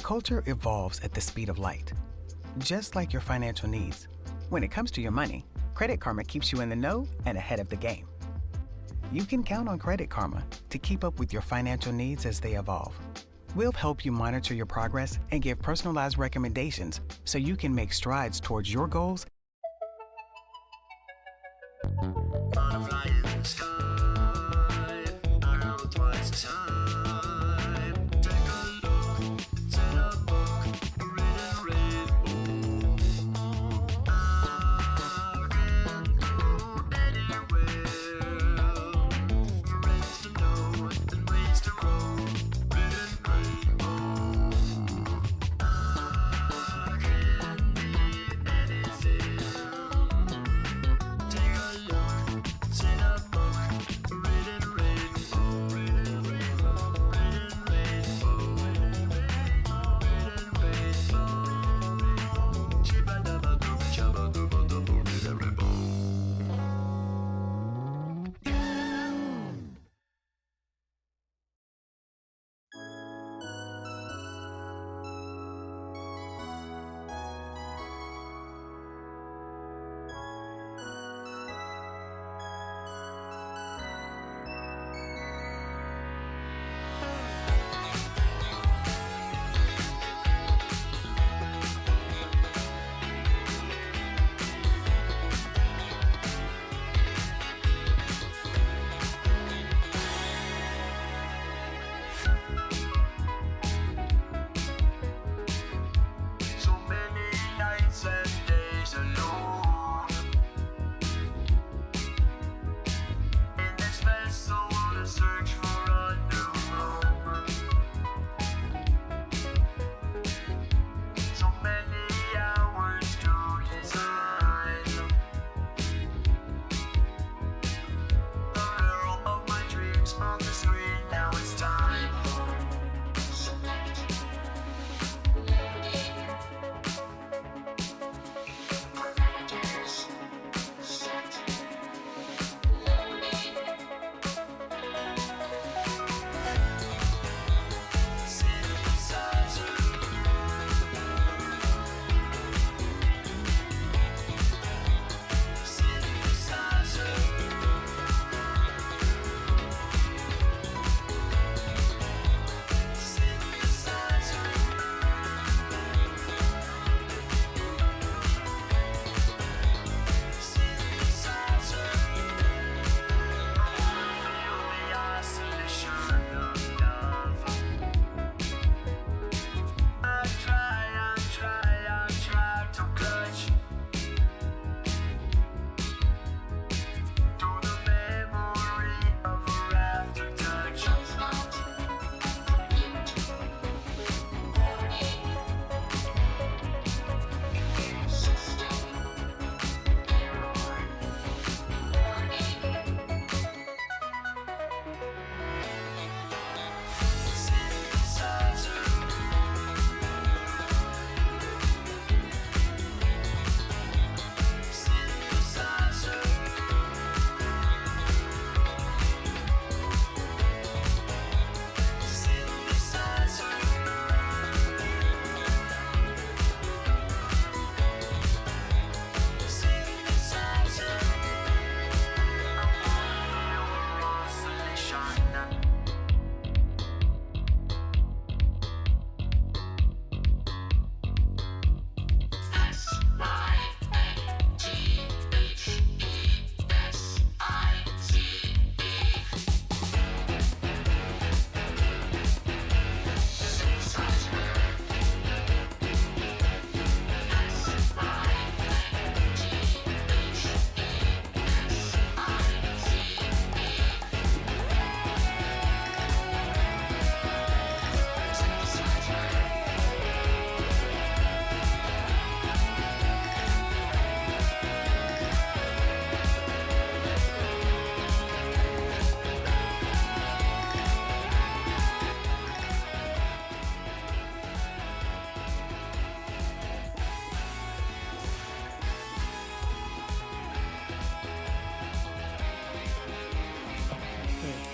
Culture evolves at the speed of light, just like your financial needs. When it comes to your money, Credit Karma keeps you in the know and ahead of the game. You can count on Credit Karma to keep up with your financial needs as they evolve. We'll help you monitor your progress and give personalized recommendations so you can make strides towards your goals. Butterfly in the sky, I have twice the time. Take a look, set a book, read a rainbow. I can go anywhere. Friends to know and ways to grow. Read a rainbow. I can be anything. Take a look, set a book, read it rainbow, read it rainbow, read it rainbow, read it rainbow. Chibba dabba doo, chabba dooba dooba, read it rainbow. So many nights and days alone in this vessel to search for a new home. So many hours to design the hero of my dreams on the screen. Now it's time.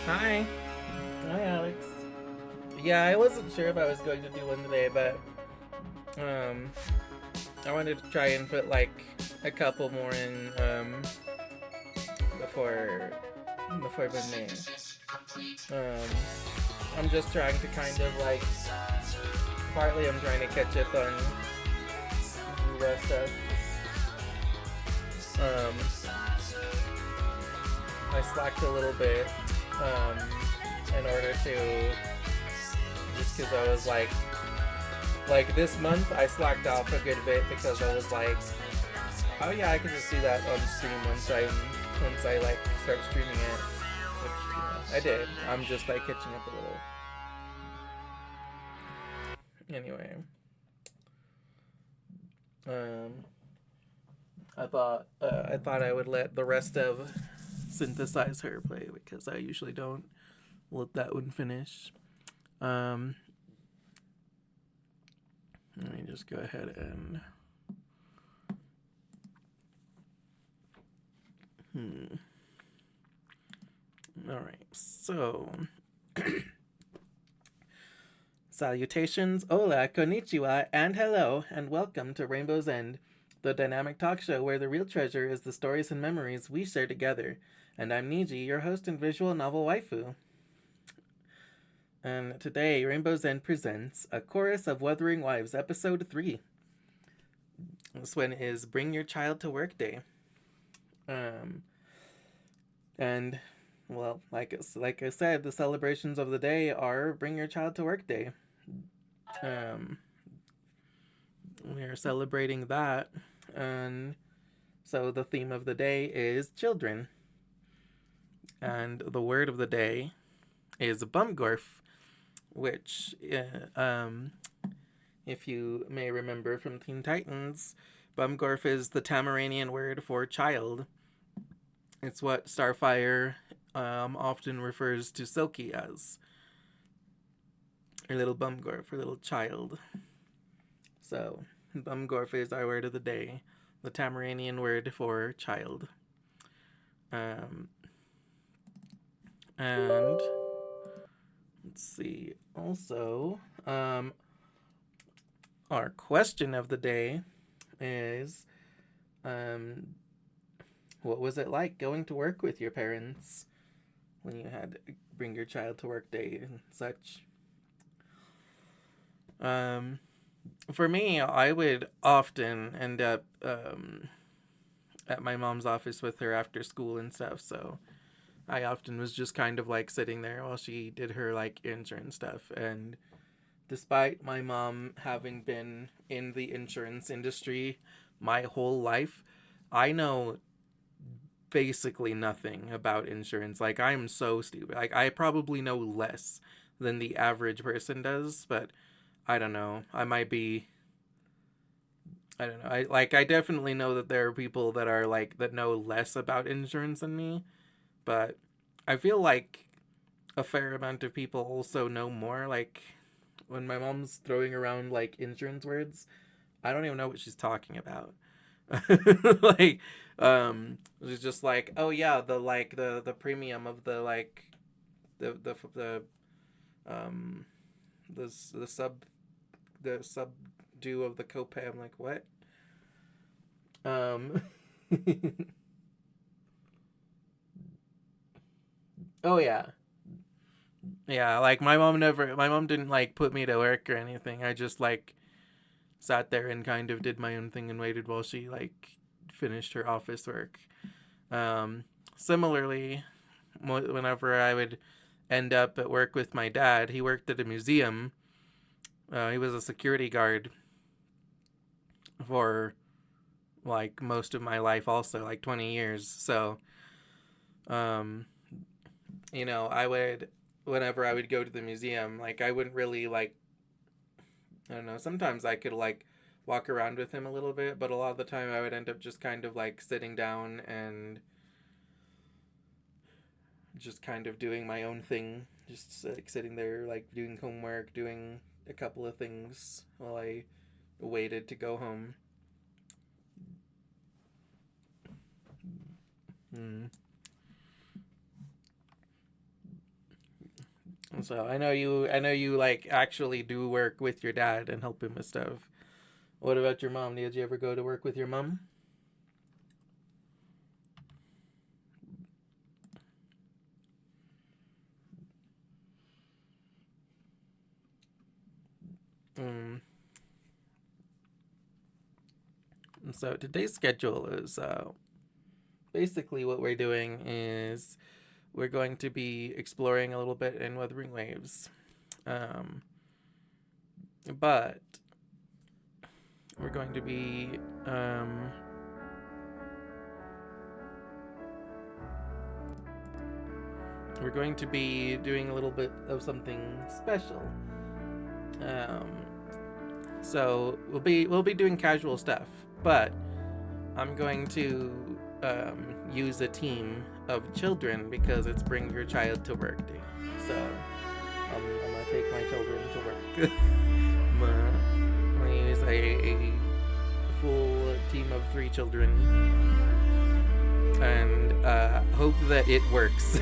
Hi. Hi, Alex. yeah, I wasn't sure if I was going to do one today, but I wanted to try and put like a couple more in before midnight. I'm just trying to kind of like partly I'm trying to catch up on U.S. stuff. I slacked a little bit in order to just because I was like this month I slacked off a good bit because I was like, oh yeah, I can just do that on stream once I like start streaming it, which I did. I'm just like catching up a little. Anyway, I thought I would let the rest of Synthesize Her play because I usually don't let that one finish. Let me just go ahead and all right, so salutations, hola, konnichiwa, and hello, and welcome to Rainbow's End, the dynamic talk show where the real treasure is the stories and memories we share together. And I'm Niji, your host and visual novel waifu. And today, Rainbow's End presents A Chorus of Wuthering Wives, Episode 3. This one is Bring Your Child to Work Day. And, well, like I said, the celebrations of the day are Bring Your Child to Work Day. We are celebrating that, and so the theme of the day is children. And the word of the day is bumgorf, which, if you may remember from Teen Titans, bumgorf is the Tamaranian word for child. It's what Starfire often refers to Silky as. Her little bumgorf, her little child. So, bumgorf is our word of the day, the Tamaranian word for child. And let's see. Also, our question of the day is, what was it like going to work with your parents when you had to bring your child to work day and such? For me, I would often end up at my mom's office with her after school and stuff, so I often was just kind of like sitting there while she did her like insurance stuff. And despite my mom having been in the insurance industry my whole life, I know basically nothing about insurance. Like, I'm so stupid. Like, I probably know less than the average person does, but I don't know. I might be... I don't know. I definitely know that there are people that are like, that know less about insurance than me, but I feel like a fair amount of people also know more. Like, when my mom's throwing around like insurance words, I don't even know what she's talking about. Like, it's just like, oh yeah, the premium of the like the subdue of the copay. I'm like, what? Oh yeah. Yeah, like my mom didn't like put me to work or anything. I just like sat there and kind of did my own thing and waited while she like finished her office work. Similarly, whenever I would end up at work with my dad, he worked at a museum. He was a security guard for like most of my life also, like 20 years. So, you know, whenever I would go to the museum, like I wouldn't really like, I don't know, sometimes I could like walk around with him a little bit, but a lot of the time I would end up just kind of like sitting down and just kind of doing my own thing, just like sitting there like doing homework, doing a couple of things while I waited to go home. So I know you like actually do work with your dad and help him with stuff. What about your mom? Did you ever go to work with your mom? Mm. So today's schedule is basically what we're doing is we're going to be exploring a little bit in Wuthering Waves. But we're going to be doing a little bit of something special. So we'll be doing casual stuff, but I'm going to use a team of children because it's Bring Your Child to Work Day. So I'm gonna take my children to work. I'm gonna use a full team of 3 children and hope that it works.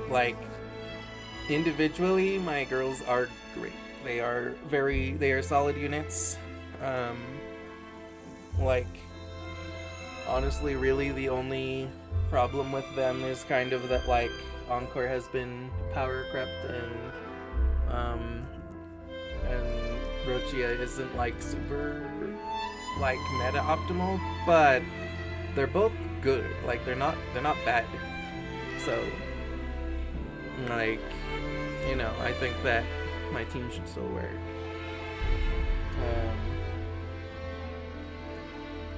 Like individually, my girls are great. They are solid units. Like honestly, really the only problem with them is kind of that like Encore has been power crept and Rochia isn't like super like meta optimal, but they're both good. Like they're not bad. So like, you know, I think that my team should still work.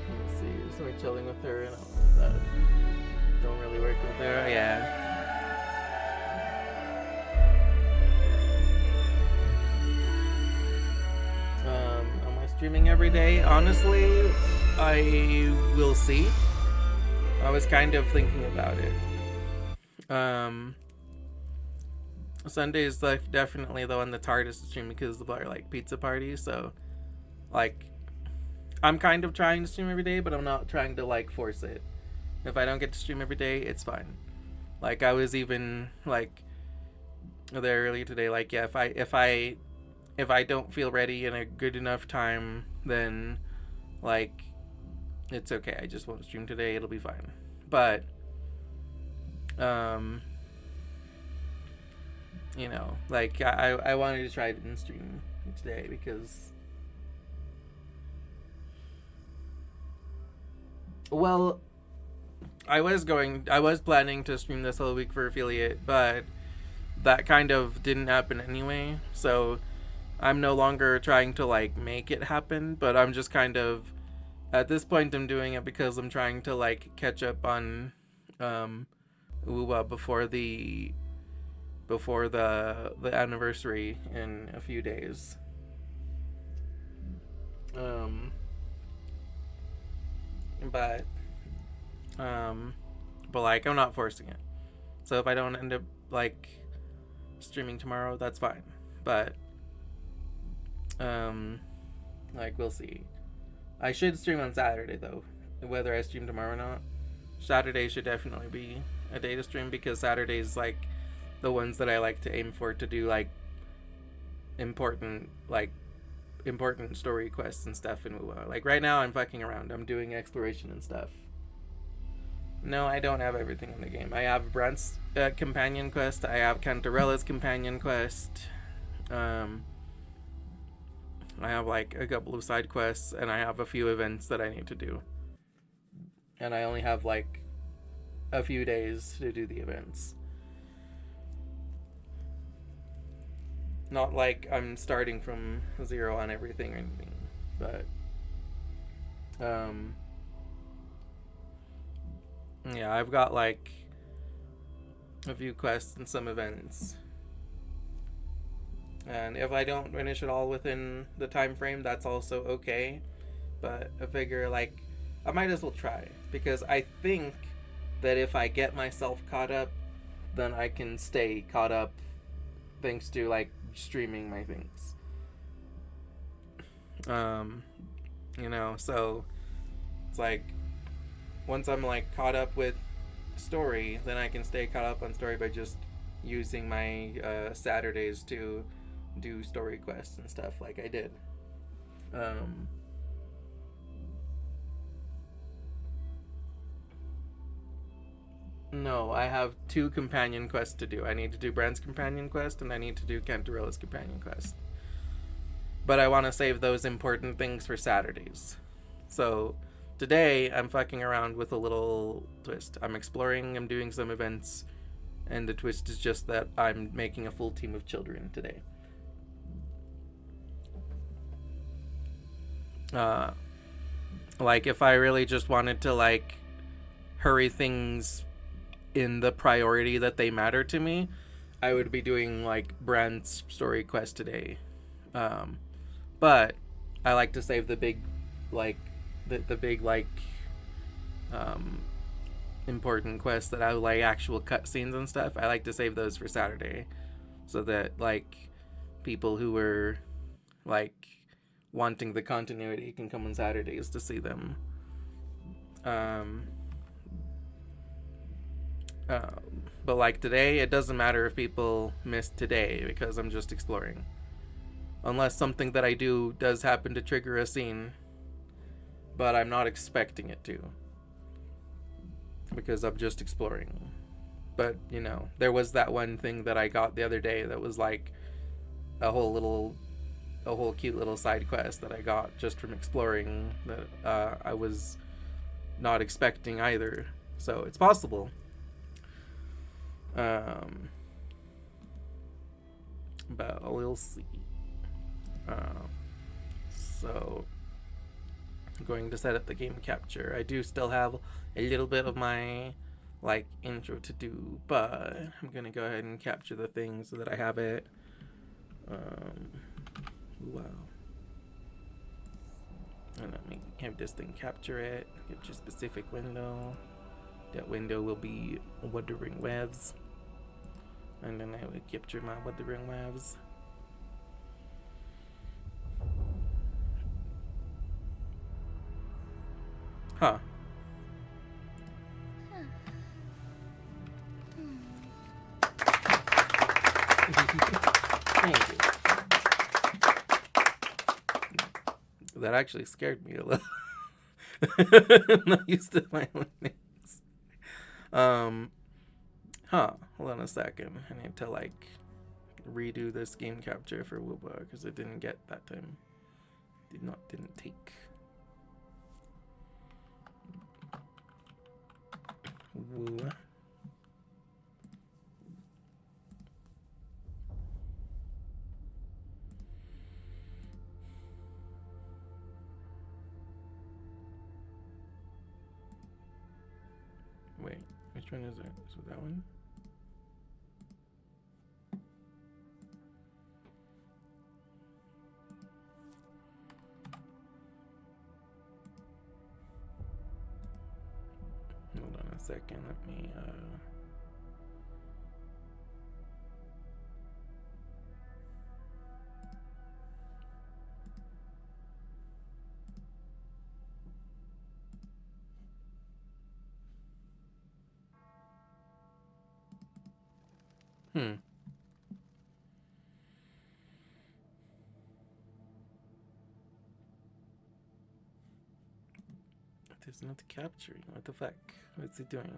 Let's see, so we're chilling with her and all of that. Don't really work with her. Yeah. Am I streaming every day? Honestly, I will see. I was kind of thinking about it. Sunday is like definitely the one that's hardest to stream because of our like pizza parties. So, like, I'm kind of trying to stream every day, but I'm not trying to like force it. If I don't get to stream every day, it's fine. Like I was even like there earlier today. Like yeah, if I don't feel ready in a good enough time, then like it's okay. I just won't stream today. It'll be fine. But you know, like I wanted to try it in stream today because, well, I was planning to stream this whole week for affiliate, but that kind of didn't happen anyway. So I'm no longer trying to like make it happen, but I'm just kind of at this point I'm doing it because I'm trying to like catch up on before the anniversary in a few days. But like I'm not forcing it. So if I don't end up like streaming tomorrow, that's fine. But like we'll see. I should stream on Saturday though, whether I stream tomorrow or not. Saturday should definitely be a day to stream because Saturday's like the ones that I like to aim for to do like important story quests and stuff in WoW. Like right now I'm fucking around. I'm doing exploration and stuff. No, I don't have everything in the game. I have Brent's companion quest. I have Cantarella's companion quest. I have like a couple of side quests and I have a few events that I need to do. And I only have like a few days to do the events. Not like I'm starting from 0 on everything or anything, but yeah, I've got like a few quests and some events. And if I don't finish it all within the time frame, that's also okay. But I figure like I might as well try because I think that if I get myself caught up, then I can stay caught up thanks to like streaming my things. You know, so it's like once I'm like caught up with story, then I can stay caught up on story by just using my Saturdays to do story quests and stuff like I did. Um, no, I have 2 companion quests to do. I need to do Brand's companion quest and I need to do Cantarella's companion quest. But I want to save those important things for Saturdays. So today I'm fucking around with a little twist. I'm exploring, I'm doing some events, and the twist is just that I'm making a full team of children today. Like if I really just wanted to like hurry things in the priority that they matter to me, I would be doing like Brand's story quest today. But I like to save the big, like, the big, like, important quests that have, like, actual cutscenes and stuff. I like to save those for Saturday. So that, like, people who were, like, wanting the continuity can come on Saturdays to see them. But, like, today, it doesn't matter if people missed today because I'm just exploring. Unless something that I do does happen to trigger a scene, but I'm not expecting it to. Because I'm just exploring. But, you know, there was that one thing that I got the other day that was like a whole cute little side quest that I got just from exploring that I was not expecting either. So it's possible. But we'll see. So I'm going to set up the game capture. I do still have a little bit of my like intro to do, but I'm gonna go ahead and capture the thing so that I have it. Wow. And let me have this thing capture it. Capture specific window. That window will be Wuthering Wives. And then I will capture my Wuthering Wives. Huh. Thank you. That actually scared me a little. I'm not used to my own names. Hold on a second. I need to like redo this game capture for Wuba because it didn't get that time. Didn't take. Woo. Wait, which one is it? Is it that one? Hold on a second, let me It's not capturing. What the fuck? What's it doing?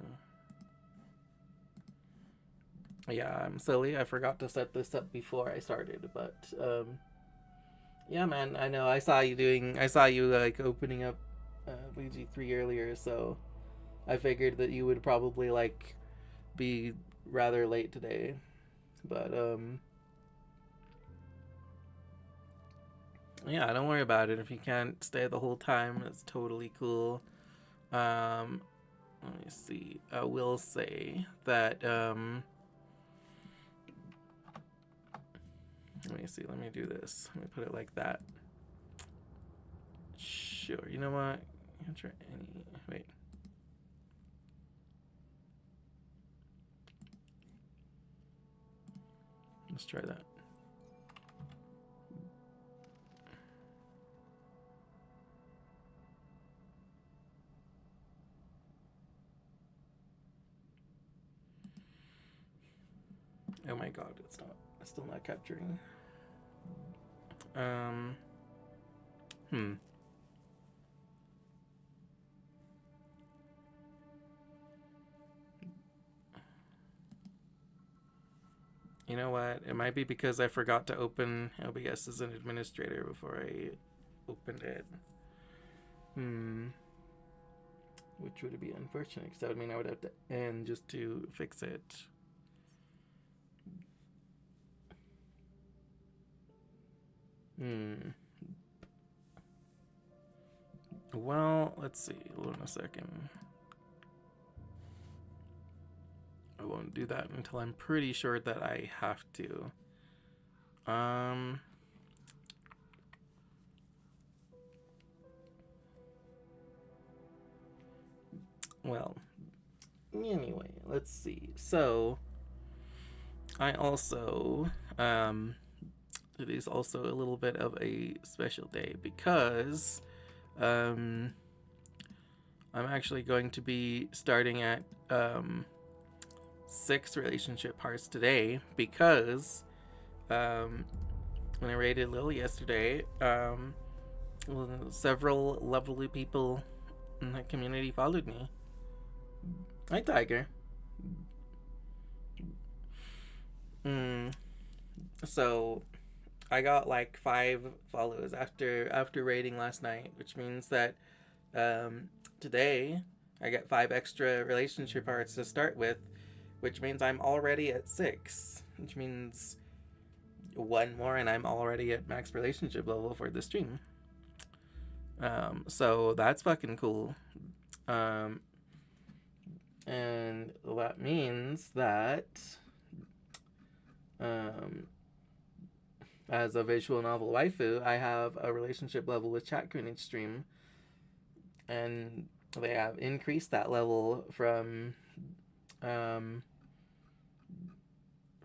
Yeah, I'm silly. I forgot to set this up before I started, but yeah, man. I know. I saw you like opening up VG3 earlier, so I figured that you would probably like be rather late today, but yeah, don't worry about it. If you can't stay the whole time, it's totally cool. Let me see. I will say that let me see. Let me do this. Let me put it like that. Sure. You know what? Try any. Wait. Let's try that. Oh my god, it's still not capturing. Hmm. You know what? It might be because I forgot to open OBS as an administrator before I opened it. Which would be unfortunate because that would mean I would have to end just to fix it. Well, let's see. Hold on a second. I won't do that until I'm pretty sure that I have to. Well, anyway, let's see. So, I also, it is also a little bit of a special day because, I'm actually going to be starting at, 6 relationship hearts today because, when I rated Lil yesterday, several lovely people in the community followed me. Hi, Tiger. So I got like 5 follows after rating last night, which means that today I get 5 extra relationship hearts to start with, which means I'm already at 6, which means 1 more and I'm already at max relationship level for the stream. So that's fucking cool. And that means that as a visual novel waifu, I have a relationship level with Chat Queen each stream, and they have increased that level from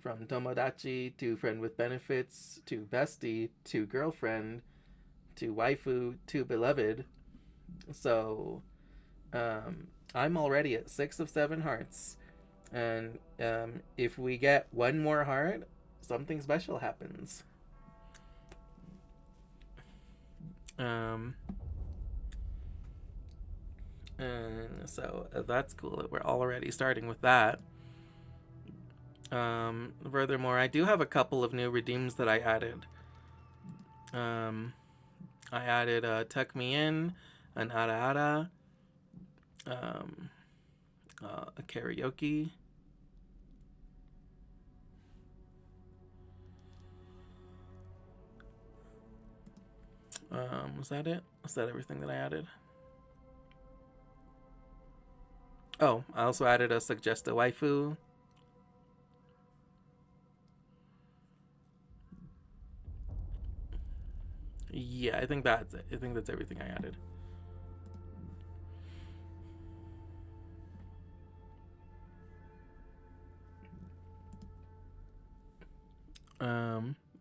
Tomodachi to friend with benefits to bestie to girlfriend to waifu to beloved. So I'm already at 6 of 7 hearts, and if we get 1 more heart, something special happens. And so that's cool. We're already starting with that. Furthermore, I do have a couple of new redeems that I added. I added Tuck Me In, an Ara Ara, a karaoke. Was that it? Was that everything that I added? Oh, I also added a Suggest a Waifu. Yeah, I think that's it. I think that's everything I added.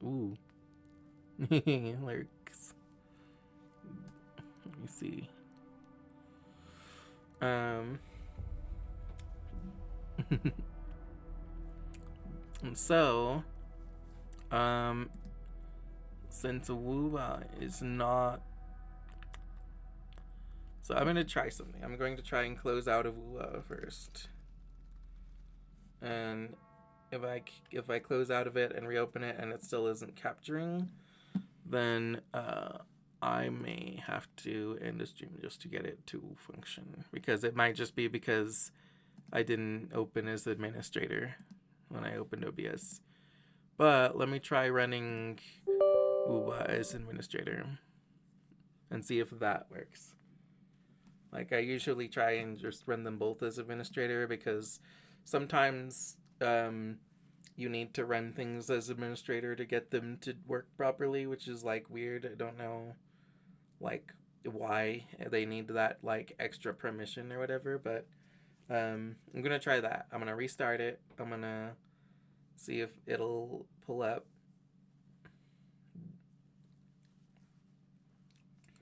Ooh. Lyrics. Let me see. And so, since Wuba is not, so I'm gonna try something. I'm going to try and close out of Wuba first, and if I close out of it and reopen it and it still isn't capturing, then I may have to end the stream just to get it to function, because it might just be because I didn't open as administrator when I opened OBS. But let me try running Uba as administrator and see if that works. Like, I usually try and just run them both as administrator because sometimes you need to run things as administrator to get them to work properly, which is like weird. I don't know like why they need that like extra permission or whatever, but I'm gonna try that. I'm gonna restart it. I'm gonna see if it'll pull up.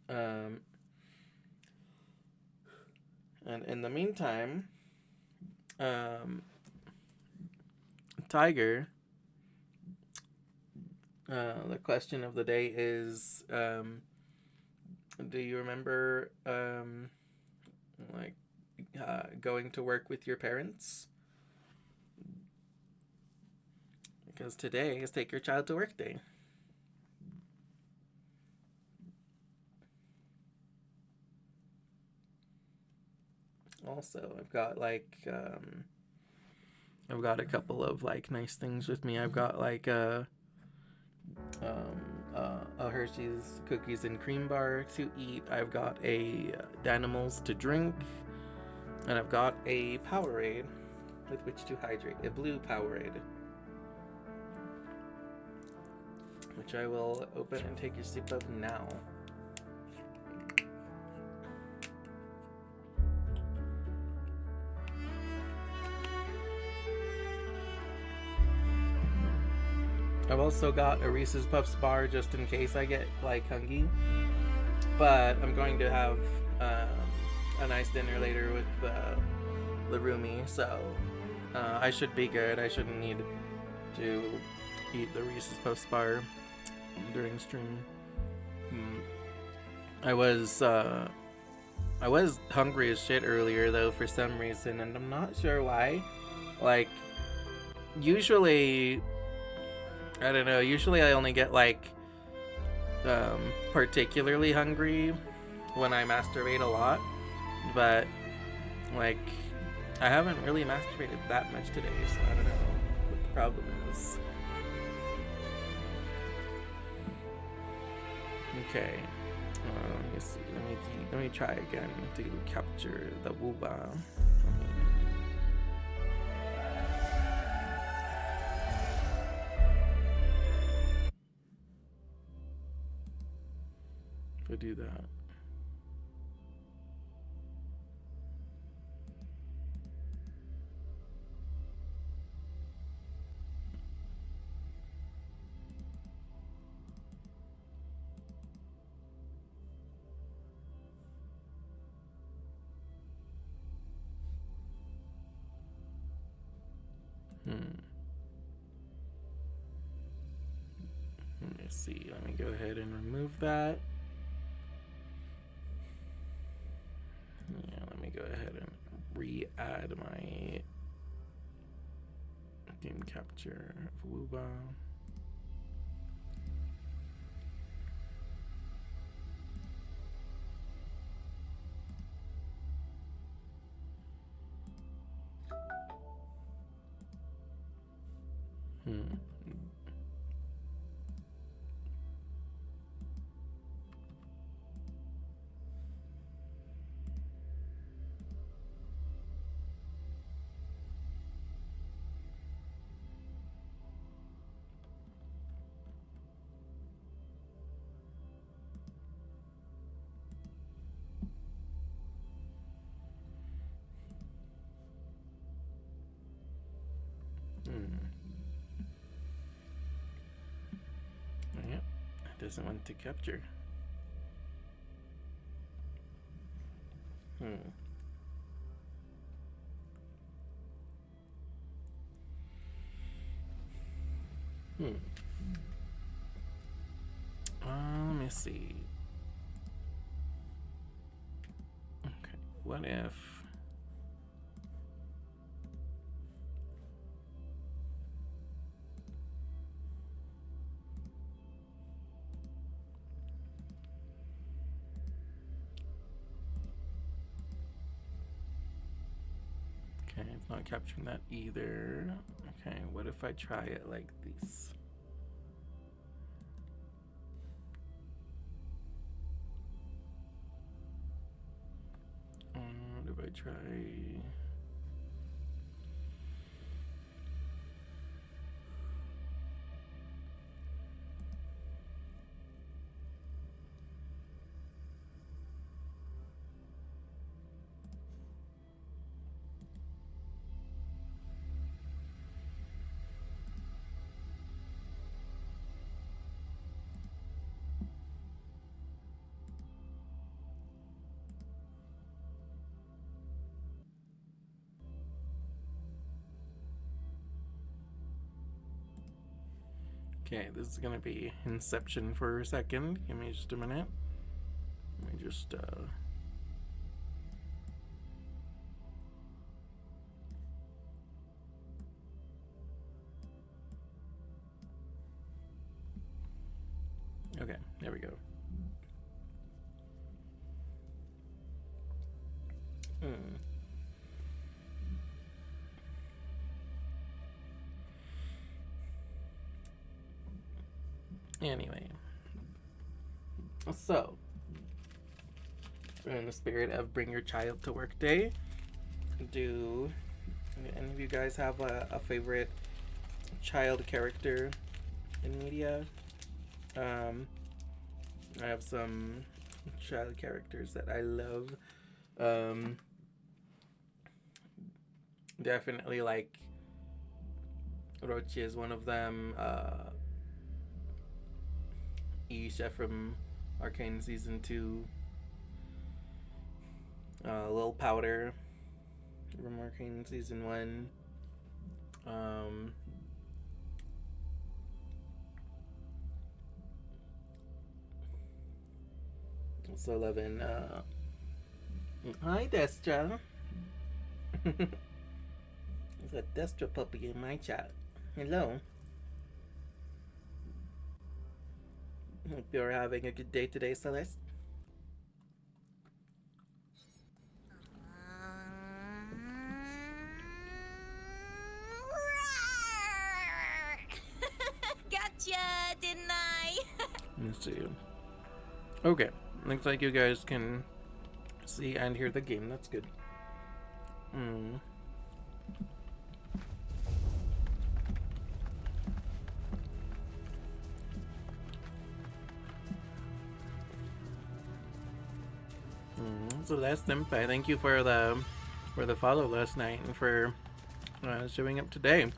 And in the meantime, Tiger The question of the day is, do you remember like going to work with your parents? Because today is Take Your Child to Work Day. Also, I've got a couple of like nice things with me. I've got like a Hershey's cookies and cream bar to eat. I've got a Danimals to drink, and I've got a Powerade with which to hydrate. A blue Powerade, which I will open and take a sip of now. I've also got a Reese's Puffs bar just in case I get like hungry. But I'm going to have a nice dinner later with the roomie, so I should be good. I shouldn't need to eat the Reese's Puffs bar during stream. I was hungry as shit earlier though for some reason, and I'm not sure why. Like, usually, I don't know. Usually, I only get like particularly hungry when I masturbate a lot, but like I haven't really masturbated that much today, so I don't know what the problem is. Okay, let me see. Let me try again to capture the wooba. If I do that. Let me see. Let me go ahead and remove that. Yeah, let me go ahead and re-add my game capture of Wooba. Yep, it doesn't want to capture. Let me see. Okay, what if... Okay, it's not capturing that either. Okay, what if I try it like this? What if I try... Okay, this is gonna be Inception for a second. Give me just a minute. Let me just okay, there we go. Anyway, so in the spirit of Bring Your Child to Work Day, do any of you guys have a favorite child character in media? I have some child characters that I love. Definitely like Rochi is one of them. Isha from Arcane Season 2. Lil Powder from Arcane Season 1. Also loving hi Destra. There's a Destra puppy in my chat. Hello. Hope you're having a good day today, Celeste. Gotcha, didn't I? Let's see. Okay, looks like you guys can see and hear the game. That's good. So that's Senpai. Thank you for the follow last night and for showing up today.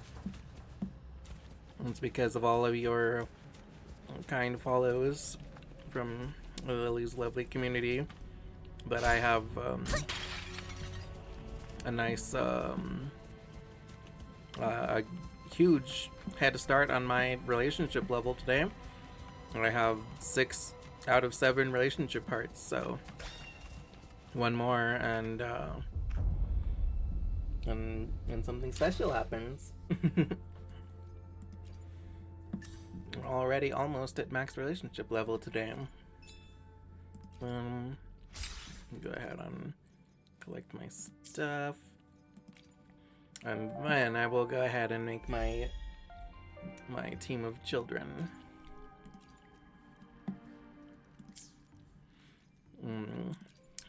It's because of all of your kind follows from Lily's lovely community that I have a nice a huge head start on my relationship level today. I have 6 out of 7 relationship hearts, so one more and something special happens. Already almost at max relationship level today. Go ahead and collect my stuff, and then I will go ahead and make my team of children.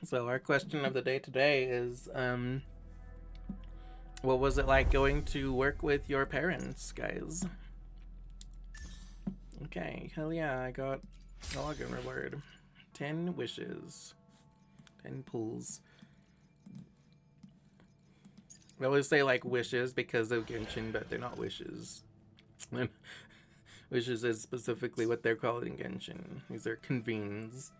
So our question of the day today is, what was it like going to work with your parents, guys? Okay, hell yeah, I got a login reward. 10 wishes. 10 pulls. I always say like wishes because of Genshin, but they're not wishes. Wishes is specifically what they're called in Genshin. These are convenes.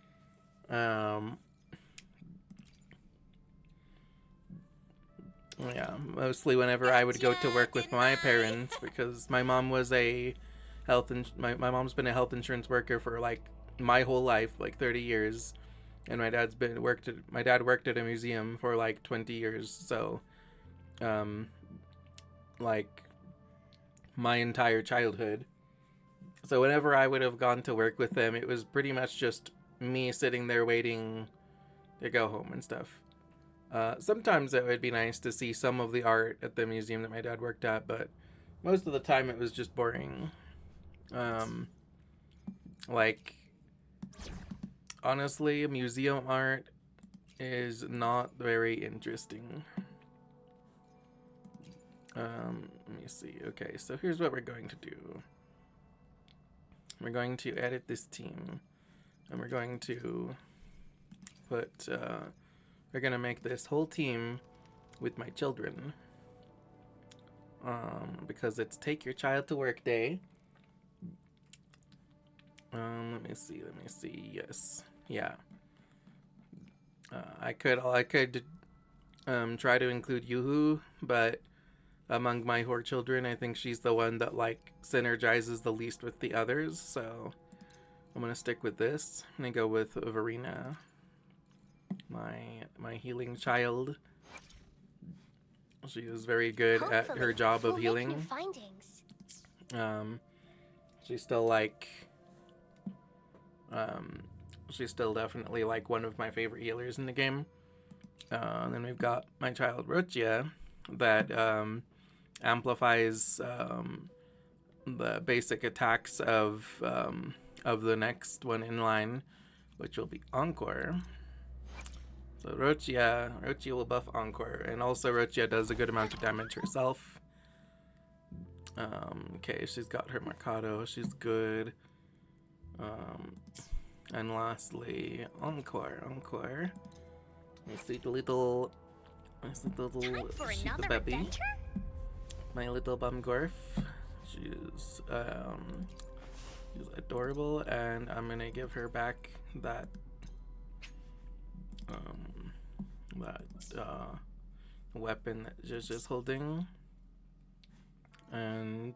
Yeah, mostly whenever I would go to work with my parents, because my mom was a my mom's been a health insurance worker for like my whole life, like 30 years, and my dad worked at a museum for like 20 years, so like my entire childhood. So whenever I would have gone to work with them, it was pretty much just me sitting there waiting to go home and stuff. Sometimes it would be nice to see some of the art at the museum that my dad worked at, but most of the time it was just boring. Like, honestly, museum art is not very interesting. Let me see. Okay, so here's what we're going to do. We're going to edit this team, and we're going to put, we're going to make this whole team with my children. Because it's Take Your Child to Work Day. Let me see. Yes. Yeah. I could try to include Yoo-hoo, but among my whore children, I think she's the one that like synergizes the least with the others. So I'm gonna stick with this. I'm gonna go with Verena, my healing child. She is very good at her Hopefully, job of we'll make new healing. findings. She's still like, she's still definitely like one of my favorite healers in the game. And then we've got my child Rochia that amplifies the basic attacks of the next one in line, which will be Encore. So Rochia will buff Encore, and also Rochia does a good amount of damage herself. Okay, she's got her Mercado, she's good. And lastly, Encore. My sweet little Time for she's another baby. adventure? My little Bumgorf. She's adorable, and I'm gonna give her back that weapon that just holding. And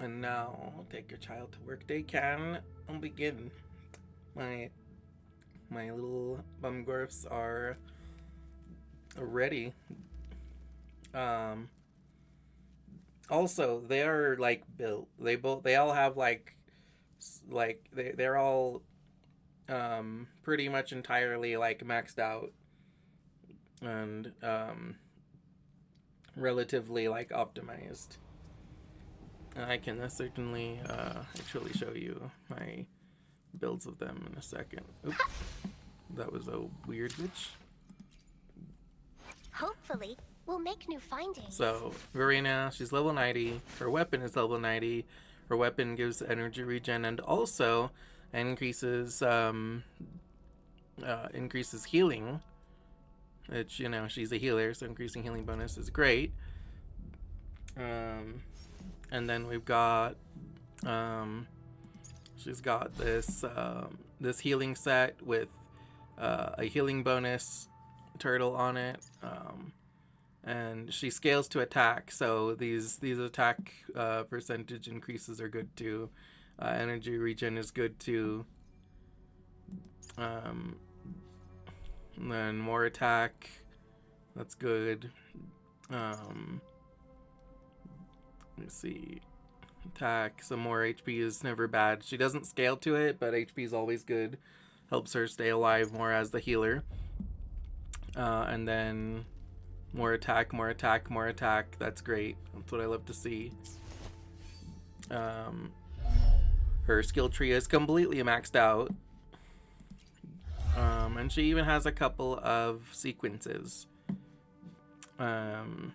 now take your child to work. They can begin. My little Bumgorfs are ready. Also, they are like built. They all have they're all pretty much entirely like maxed out and relatively like optimized. I can certainly actually show you my builds of them in a second. Oop. That was a weird glitch. Hopefully, we'll make new findings. So, Verena, she's level 90. Her weapon is level 90. Her weapon gives energy regen and also increases healing. Which, you know, she's a healer, so increasing healing bonus is great. And then we've got she's got this this healing set with a healing bonus turtle on it. And she scales to attack, so these attack percentage increases are good too. Energy regen is good too. And then more attack, that's good. Let's see, attack, some more HP is never bad. She doesn't scale to it, but HP is always good. Helps her stay alive more as the healer. And then more attack. That's great. That's what I love to see. Her skill tree is completely maxed out. And she even has a couple of sequences. And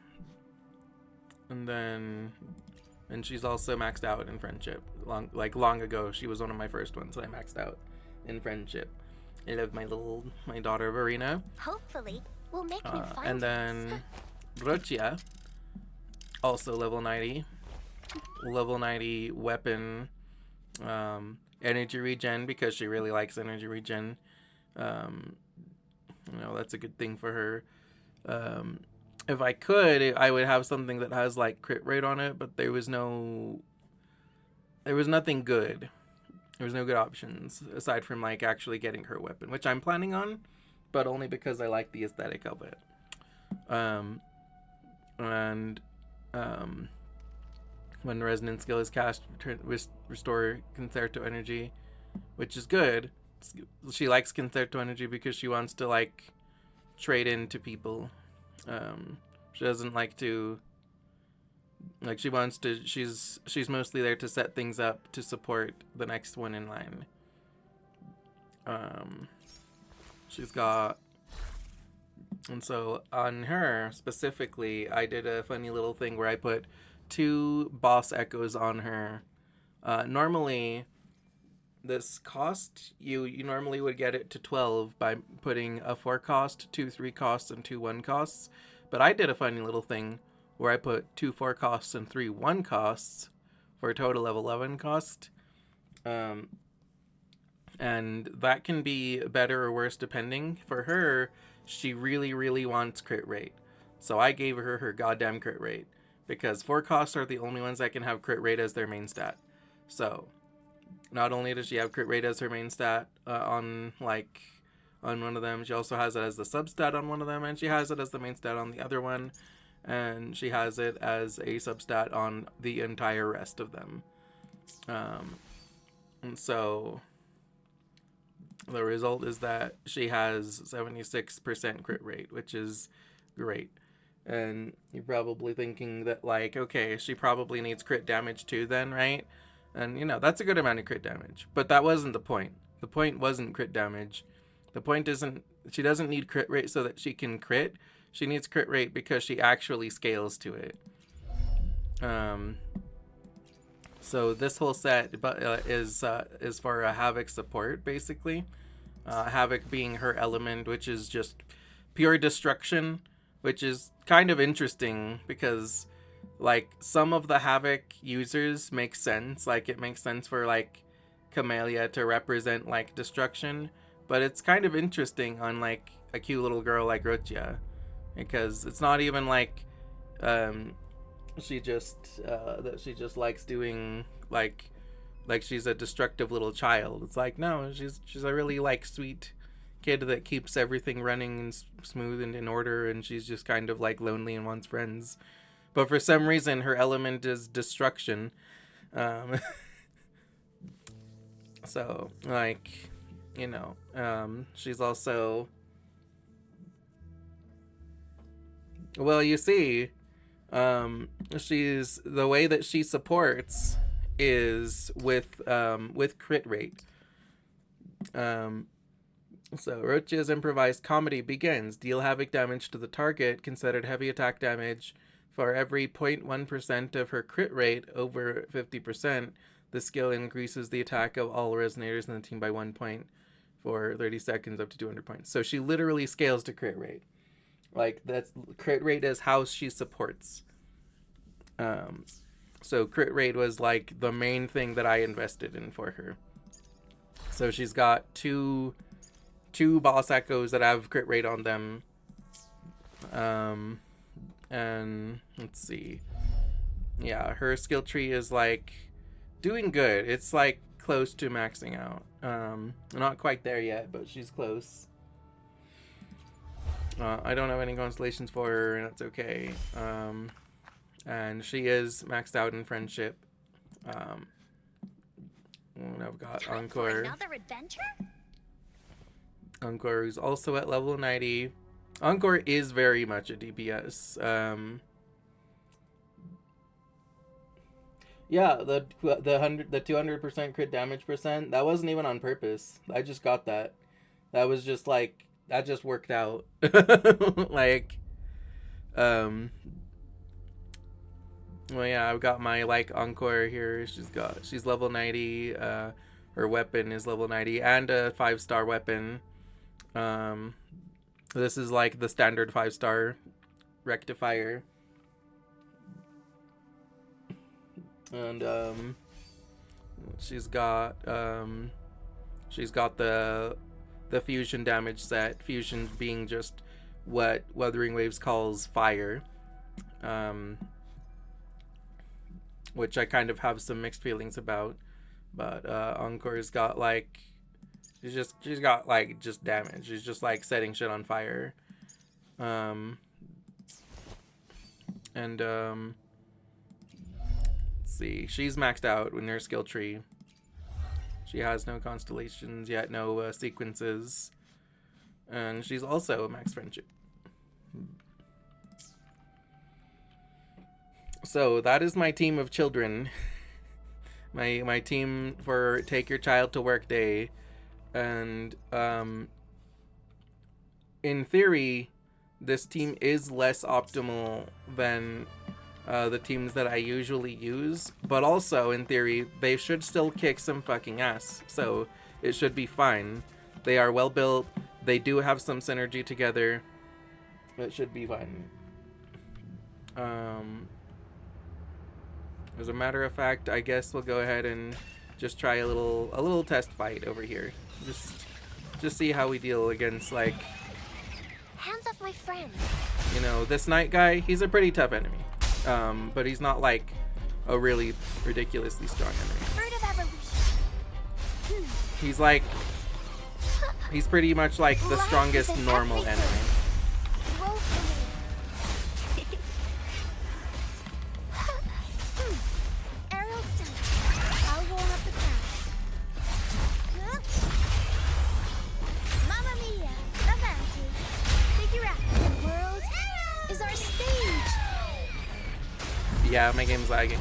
she's also maxed out in friendship. Long ago, she was one of my first ones that I maxed out in friendship. I love my daughter Verena. Hopefully, we'll make new findings. And then Rochia, also level 90. Level 90 weapon, energy regen, because she really likes energy regen. You know, that's a good thing for her. If I could, I would have something that has like crit rate on it, but there was nothing good. There was no good options aside from like actually getting her weapon, which I'm planning on, but only because I like the aesthetic of it. When resonance skill is cast, restore concerto energy, which is good. She likes concerto energy because she wants to like trade into people. She doesn't like to she wants to, she's mostly there to set things up to support the next one in line. She's got, and so on her specifically, I did a funny little thing where I put 2 boss echoes on her. Normally this cost, you normally would get it to 12 by putting a 4 cost, 2 3 costs, and 2 1 costs. But I did a funny little thing where I put 2 4 costs and 3 1 costs for a total of 11 cost. And that can be better or worse depending. For her, she really, really wants crit rate. So I gave her her goddamn crit rate. Because 4 costs are the only ones that can have crit rate as their main stat. So, not only does she have crit rate as her main stat on one of them, she also has it as the substat on one of them, and she has it as the main stat on the other one, and she has it as a substat on the entire rest of them. And so, the result is that she has 76% crit rate, which is great. And you're probably thinking that, like, okay, she probably needs crit damage too then, right? And, you know, that's a good amount of crit damage. But that wasn't the point. The point wasn't crit damage. The point isn't, she doesn't need crit rate so that she can crit. She needs crit rate because she actually scales to it. So this whole set is for a Havoc support, basically. Havoc being her element, which is just pure destruction, which is kind of interesting because, like, some of the Havoc users make sense. Like, it makes sense for, like, Camellia to represent, like, destruction. But it's kind of interesting on, like, a cute little girl like Rochia. Because it's not even, like, she just likes doing, like she's a destructive little child. It's like, no, she's a really, like, sweet kid that keeps everything running and smooth and in order, and she's just kind of, like, lonely and wants friends. But for some reason her element is destruction. So, like, you know, she's also, well, you see, she's, the way that she supports is with crit rate. So, Rochia's improvised comedy begins. Deal havoc damage to the target, considered heavy attack damage. For every 0.1% of her crit rate over 50%, the skill increases the attack of all resonators in the team by 1 point for 30 seconds up to 200 points. So she literally scales to crit rate. Like, that's, crit rate is how she supports. So crit rate was, like, the main thing that I invested in for her. So she's got two boss echoes that have crit rate on them. And let's see. Yeah, her skill tree is, like, doing good. It's, like, close to maxing out. Not quite there yet, but she's close. I don't have any constellations for her, and that's okay. And she is maxed out in friendship. And I've got Encore. Another adventure? Encore is also at level 90. Encore is very much a DPS. Yeah, the 200% crit damage percent, that wasn't even on purpose. I just got that. That was just, like, that just worked out. Like, well, yeah, I've got my, like, Encore here. She's level 90. Her weapon is level 90 and a 5-star weapon. This is, like, the standard 5-star rectifier. And she's got the fusion damage set. Fusion being just what Wuthering Waves calls fire. Which I kind of have some mixed feelings about. But Encore's got, like, she's got, like, just damage. She's just, like, setting shit on fire. Let's see, she's maxed out in her skill tree. She has no constellations yet, no sequences, and she's also a max friendship. So that is my team of children. my team for Take Your Child to Work Day. And in theory, this team is less optimal than the teams that I usually use, but also in theory they should still kick some fucking ass, so it should be fine. They are well built, they do have some synergy together, it should be fine. As a matter of fact, I guess we'll go ahead and just try a little test fight over here. Just see how we deal against, like, Hands off my friend. You know, this knight guy, he's a pretty tough enemy. But he's not like a really ridiculously strong enemy. Fruit of evolution. He's like, he's pretty much like the Life strongest isn't normal everything. enemy. Roll for me. Aerial stun. I'll warm up the crowd. Mamma mia, avanti. Figure out the world is our stage. Yeah, my game's lagging.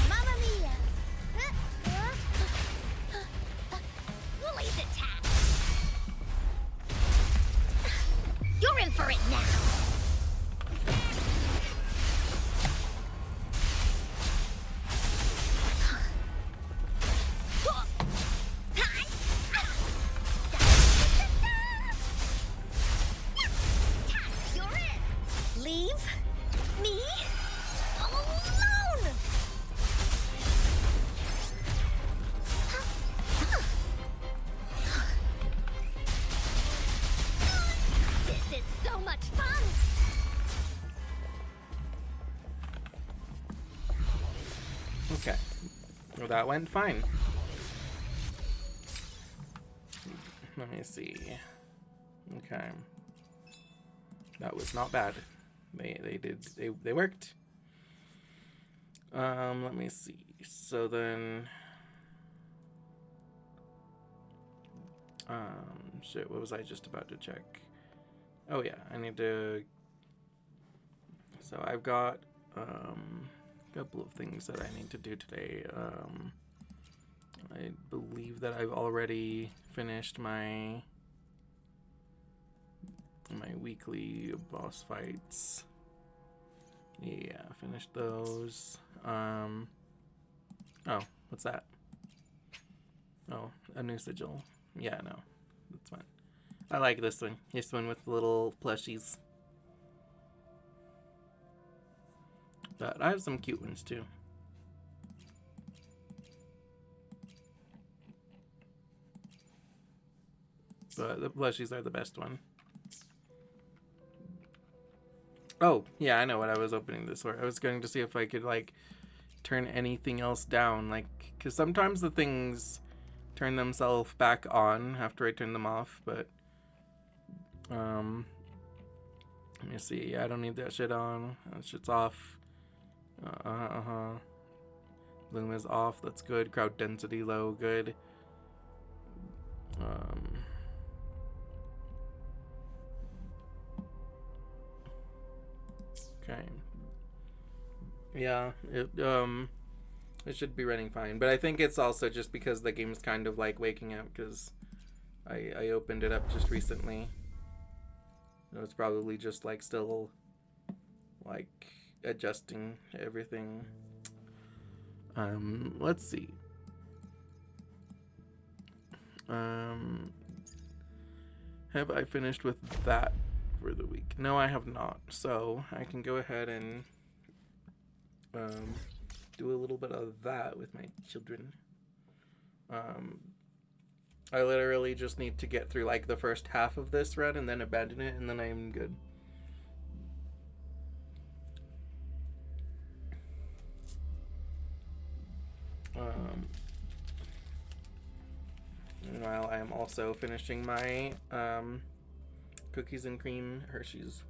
Mamma mia. Woolly's attack. You're in for it now. You're in. Leave me alone. This is so much fun. Okay. Well, that went fine. Let me see. Okay. That was not bad. They worked. Let me see. So then shit, what was I just about to check? Oh yeah, I need to. So I've got a couple of things that I need to do today. I believe that I've already finished my weekly boss fights. Yeah, finished those. Oh, what's that? Oh, a new sigil. Yeah, no, that's fine. I like this one. This one with the little plushies. But I have some cute ones too. But the plushies are the best one. Oh, yeah, I know what I was opening this for. I was going to see if I could, like, turn anything else down. Like, because sometimes the things turn themselves back on after I turn them off. But, let me see. Yeah, I don't need that shit on. That shit's off. Bloom is off. That's good. Crowd density low. Good. Okay. Yeah, it should be running fine, but I think it's also just because the game's kind of like waking up because I opened it up just recently. So it's probably just like still like adjusting everything. Let's see. Have I finished with that for the week? No, I have not. So I can go ahead and do a little bit of that with my children. I literally just need to get through like the first half of this run and then abandon it, and then I'm good. Meanwhile, I am also finishing my cookies and cream Hershey's.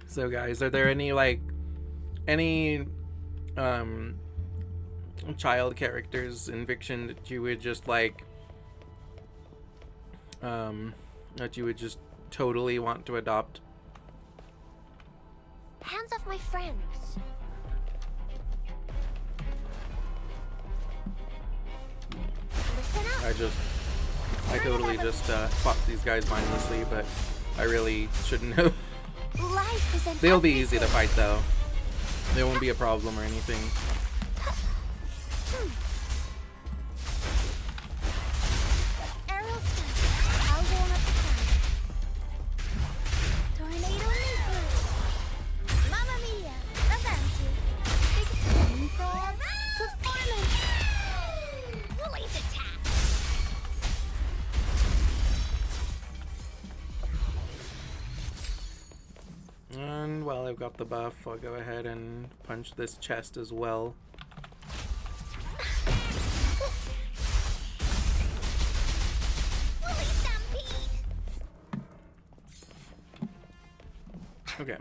So guys, are there any child characters in fiction that you would just like that you would just totally want to adopt? Hands off my friends. Listen up. I totally just fought these guys mindlessly, but I really shouldn't have. Life is an They'll be easy to fight though. They won't be a problem or anything. Hmm. Aerial stunt. I'll warm up the crowd. Tornado leaper. Mamma mia. Avanti. Big improv performance. Woolly's attack. And while I've got the buff, I'll go ahead and punch this chest as well. Woolly stampede. Okay.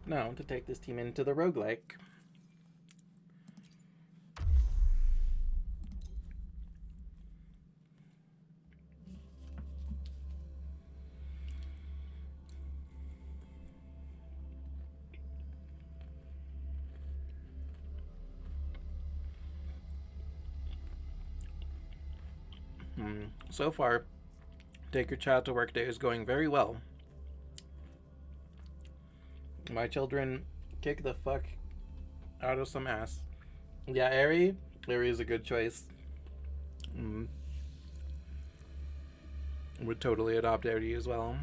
Now to take this team into the roguelike. So far, Take Your Child to Work Day is going very well. My children kick the fuck out of some ass. Yeah, Ari is a good choice. Would totally adopt Ari as well.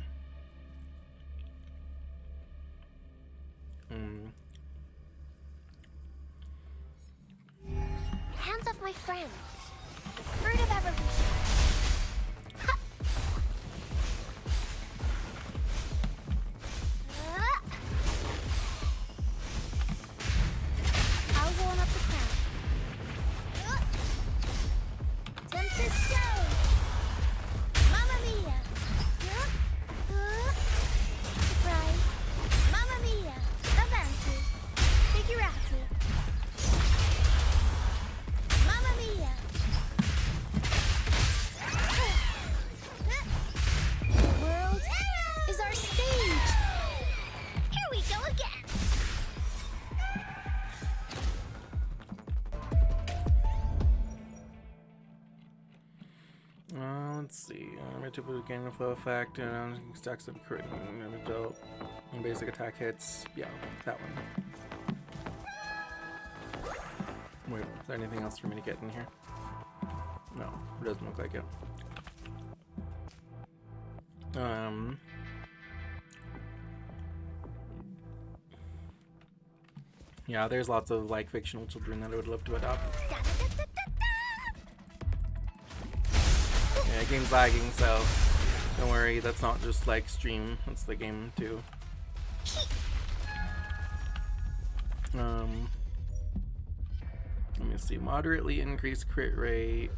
Hands off my friends. Fruit of evolution. Ha! I'll warm up the crowd. Tempest show. Mamma mia. Surprise. Mamma mia. Avanti. Figurati. Mamma mia. The world is our stage. Here we go again. Let's see. Typically gain the flow effect and stacks of crit and adult and basic attack hits. Yeah, that one. Wait, is there anything else for me to get in here? No, it doesn't look like it. Yeah, there's lots of like fictional children that I would love to adopt. Yeah, game's lagging, so don't worry, that's not just like stream, that's the game too. Let me see, moderately increased crit rate.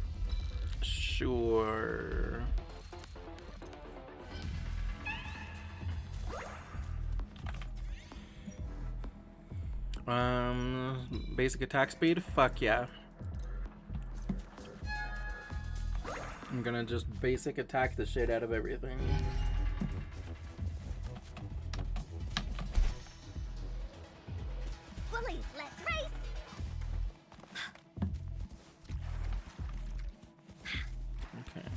Sure. Basic attack speed? Fuck yeah. I'm gonna just basic attack the shit out of everything. Woolies, let's race. Okay.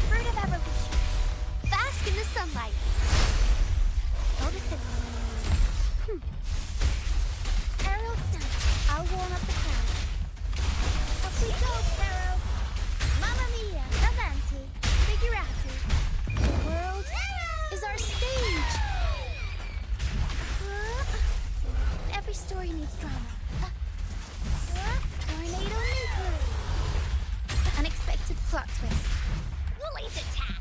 Fruit of evolution. Bask in the sunlight. Photosynthesis. Aerial stunt. I'll warm up the crowd. Up we go, Sparrow. Mamma mia. Avanti. Figurati. The world is our stage. Every story needs drama. Tornado nuclear. Unexpected plot twist. Woolly's attack.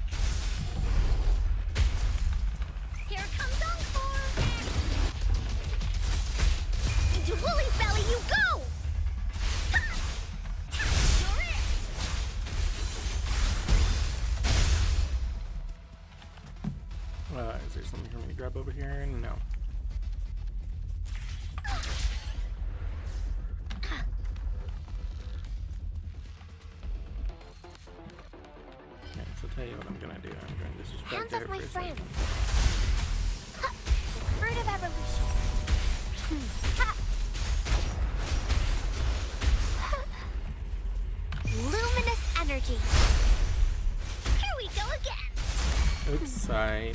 Here comes Encore. Into Woolly's belly you go. Ha! You're it. Is there something for me to grab over here? No. Okay, so tell you what I'm gonna do. I'm going to disrespect Hands her off for my a friend. second. Ha! Fruit of evolution. Ha! I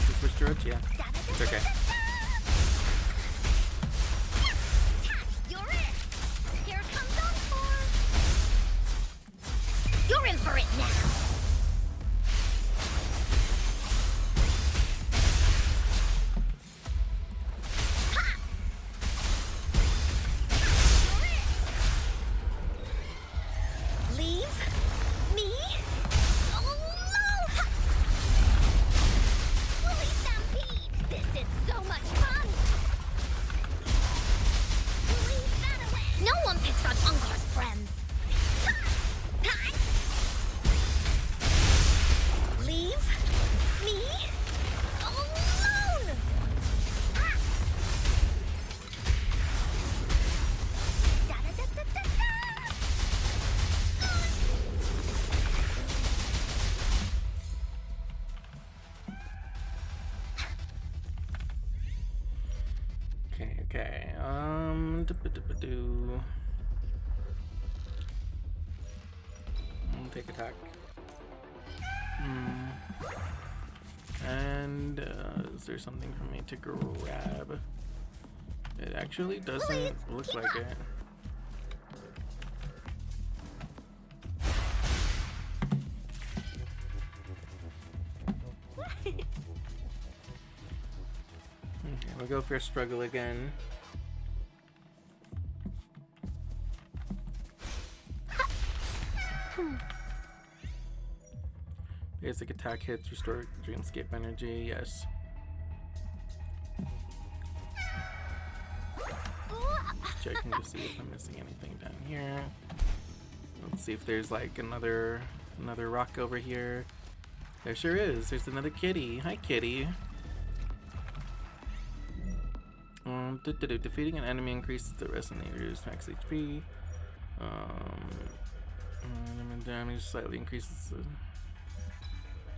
just switched to Roach, yeah. It's okay. You're it. Here it comes Encore. You're in for it now. Ha! You're it. Leave me alone. Ha! Woolly Stampede. This is so much fun. Woolly Banaway. No one picks on Uncar's friends. Ha! Ha! Leave me alone. Ha! Da da da da da da. Okay. Doo-ba-doo-ba-doo. Take attack. And is there something for me to grab? It actually doesn't look like it. Okay, we'll go for a struggle again. Basic attack hits, restore dreamscape energy, yes. Checking to see if I'm missing anything down here. Let's see if there's like another rock over here. There sure is. There's another kitty. Hi, kitty. Defeating an enemy increases the resonator's max HP. Damage slightly increases the...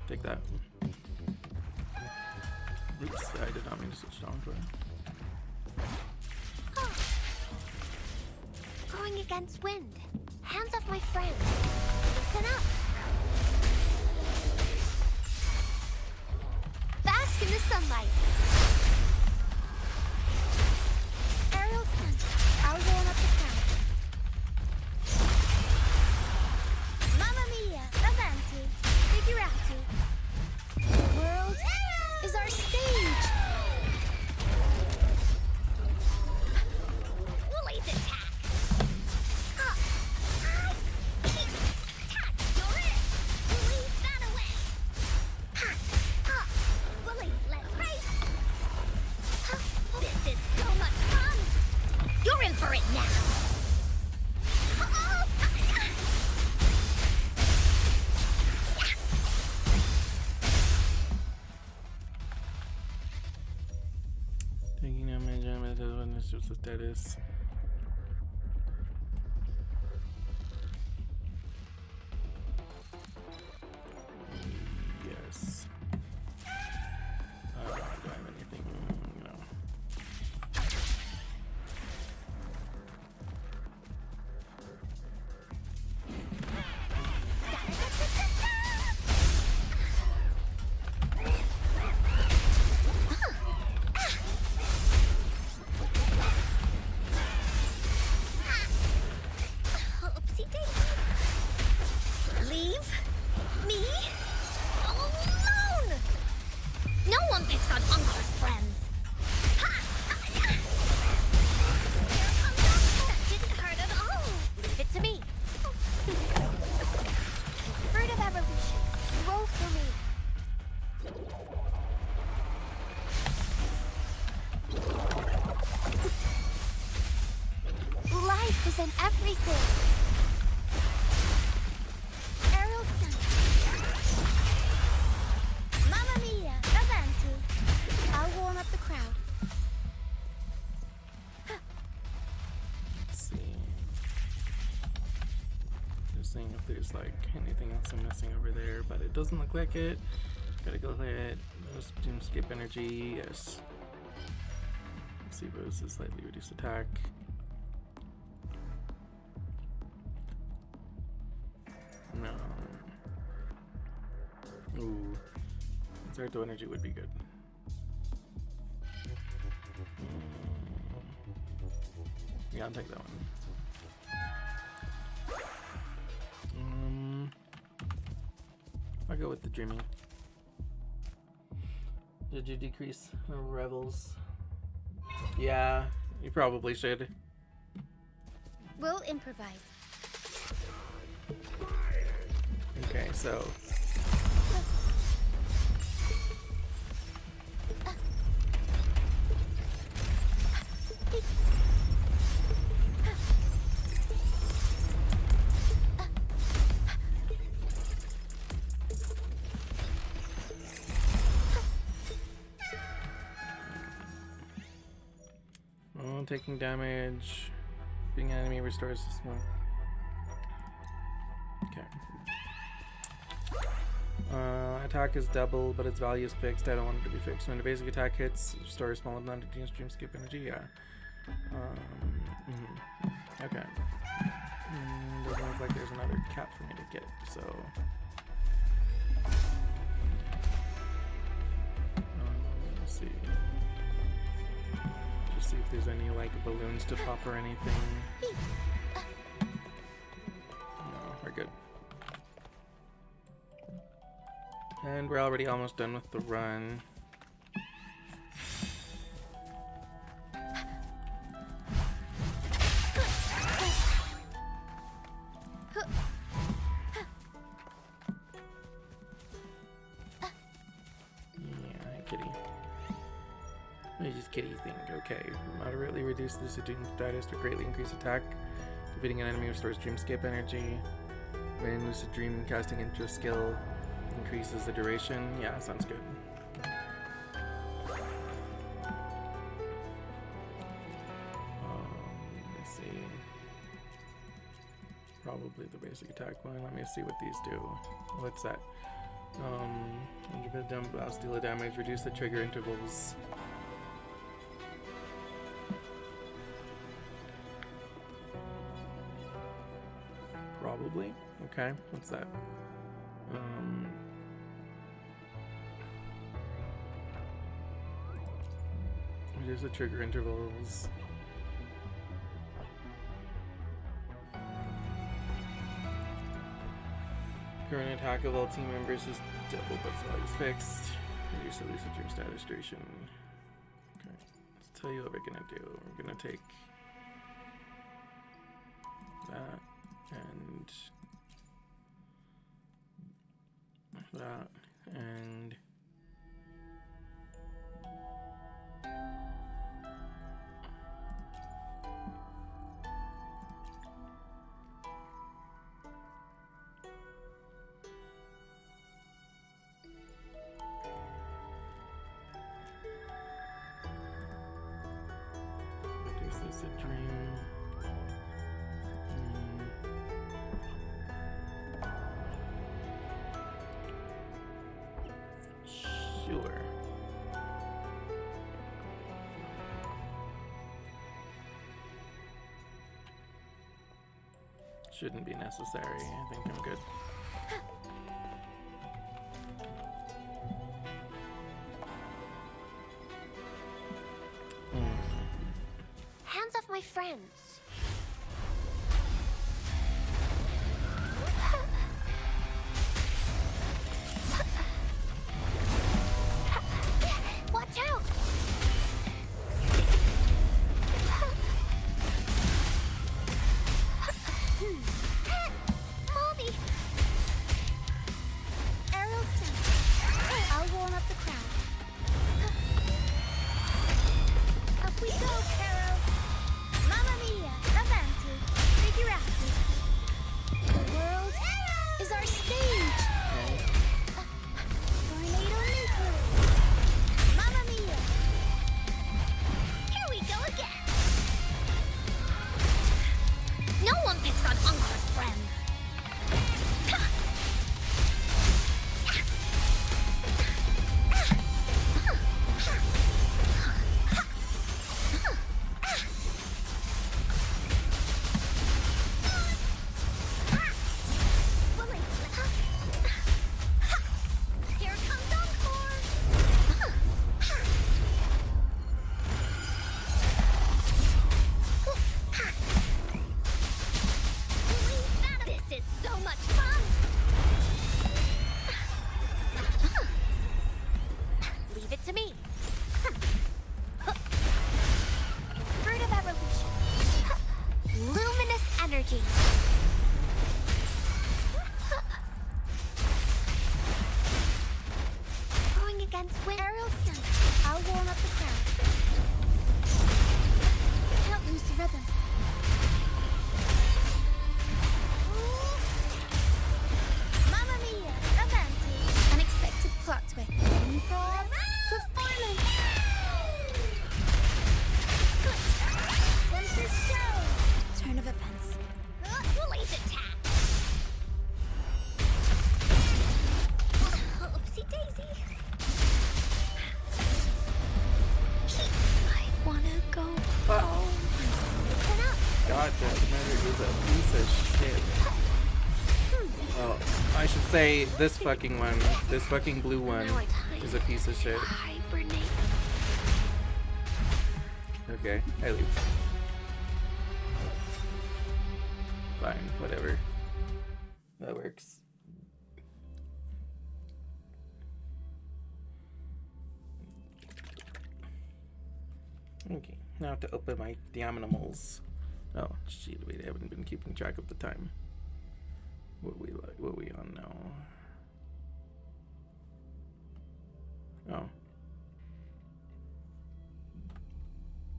Take that. Oops, I did not mean to switch to Encore. Going against wind. Hands off my friend. Listen up. Bask in the sunlight. Aerial stunt. I'll go on up the crown. Mamma mia, avanti, figurati. The world is our stage. Woolly's attack. Attack. You're it. Woolly Banaway. Woolly, let's race. This is so much fun. You're in for it now. Taking damage, this is the status. Yes. Do I have anything? No. Oopsie daisy. Leave me alone. No one picks on Uncar's friends. Here comes Uncle. That didn't hurt at all. Leave it to me. Fruit of evolution. Grow for me. Life is in everything. Aerial stunt. Mamma mia, avanti. I'll warm up the crowd. Let's see. Just seeing if there's like anything else I'm missing over there, but it doesn't look like it. Gotta go ahead. Skip energy, yes. Let's see, but this is slightly reduced attack. No. Ooh. It's hard Elemental energy would be good. Yeah, I'll take that one. I'll go with the dreaming. Did you decrease revels? Yeah, you probably should. We'll improvise. Okay, so taking damage. Being an enemy restores the small. Okay. Attack is double, but its value is fixed. I don't want it to be fixed. When the basic attack hits, restore a small amount of stream skip energy. Yeah. Okay. Doesn't look like there's another cap for me to get, so. Let's see. Just see if there's any like balloons to pop or anything. No, we're good. And we're already almost done with the run. Kitty thing. Okay. Moderately reduce lucid dream status to greatly increase attack. Defeating an enemy restores dreamscape energy. When lucid dream casting into a skill increases the duration. Yeah, sounds good. Let's see. Probably the basic attack one. Let me see what these do. What's that? 100% dump blast, deal damage, reduce the trigger intervals. Probably. Okay, what's that? Reduce the trigger intervals. Current attack of all team members is double, but its value is fixed. Reduce the lucid dream status duration. Okay, let's tell you what we're gonna do. We're gonna take that and that and reduce lucid dream. Sure. Shouldn't be necessary. I think I'm good. Hands off my friends. Watch out! Mommy! Aerial stance. I'll warm up the crowd. Up we go, Caro! Mamma mia! Avanti! Figurati! The world is our stage! Tornado nucleus! Mamma mia! Here we go again! No one picks on Uncle's friends. Here comes Encore! energy. Going against wind. Aerial stunt. I'll warm up the crowd. Can't lose the rhythm. Mamma mia, avanti. Unexpected plot twist. Improv. Performance. Tempest show. Turn of events. Laser tag. Oopsie daisy. I wanna go home. Listen up. God, that matter is a piece of shit. Well, I should say this fucking one, this fucking blue one, is a piece of shit. Hibernate. Okay, I leave. Fine, whatever. That works. Okay, now I have to open my animals. Oh shit! Wait, I haven't been keeping track of the time. What we like? What we on now? Oh.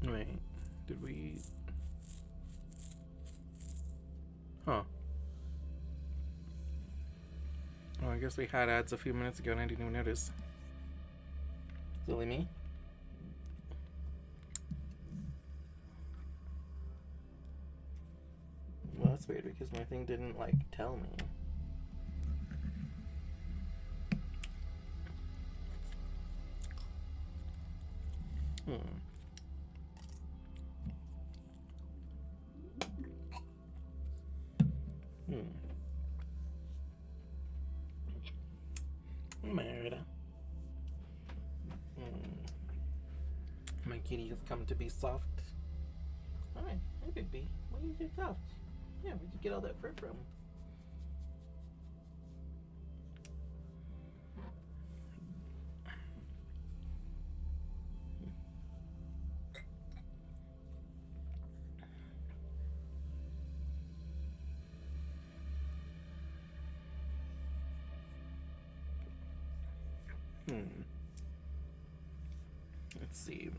Wait, did we? Huh. Oh, I guess we had ads a few minutes ago and I didn't even notice. Silly me. Well, that's weird because my thing didn't, like, tell me. Murder. My kitty has come to be soft. Alright, I could be. Why are you so soft? Yeah, where'd you get all that fur from? Let's see.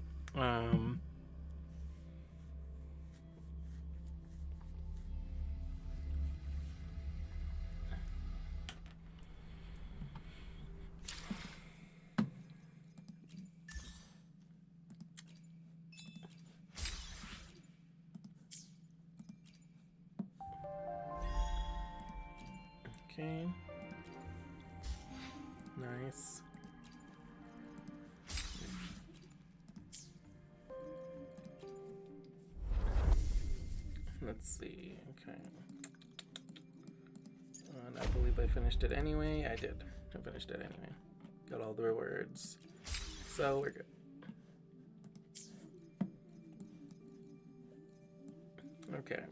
Okay. Nice. Let's see. Okay. And I believe I finished it anyway. I did. I finished it anyway. Got all the rewards. So we're good. Okay.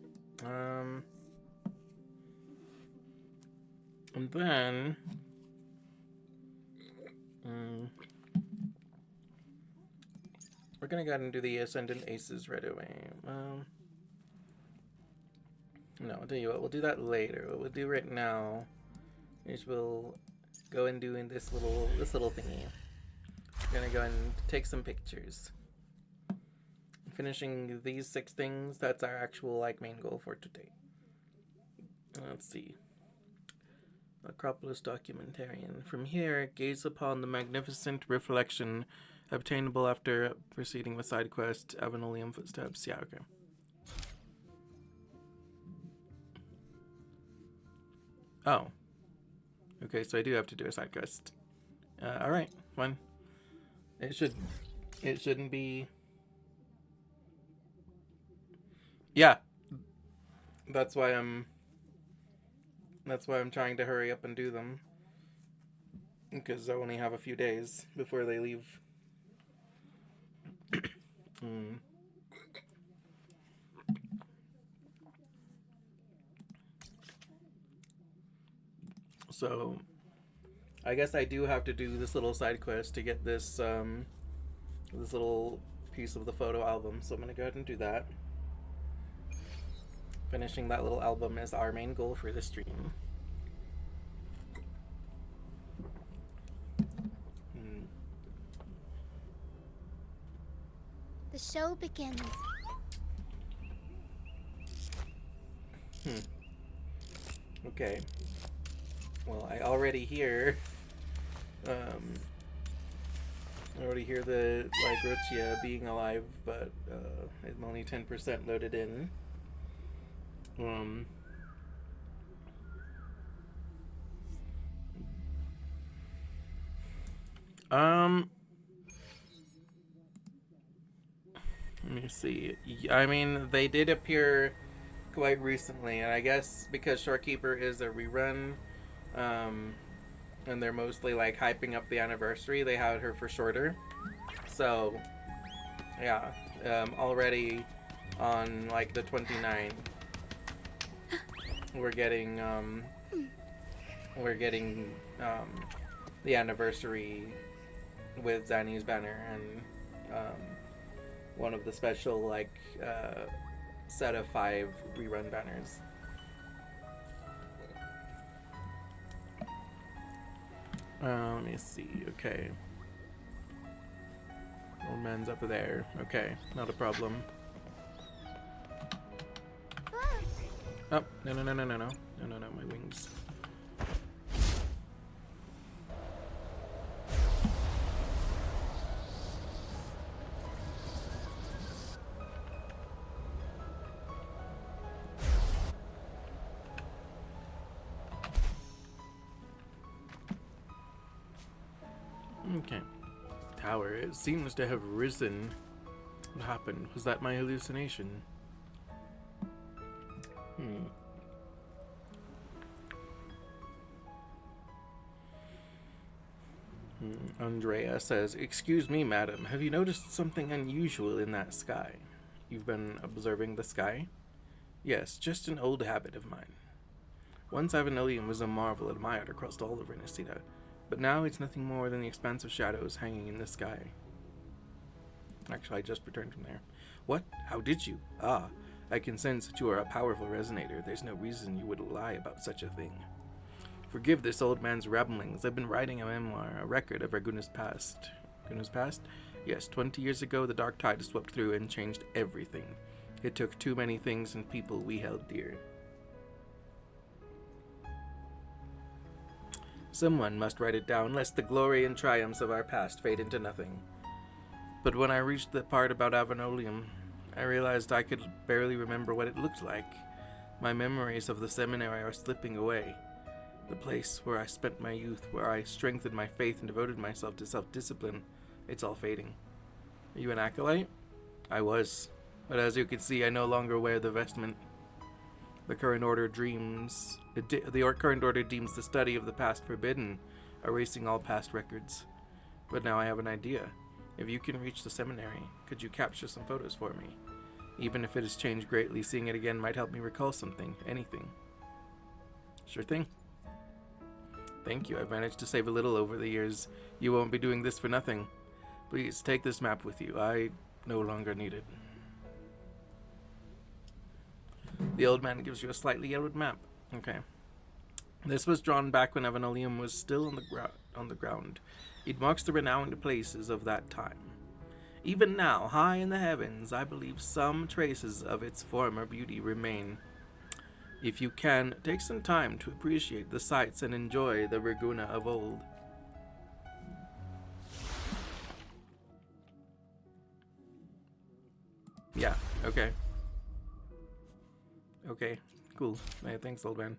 And then we're gonna go ahead and do the Ascendant Aces right away. No, I'll tell you what, we'll do that later. What we'll do right now is we'll go and do in this little thingy. We're gonna go and take some pictures. Finishing these 6 things, that's our actual main goal for today. Let's see. Acropolis Documentarian. From here, gaze upon the magnificent reflection obtainable after proceeding with side quest Avenolium Footsteps. Yeah, okay. Oh. Okay, so I do have to do a side quest. Alright, fine. It shouldn't be... Yeah. That's why I'm trying to hurry up and do them. Because I only have a few days before they leave. So, I guess I do have to do this little side quest to get this this little piece of the photo album. So I'm gonna go ahead and do that. finishing that little album is our main goal for the stream. The show begins. Okay. Well, I already hear the like Rochia being alive, but I'm only 10% loaded in. Let me see. I mean, they did appear quite recently, and I guess because Shorekeeper is a rerun, and they're mostly like hyping up the anniversary, they had her for shorter. So, yeah, already on like the 29th, we're getting the anniversary with Zanny's banner and one of the special like set of 5 rerun banners. Let me see. Okay. Old man's up there. Okay, not a problem. Oh, no, my wings. Okay. Tower, it seems to have risen. What happened? Was that my hallucination? Andrea says, "Excuse me, madam, have you noticed something unusual in that sky? You've been observing the sky?" "Yes, just an old habit of mine. Once Avenolium was a marvel admired across all of Renacida, but now it's nothing more than the expanse of shadows hanging in the sky." Actually, I just returned from there. "What? How did you? Ah, I can sense that you are a powerful resonator. There's no reason you would lie about such a thing. Forgive this old man's ramblings. I've been writing a memoir, a record of Raguna's past." Raguna's past? Yes, 20 years ago, the dark tide swept through and changed everything. It took too many things and people we held dear. Someone must write it down, lest the glory and triumphs of our past fade into nothing. But when I reached the part about Avenolium, I realized I could barely remember what it looked like. My memories of the seminary are slipping away. The place where I spent my youth, where I strengthened my faith and devoted myself to self-discipline, it's all fading. Are you an acolyte? I was, but as you can see, I no longer wear the vestment. The current order deems the study of the past forbidden, erasing all past records. But now I have an idea. If you can reach the seminary, could you capture some photos for me? Even if it has changed greatly, seeing it again might help me recall something, anything. Sure thing. Thank you. I've managed to save a little over the years. You won't be doing this for nothing. Please take this map with you. I no longer need it. The old man gives you a slightly yellowed map. Okay. This was drawn back when Avenolium was still on the ground. It marks the renowned places of that time. Even now, high in the heavens, I believe some traces of its former beauty remain. If you can, take some time to appreciate the sights and enjoy the Raguna of old. Yeah, okay. Okay, cool. Hey, thanks, old man.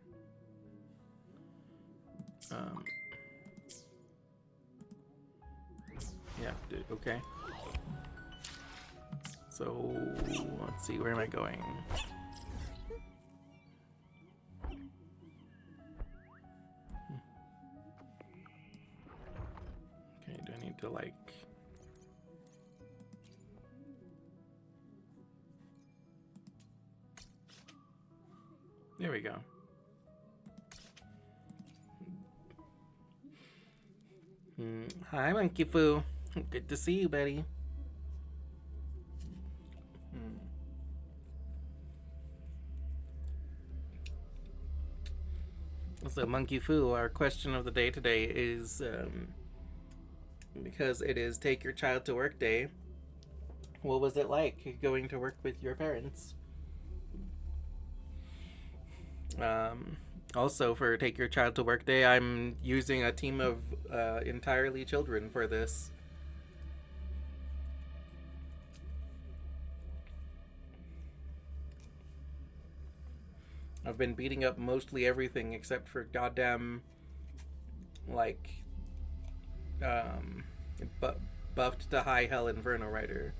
Yeah, okay. So, let's see, where am I going? Okay, do I need to, like... There we go. Hi, Monkey Foo. Good to see you, buddy. So, Monkey Foo, our question of the day today is, because it is Take Your Child to Work Day, what was it like going to work with your parents? Also, for Take Your Child to Work Day, I'm using a team of entirely children for this. I've been beating up mostly everything except for goddamn, like, buffed to high hell Inferno Rider.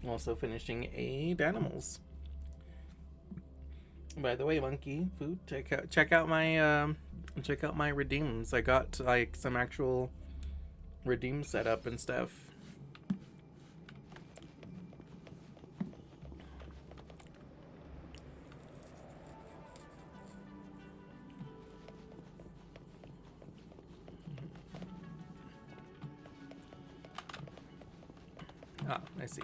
Also finishing Aid Animals. By the way, Monkey Food, check out my redeems. I got like some actual redeem setup and stuff. Ah, I see.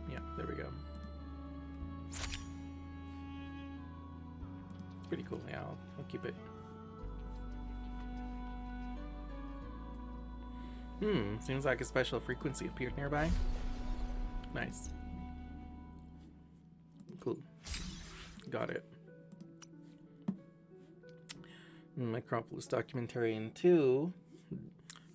Yeah, there we go. It's pretty cool. Yeah, I'll keep it. Seems like a special frequency appeared nearby. Nice. Cool. Got it. Micropolis Documentarian 2.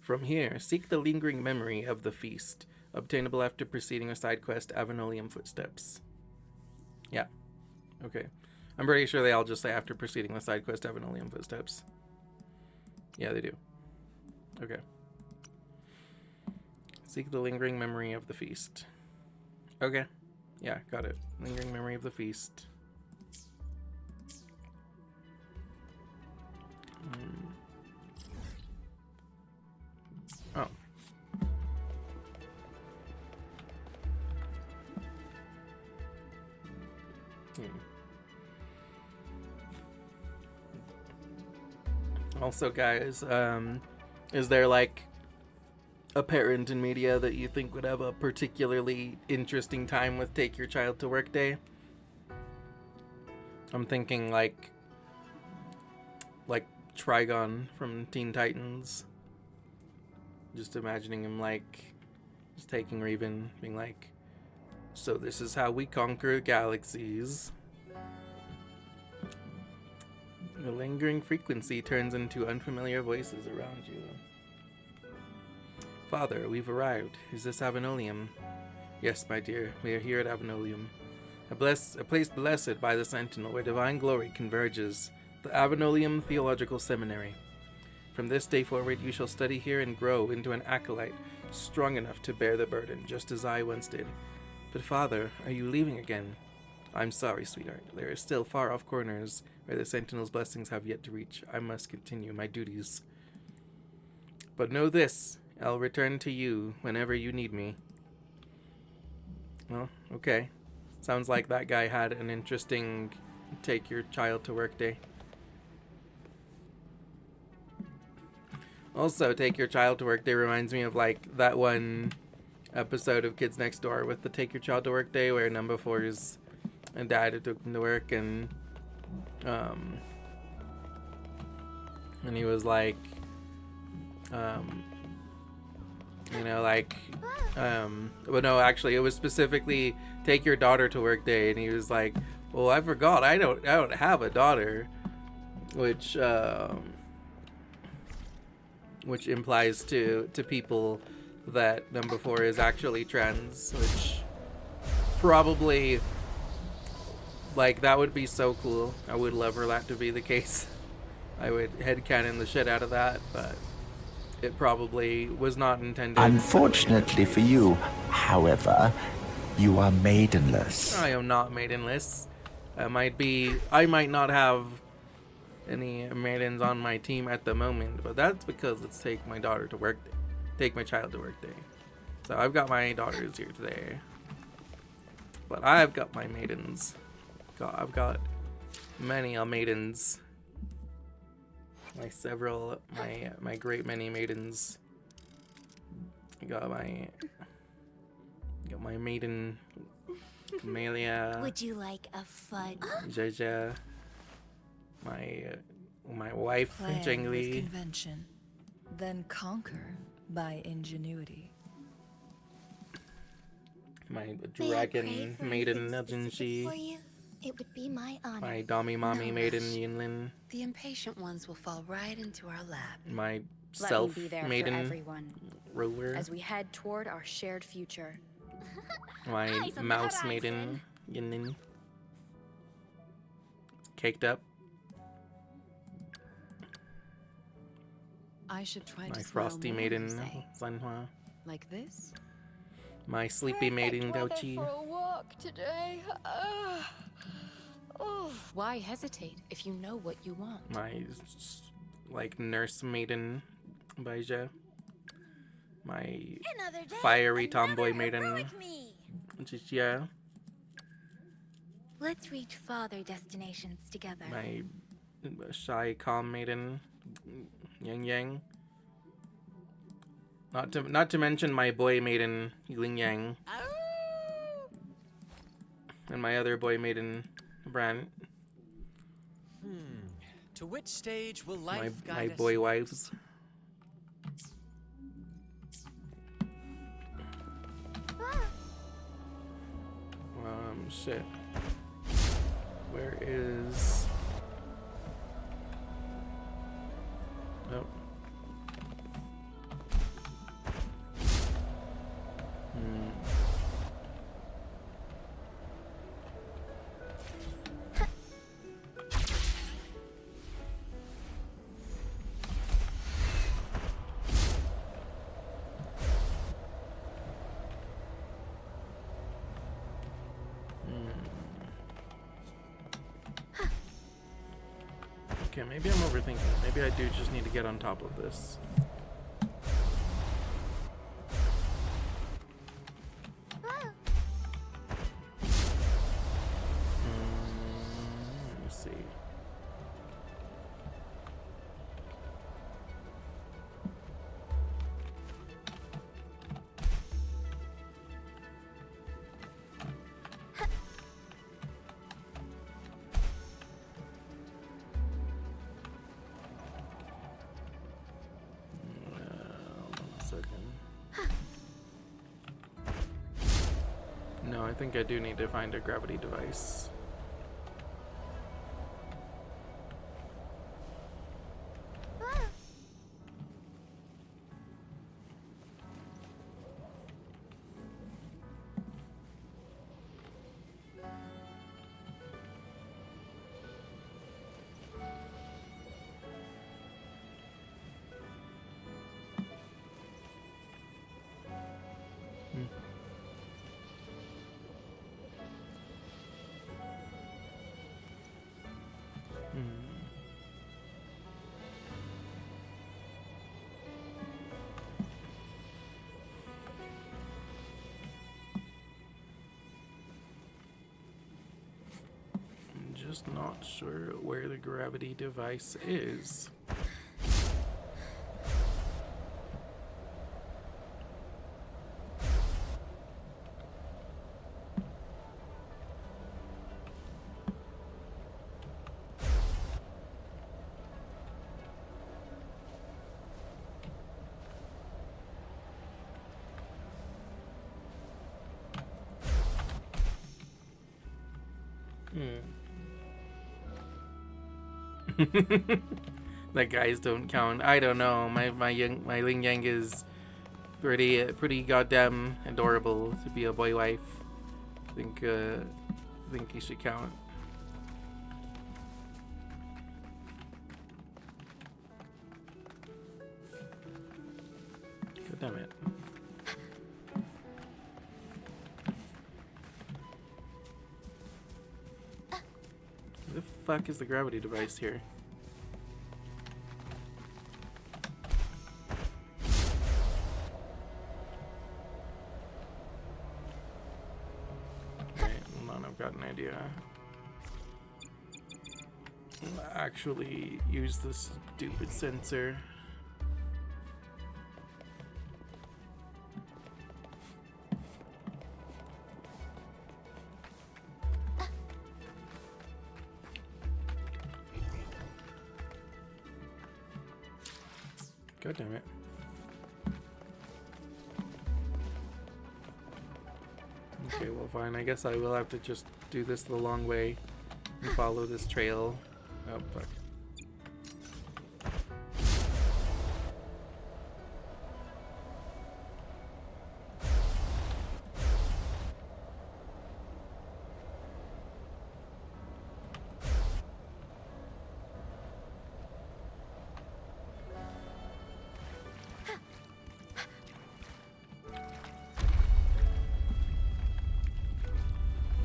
From here, seek the lingering memory of the feast, obtainable after proceeding a side quest, Avenolium Footsteps. Yeah. Okay. I'm pretty sure they all just say after proceeding the side quest, Avenolium Footsteps. Yeah, they do. Okay. Seek the lingering memory of the feast. Okay. Yeah, got it. Lingering memory of the feast. Oh. Also, guys, is there like a parent in media that you think would have a particularly interesting time with Take Your Child to Work Day? I'm thinking like Trigon from Teen Titans. Just imagining him like just taking Raven, being like, so this is how we conquer galaxies. The lingering frequency turns into unfamiliar voices around you. Father, we've arrived. Is this Avenolium? Yes, my dear, we are here at Avenolium. A place blessed by the Sentinel where divine glory converges. The Avenolium Theological Seminary. From this day forward, you shall study here and grow into an acolyte, strong enough to bear the burden, just as I once did. But father, are you leaving again? I'm sorry, sweetheart. There are still far-off corners where the Sentinel's blessings have yet to reach. I must continue my duties. But know this, I'll return to you whenever you need me. Well, okay. Sounds like that guy had an interesting Take Your Child to Work Day. Also, Take Your Child to Work Day reminds me of like that one episode of Kids Next Door with the Take Your Child to Work Day where number 4's dad took him to work and he was like well, no, actually it was specifically Take Your Daughter to Work Day, and he was like, well, I forgot, I don't have a daughter, which implies to people that number 4 is actually trans, which probably, like, that would be so cool. I would love for that to be the case. I would headcanon the shit out of that, but it probably was not intended. Unfortunately for you, however, you are maidenless. I am not maidenless. I might not have any maidens on my team at the moment, but that's because it's take my child to work day. So I've got my daughters here today, but I've got my maidens. I've got many maidens. My great many maidens. I got my maiden Amelia. Would you like a fun? Jaja. My wife Plan with Jingli. convention, then conquer by ingenuity. My May I dragon pray for maiden anything specific Najinshi. for you? It would be my honor. My Dami Mommy No maiden rush. Yinlin. The impatient ones will fall right into our lap. My Let self me be there for maiden everyone ruler. as we head toward our shared future. My Eyes on the mouse horizon. maiden Yinlin. Caked up. I should try My to frosty smile more, maiden you say. Zanhua. Like this? My sleepy maiden Daochi. a walk today. Why hesitate if you know what you want? My nurse maiden Baija. My Another day, fiery another tomboy maiden heroic me. Chichia. Let's reach farther destinations together. My shy calm maiden Yang Yang. Not to mention my boy maiden Ling Yang. And my other boy maiden Bran. To which stage will My life guide us? boy wives. Shit. Where is... Nope. Okay, maybe I'm overthinking. Maybe I do just need to get on top of this. Let me see. No, I think I do need to find a gravity device. I'm just not sure where the gravity device is. That guys don't count. I don't know. My Ling Yang is pretty goddamn adorable to be a boy wife. I think he should count. God damn it. Where the fuck is the gravity device here? on, I've got an idea. Actually use this stupid sensor. God damn it. Okay, well fine. I guess I will have to just do this the long way and follow this trail. Oh, fuck.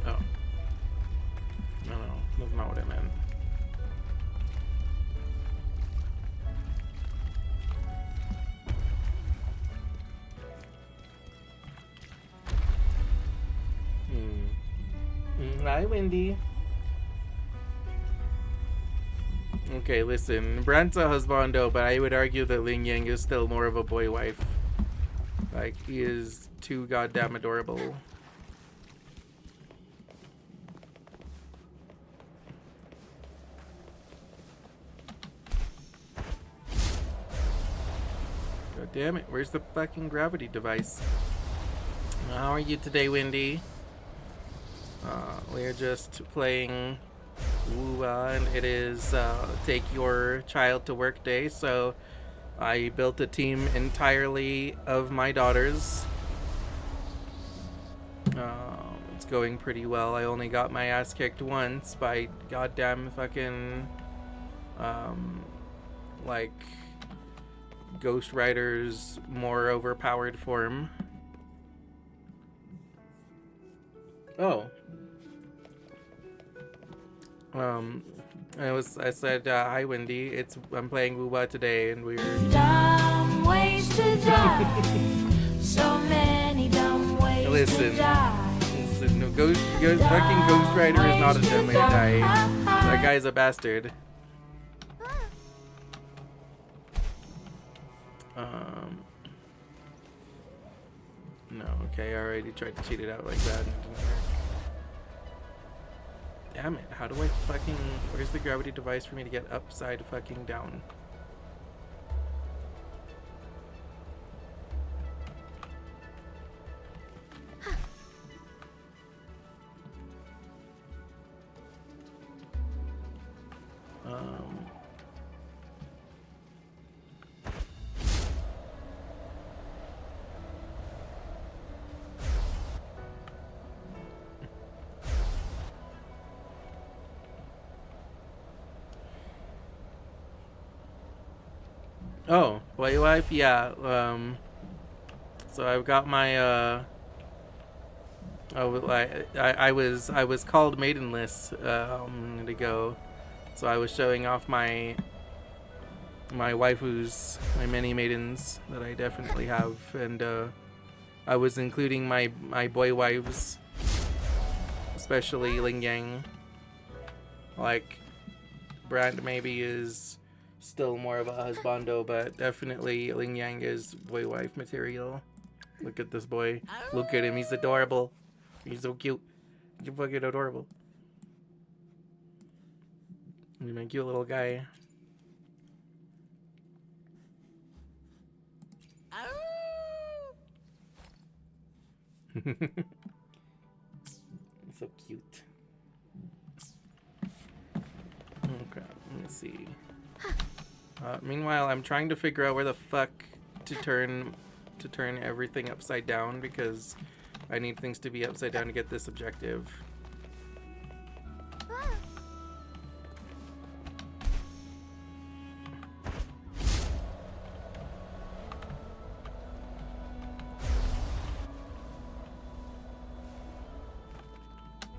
Oh. No, that's not what I meant. Hi, Wendy. Okay, listen. Brent's a husbando, but I would argue that Ling Yang is still more of a boy wife. Like, he is too goddamn adorable. God damn it, where's the fucking gravity device? How are you today, Wendy? We're just playing and it is take your child to work day, so I built a team entirely of my daughters. It's going pretty well. I only got my ass kicked once by goddamn fucking like Ghost Rider's more overpowered form. Oh. I said, hi Wendy, I'm playing Wuba today, and we're dumb ways to die. So many dumb ways to die. Listen, no, fucking Ghost Rider is not a dumb way to die. That guy's a bastard. No, okay, I already tried to cheat it out like that and it didn't work. Damn it, how do I fucking... Where's the gravity device for me to get upside fucking down? Oh, boy wife, yeah. So I've got my I was called maidenless a minute ago, so I was showing off my waifus, my many maidens that I definitely have, and I was including my boy wives, especially Ling Yang. Like, Brand maybe is still more of a husbando, but definitely Ling Yang is boy wife material. Look at this boy. Look at him. He's adorable. He's so cute. He's fucking adorable. He's my cute little guy. He's so cute. Okay, let me see. Meanwhile, I'm trying to figure out where the fuck to turn everything upside down, because I need things to be upside down to get this objective.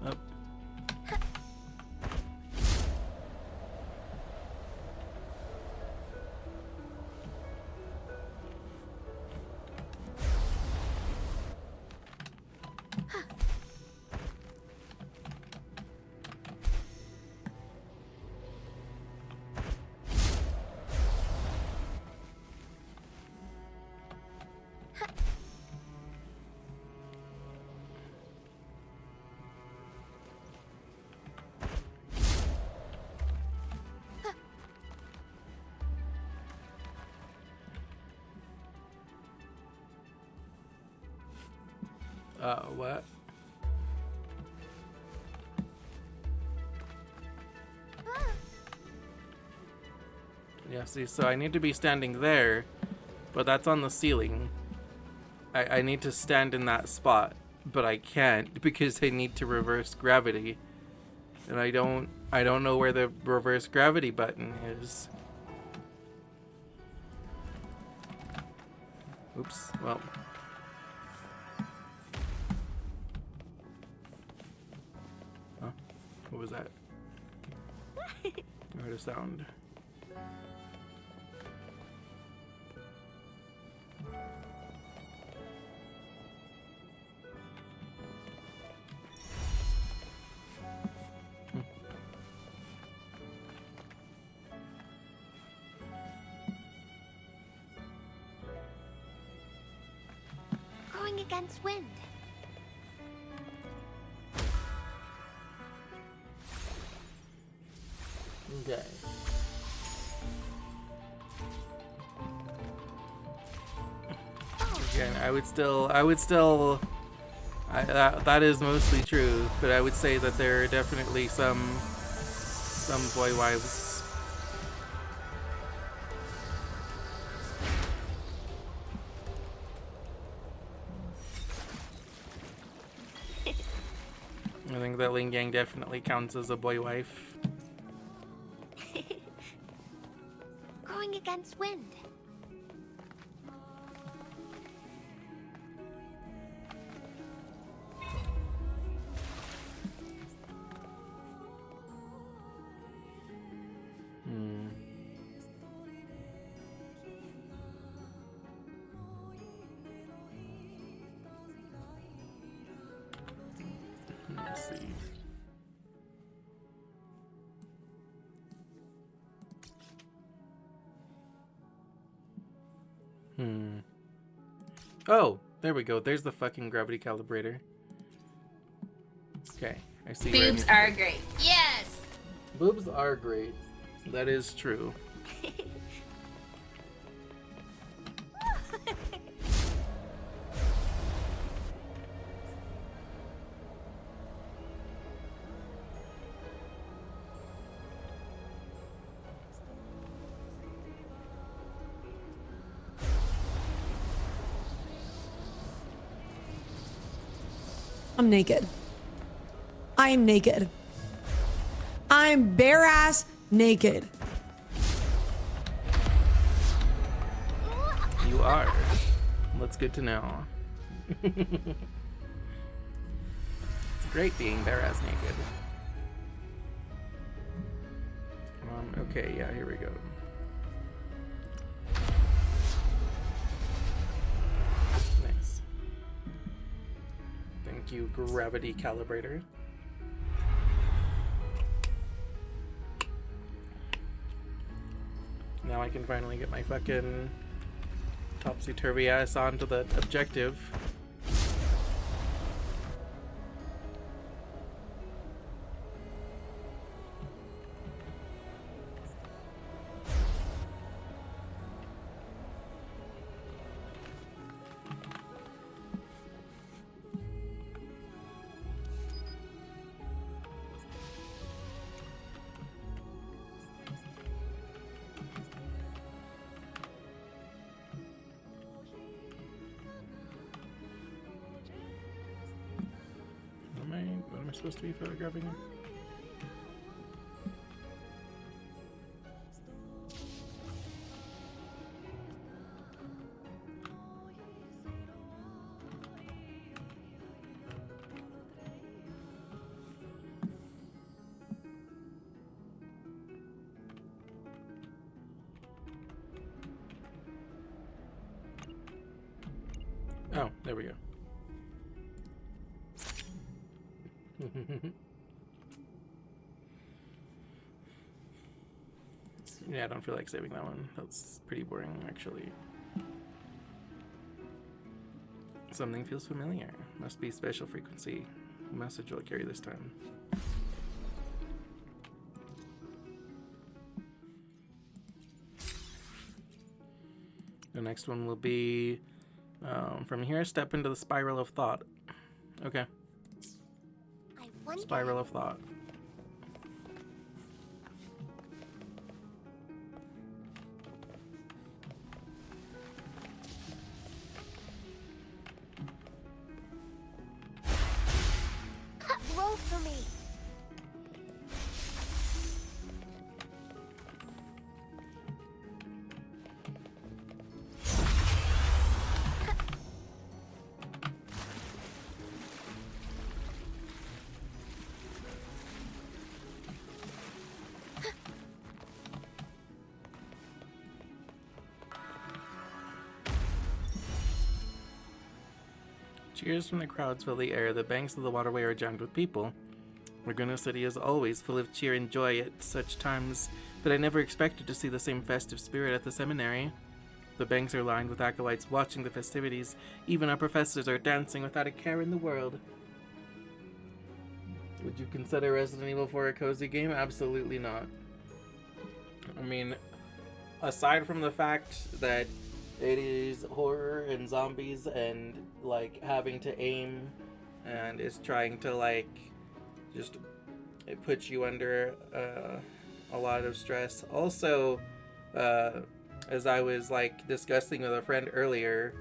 Up. What? Yeah, see, so I need to be standing there, but that's on the ceiling. I need to stand in that spot, but I can't because I need to reverse gravity. And I don't know where the reverse gravity button is. Oops, well. Huh? What was that? I heard a sound. Going against wind. Okay. Again, that is mostly true, but I would say that there are definitely some boy wives. I think that Ling Yang definitely counts as a boy wife. Going against wind. Let's see. Oh, there we go. There's the fucking gravity calibrator. Okay, I see. Boobs are great. Yes! Boobs are great. That is true. I'm naked. I am naked. I'm bare ass naked. You are. That's good to know. It's great being bare ass naked. Okay, yeah, here we go. Nice. Thank you, gravity calibrator. Now I can finally get my fucking topsy-turvy ass onto the objective. What am I supposed to be photographing him? Oh, there we go. Yeah, I don't feel like saving that one. That's pretty boring, actually. Something feels familiar. Must be special frequency. What message will I carry this time? The next one will be from here, step into the spiral of thought. Okay. I wonder. Spiral of thought. Roll for me. Cheers from the crowds fill the air. The banks of the waterway are jammed with people. Laguna City is always full of cheer and joy at such times, but I never expected to see the same festive spirit at the seminary. The banks are lined with acolytes watching the festivities. Even our professors are dancing without a care in the world. Would you consider Resident Evil 4 a cozy game? Absolutely not. I mean, aside from the fact that it is horror and zombies and, like, having to aim and is trying to, like, just it puts you under a lot of stress. Also, as I was, like, discussing with a friend earlier,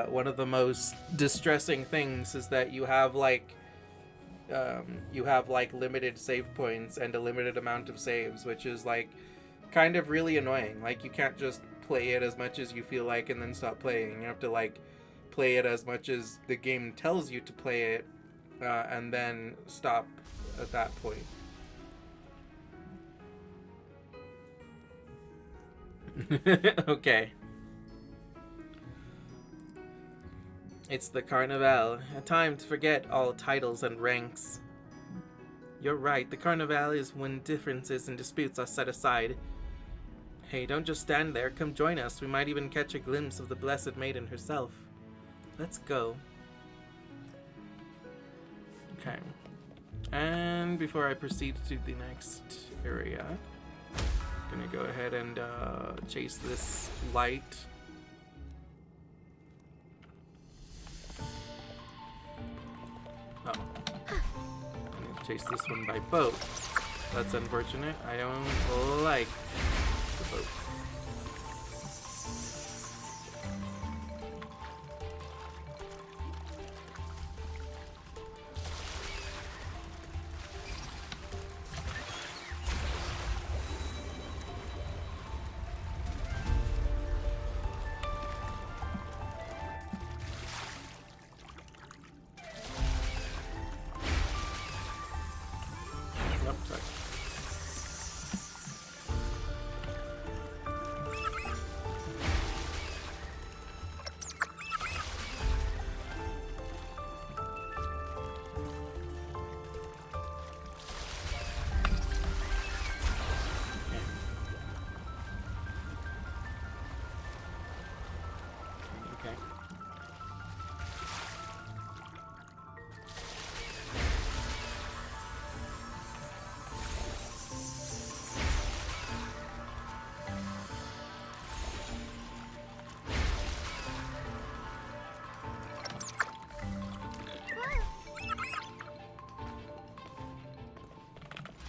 one of the most distressing things is that you have, like, limited save points and a limited amount of saves, which is, like, kind of really annoying. Like, you can't just play it as much as you feel like and then stop playing. You have to, like, play it as much as the game tells you to play it, and then stop at that point. Okay. It's the Carnival, a time to forget all titles and ranks. You're right, the Carnival is when differences and disputes are set aside. Hey, don't just stand there, come join us. We might even catch a glimpse of the Blessed Maiden herself. Let's go. Okay. And before I proceed to the next area, I'm gonna go ahead and chase this light. Oh. I need to chase this one by boat. That's unfortunate. I don't like the boat. Yep, sorry. Okay.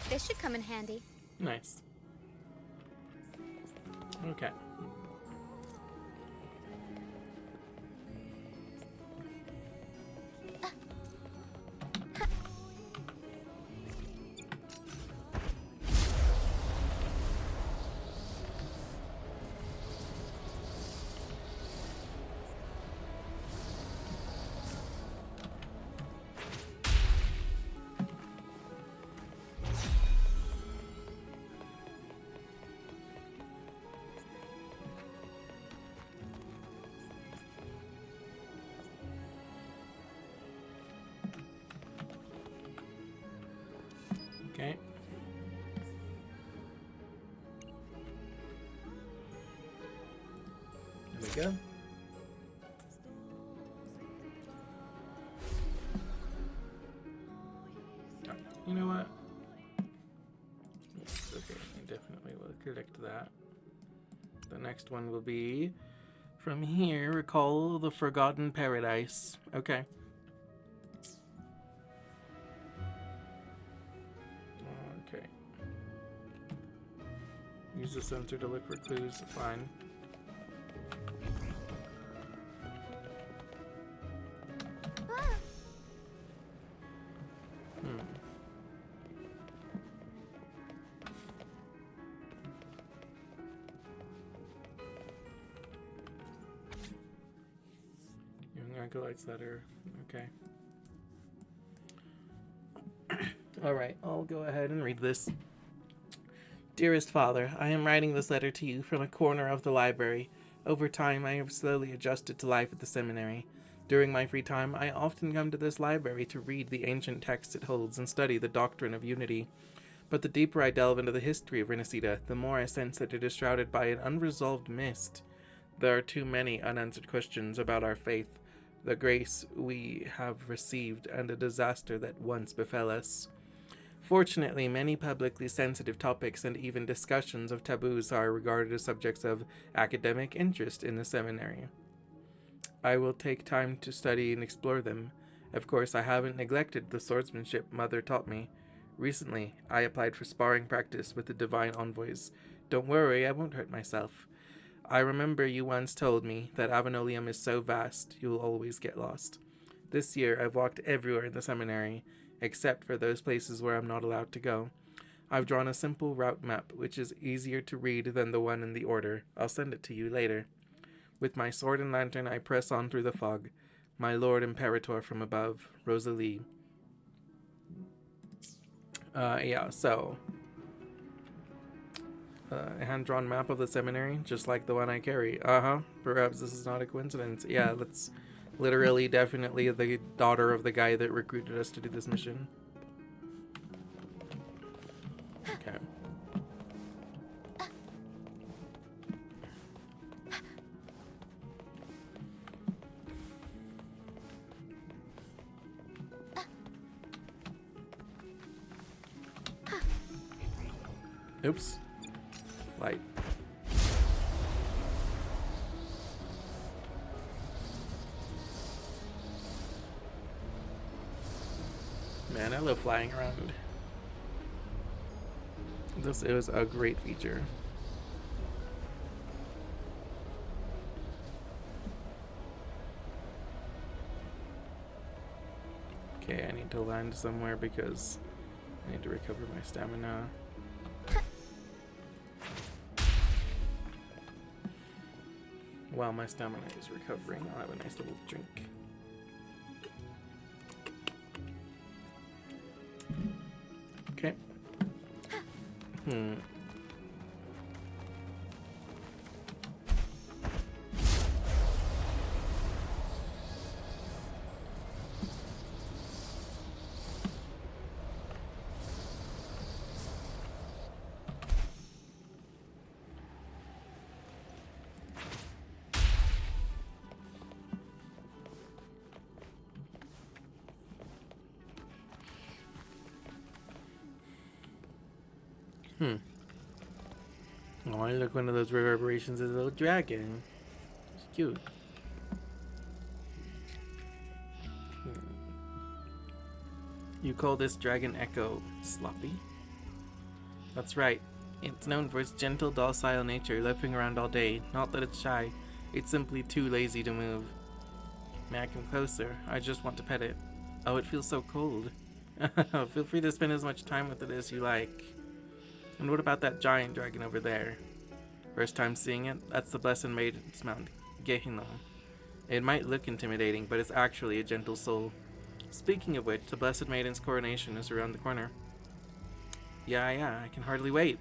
This should come in handy. Nice. Okay. Okay. There we go. Oh, you know what? It's okay, I definitely will collect that. The next one will be from here, recall the Forgotten Paradise. Okay. Okay. Use the sensor to look for clues. Fine. Lights letter. Okay. Alright, I'll go ahead and read this. Dearest Father, I am writing this letter to you from a corner of the library. Over time, I have slowly adjusted to life at the seminary. During my free time, I often come to this library to read the ancient texts it holds and study the doctrine of unity. But the deeper I delve into the history of Renacida, the more I sense that it is shrouded by an unresolved mist. There are too many unanswered questions about our faith, the grace we have received, and a disaster that once befell us. Fortunately, many publicly sensitive topics and even discussions of taboos are regarded as subjects of academic interest in the seminary. I will take time to study and explore them. Of course, I haven't neglected the swordsmanship Mother taught me. Recently, I applied for sparring practice with the Divine Envoys. Don't worry, I won't hurt myself. I remember you once told me that Avenolium is so vast, you will always get lost. This year, I've walked everywhere in the seminary, except for those places where I'm not allowed to go. I've drawn a simple route map, which is easier to read than the one in the order. I'll send it to you later. With my sword and lantern, I press on through the fog. My Lord Imperator from above, Rosalie. A hand-drawn map of the seminary, just like the one I carry. Perhaps this is not a coincidence. Yeah, that's literally definitely the daughter of the guy that recruited us to do this mission. Okay. Oops. Light. Man, I love flying around. This is a great feature. Okay, I need to land somewhere because I need to recover my stamina. While my stamina is recovering, I'll have a nice little drink. Okay. Oh, look, one of those reverberations is a little dragon. It's cute. You call this dragon Echo sloppy? That's right. It's known for its gentle, docile nature, loafing around all day. Not that it's shy. It's simply too lazy to move. May I come closer? I just want to pet it. Oh, it feels so cold. Feel free to spend as much time with it as you like. And what about that giant dragon over there? First time seeing it? That's the Blessed Maiden's Mount, Gehinnom. It might look intimidating, but it's actually a gentle soul. Speaking of which, the Blessed Maiden's coronation is around the corner. Yeah, I can hardly wait.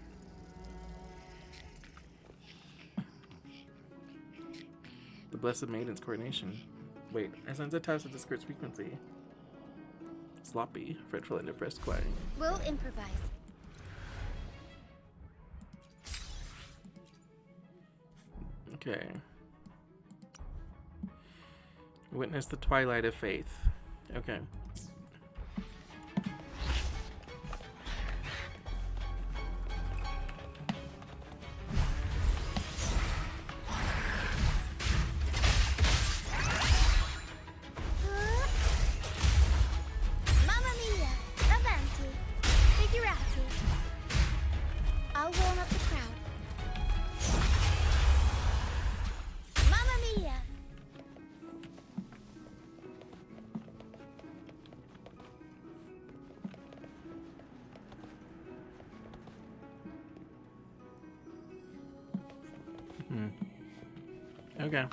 The Blessed Maiden's coronation. Wait, I sense a test of the skirt's frequency. Sloppy, fretful, and depressed quiet. We'll improvise. Okay. Witness the twilight of faith. Okay. Mamma mia! Avanti! Figurati! Okay.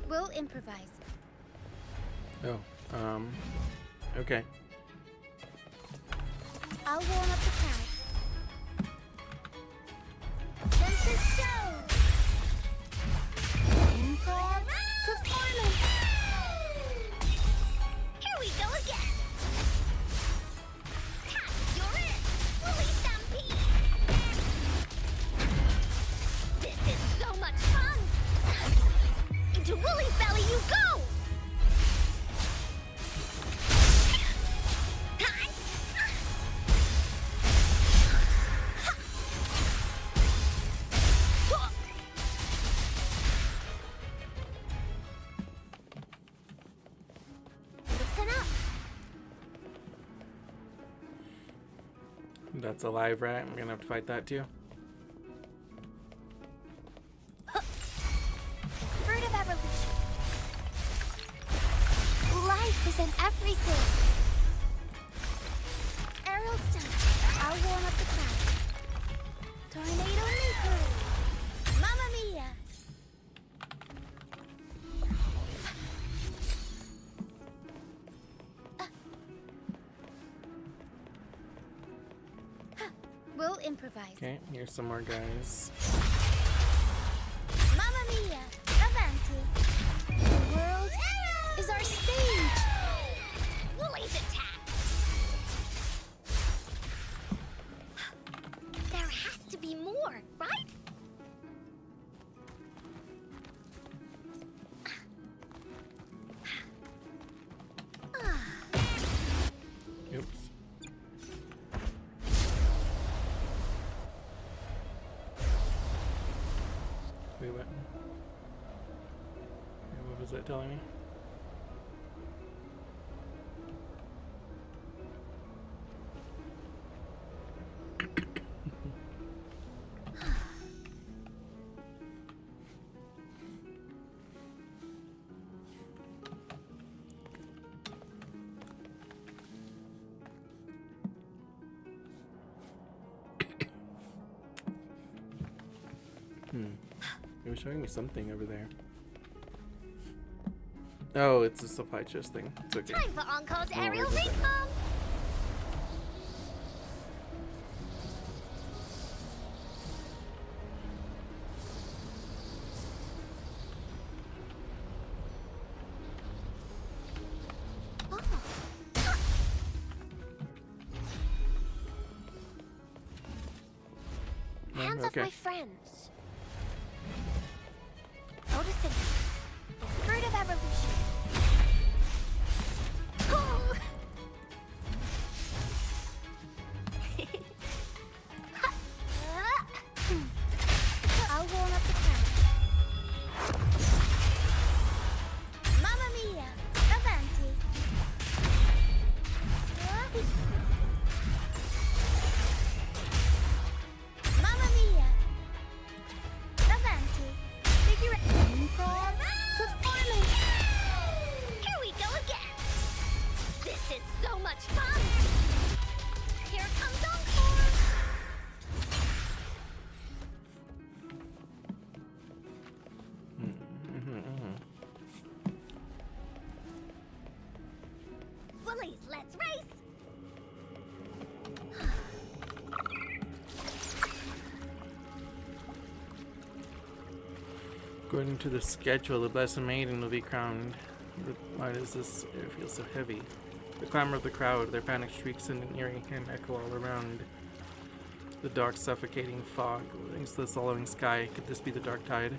We'll improvise. Oh, okay. I'll warm up the crowd. Senses show! Improv performance! Here we go again. Tap, you're in. Woolly Stampede. This is so much fun. Into Woolly's belly you go. Listen up. That's alive, right? I'm gonna have to fight that too. Fruit of evolution. Life is in everything. Aerial stunt. I'll warm up the crowd. Tornado Nuku. Mamma mia. We'll improvise. Okay, here's some more guys. Mamma mia. Avanti. The world is our stage. Woolly's attack. There has to be more, right? Oops. Wait, what? What was that telling me? It was showing me something over there. Oh, it's a supply chest thing. It's okay. Time for Encore's No aerial worries with that. recon. Hands okay. off my friends. Noticing the fruit of evolution. I'll warm up the crowd. Mamma mia. Avanti. Mamma mia. Avanti. Figure improv performance. Here we go again. This is so much fun. Here comes Encore. Woolies, let's race. According to the schedule, the Blessed Maiden will be crowned. Why does this air feel so heavy? The clamor of the crowd, their panic shrieks in an eerie and echo all around. The dark, suffocating fog against the swallowing sky. Could this be the dark tide?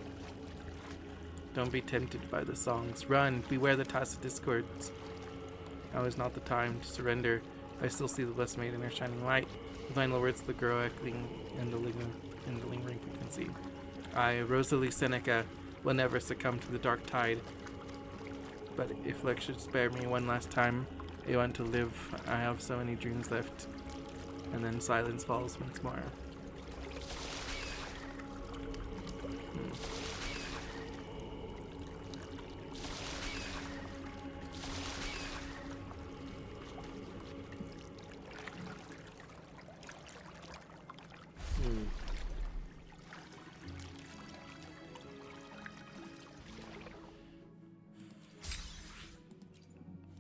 Don't be tempted by the songs. Run! Beware the tacit discords. Now is not the time to surrender. I still see the blessed maid in her shining light. The final words of the girl echoing in the lingering frequency. I, Rosalie Seneca, will never succumb to the dark tide. But if luck should spare me one last time, I want to live. I have so many dreams left. And then silence falls once more.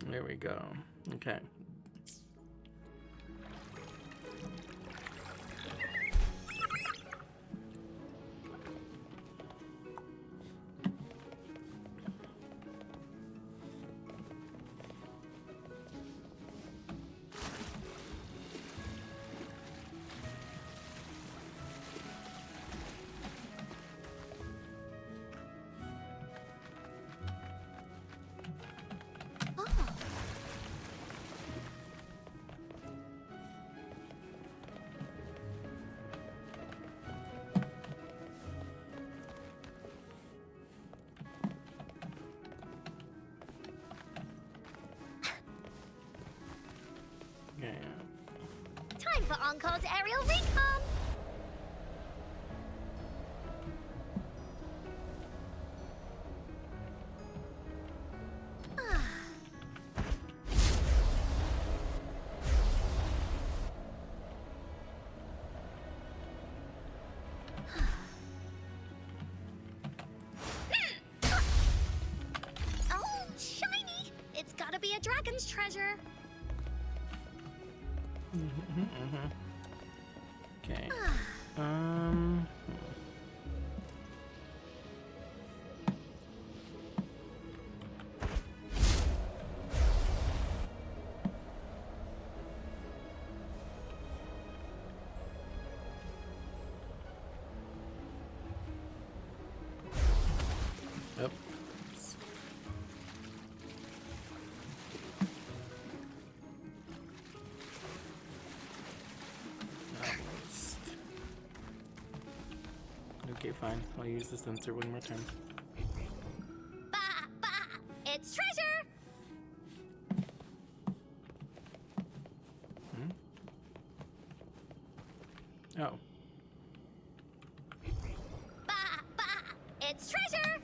There we go. Okay. Time for Encore's aerial recon! Oh, shiny! It's gotta be a dragon's treasure. Okay. Yep. Okay, fine. I'll use the sensor one more time. Bah! Bah! It's treasure! Oh. Bah! Bah! It's treasure!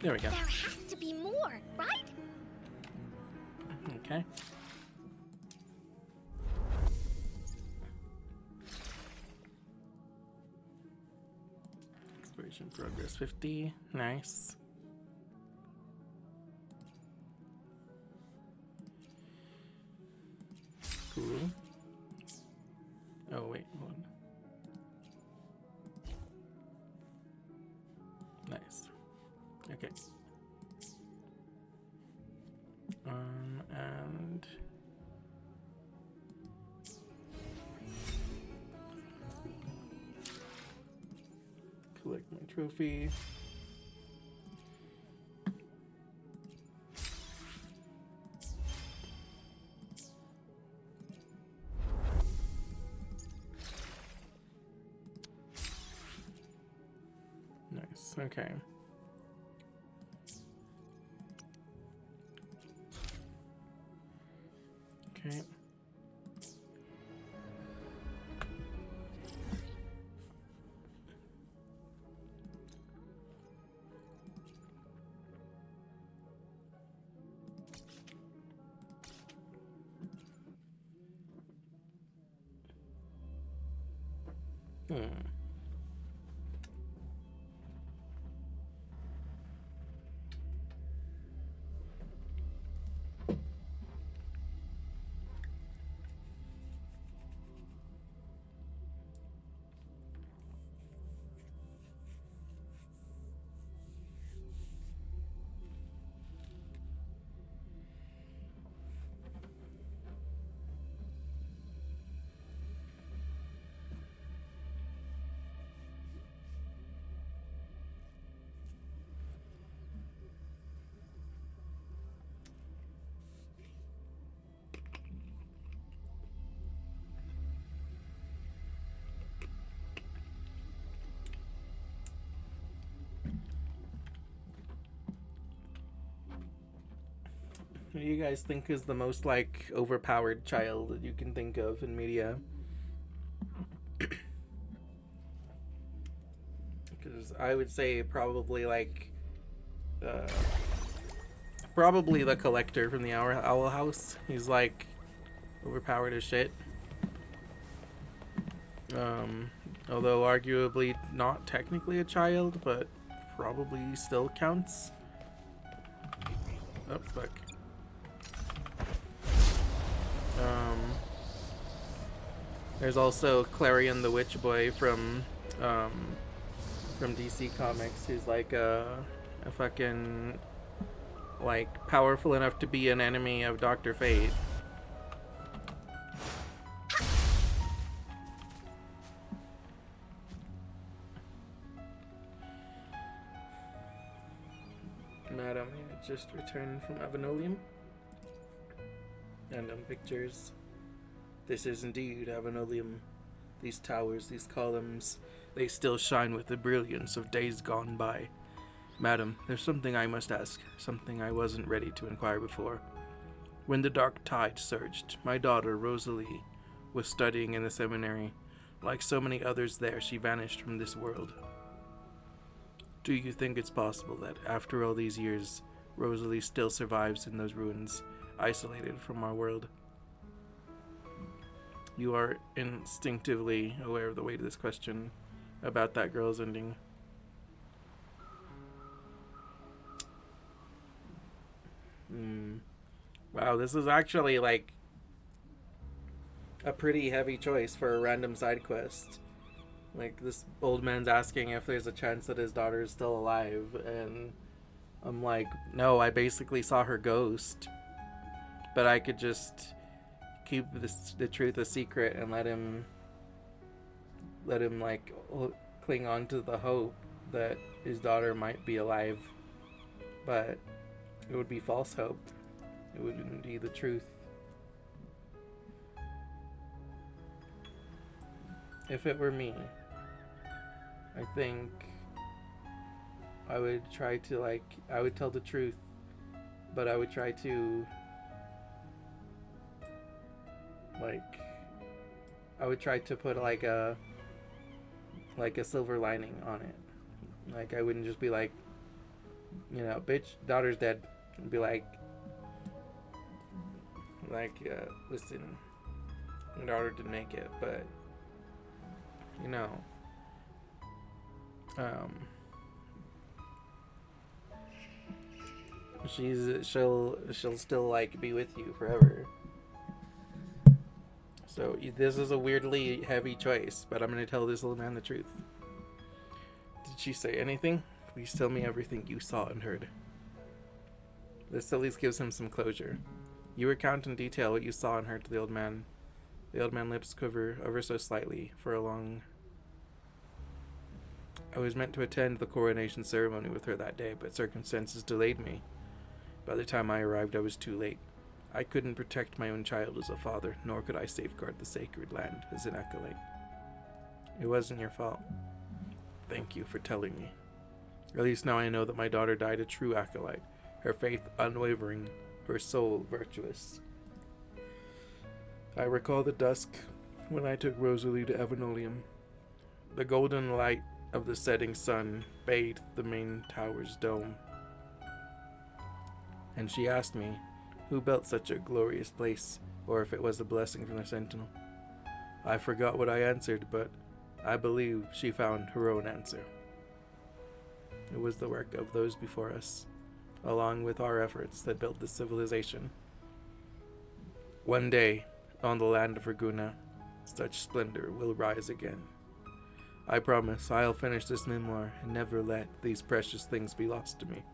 There we go. There has to be more, right? Okay. Exploration progress 50. Nice. Cool. Oh, wait. Hold on. Nice. Okay. And collect my trophy. Nice. Okay. Okay. Who do you guys think is the most like overpowered child that you can think of in media? Because I would say probably like probably the collector from the Owl House. He's like overpowered as shit. Although arguably not technically a child, but probably still counts. Oh fuck. There's also Clarion the Witch Boy from DC Comics, who's like a fucking like powerful enough to be an enemy of Dr. Fate. Madam, I just returned from Avenolium. Random pictures. This is indeed Avenolium. These towers, these columns, they still shine with the brilliance of days gone by. Madam, there's something I must ask, something I wasn't ready to inquire before. When the dark tide surged, my daughter, Rosalie, was studying in the seminary. Like so many others there, she vanished from this world. Do you think it's possible that, after all these years, Rosalie still survives in those ruins, isolated from our world? You are instinctively aware of the weight of this question about that girl's ending. Wow, this is actually like a pretty heavy choice for a random side quest. Like, this old man's asking if there's a chance that his daughter is still alive, and I'm like, no, I basically saw her ghost. But I could just keep the truth a secret and let him like cling on to the hope that his daughter might be alive. But it would be false hope. It wouldn't be the truth. If it were me, I think I would try to I would tell the truth, but I would try to I would try to put like a silver lining on it. Like, I wouldn't just be like, you know, bitch, daughter's dead. I'd be like, listen, your daughter didn't make it, but you know, she'll still like be with you forever. So this is a weirdly heavy choice, but I'm gonna tell this little man the truth. Did she say anything? Please tell me everything you saw and heard. This at least gives him some closure. You recount in detail what you saw and heard to the old man. The old man's lips quiver ever so slightly for a long... I was meant to attend the coronation ceremony with her that day, but circumstances delayed me. By the time I arrived, I was too late. I couldn't protect my own child as a father, nor could I safeguard the sacred land as an acolyte. It wasn't your fault. Thank you for telling me. At least now I know that my daughter died a true acolyte, her faith unwavering, her soul virtuous. I recall the dusk when I took Rosalie to Avenolium. The golden light of the setting sun bathed the main tower's dome. And she asked me who built such a glorious place, or if it was a blessing from the Sentinel. I forgot what I answered, but I believe she found her own answer. It was the work of those before us, along with our efforts, that built this civilization. One day, on the land of Raguna, such splendor will rise again. I promise I'll finish this memoir and never let these precious things be lost to me.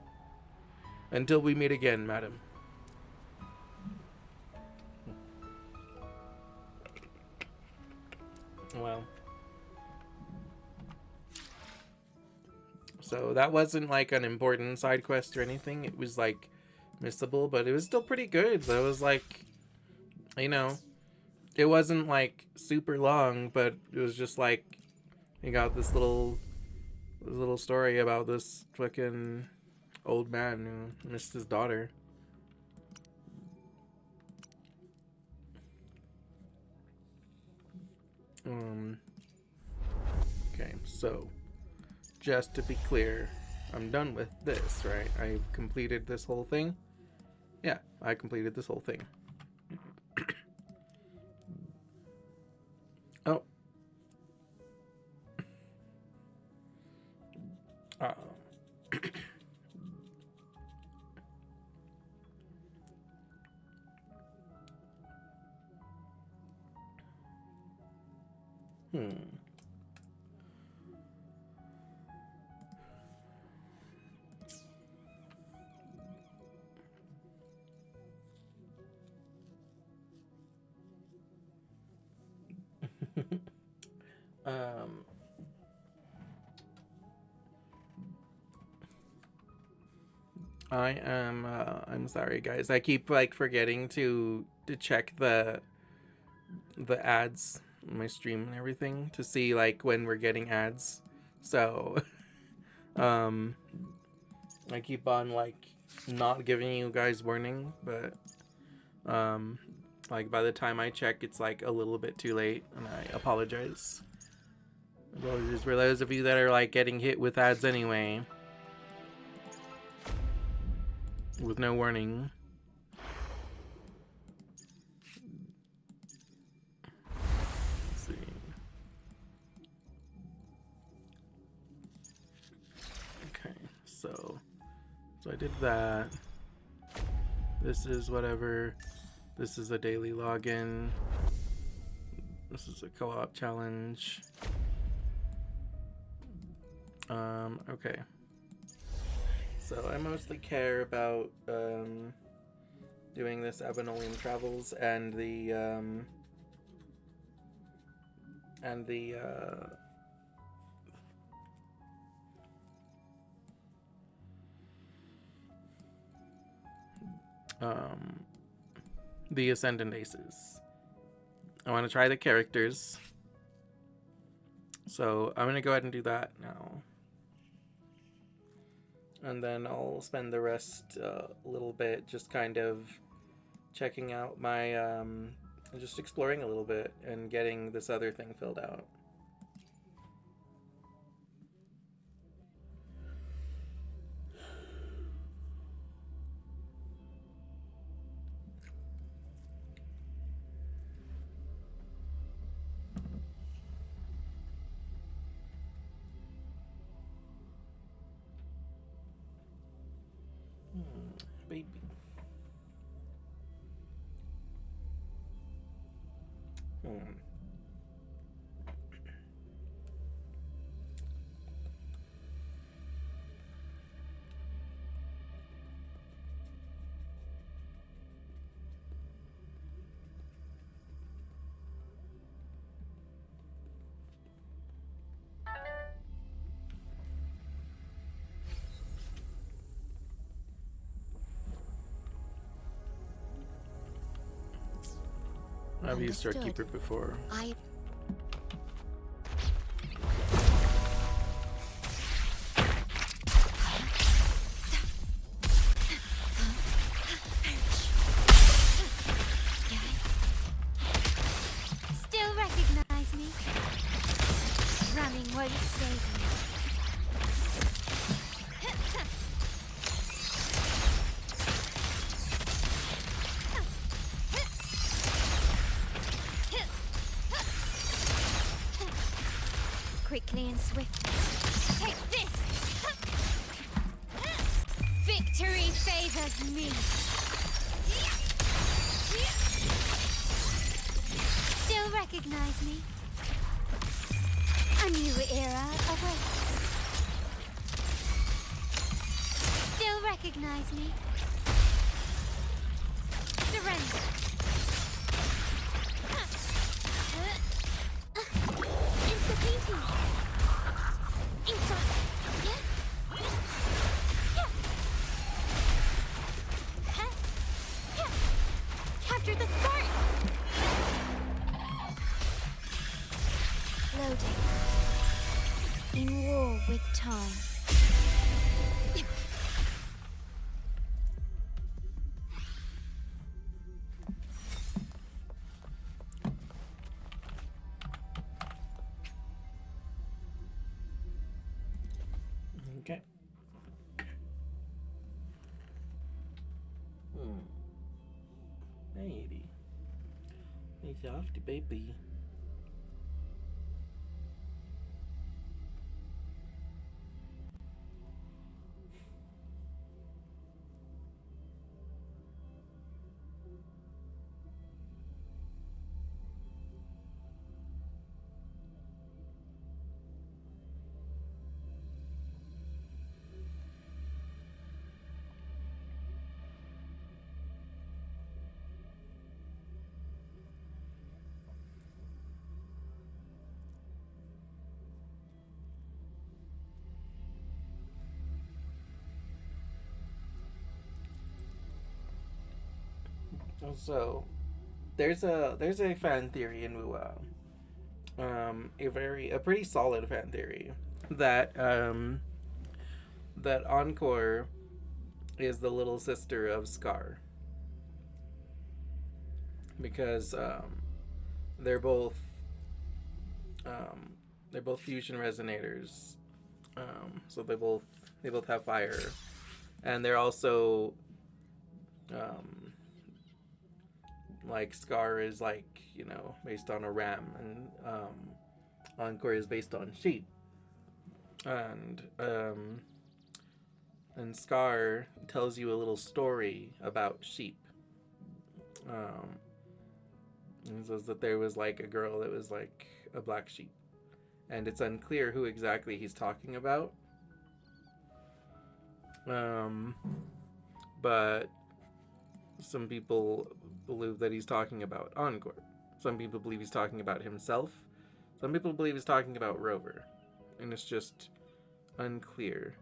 Until we meet again, madam. Well. So that wasn't like an important side quest or anything. It was like missable, but it was still pretty good. That was like, you know, it wasn't like super long, but it was just like, you got this little story about this fucking old man who missed his daughter. Okay, so just to be clear, I'm done with this, right? I've completed this whole thing. Yeah, I completed this whole thing. Oh. I'm sorry guys. I keep like forgetting to check the ads on my stream and everything to see like when we're getting ads. So I keep on like not giving you guys warning, but like by the time I check it's like a little bit too late, and I apologize. Apologies for those of you that are like getting hit with ads anyway with no warning. Let's see. Okay, so I did that. This is whatever. This is a daily login. This is a co-op challenge. Okay. So I mostly care about doing this Abenolium Travels and the Ascendant Aces. I want to try the characters. So I'm going to go ahead and do that now. And then I'll spend the rest a little bit just kind of checking out my, just exploring a little bit and getting this other thing filled out. Baby. I've used Keeper before. Still recognize me? Running won't save me. Quickly and swiftly. Take this! Victory favors me. Still recognize me? A new era awaits. Still recognize me? Surrender. Capture the spark! Loading. In war with time. Lady. Hey, softy baby. So there's a fan theory in Wuwa, a pretty solid fan theory that that Encore is the little sister of Scar, because they're both fusion resonators, so they both have fire, and they're also like Scar is like, you know, based on a ram, and Encore is based on sheep, and Scar tells you a little story about sheep. And says that there was like a girl that was like a black sheep, and it's unclear who exactly he's talking about. But some people believe that he's talking about Encore. Some people believe he's talking about himself. Some people believe he's talking about Rover, and it's just unclear.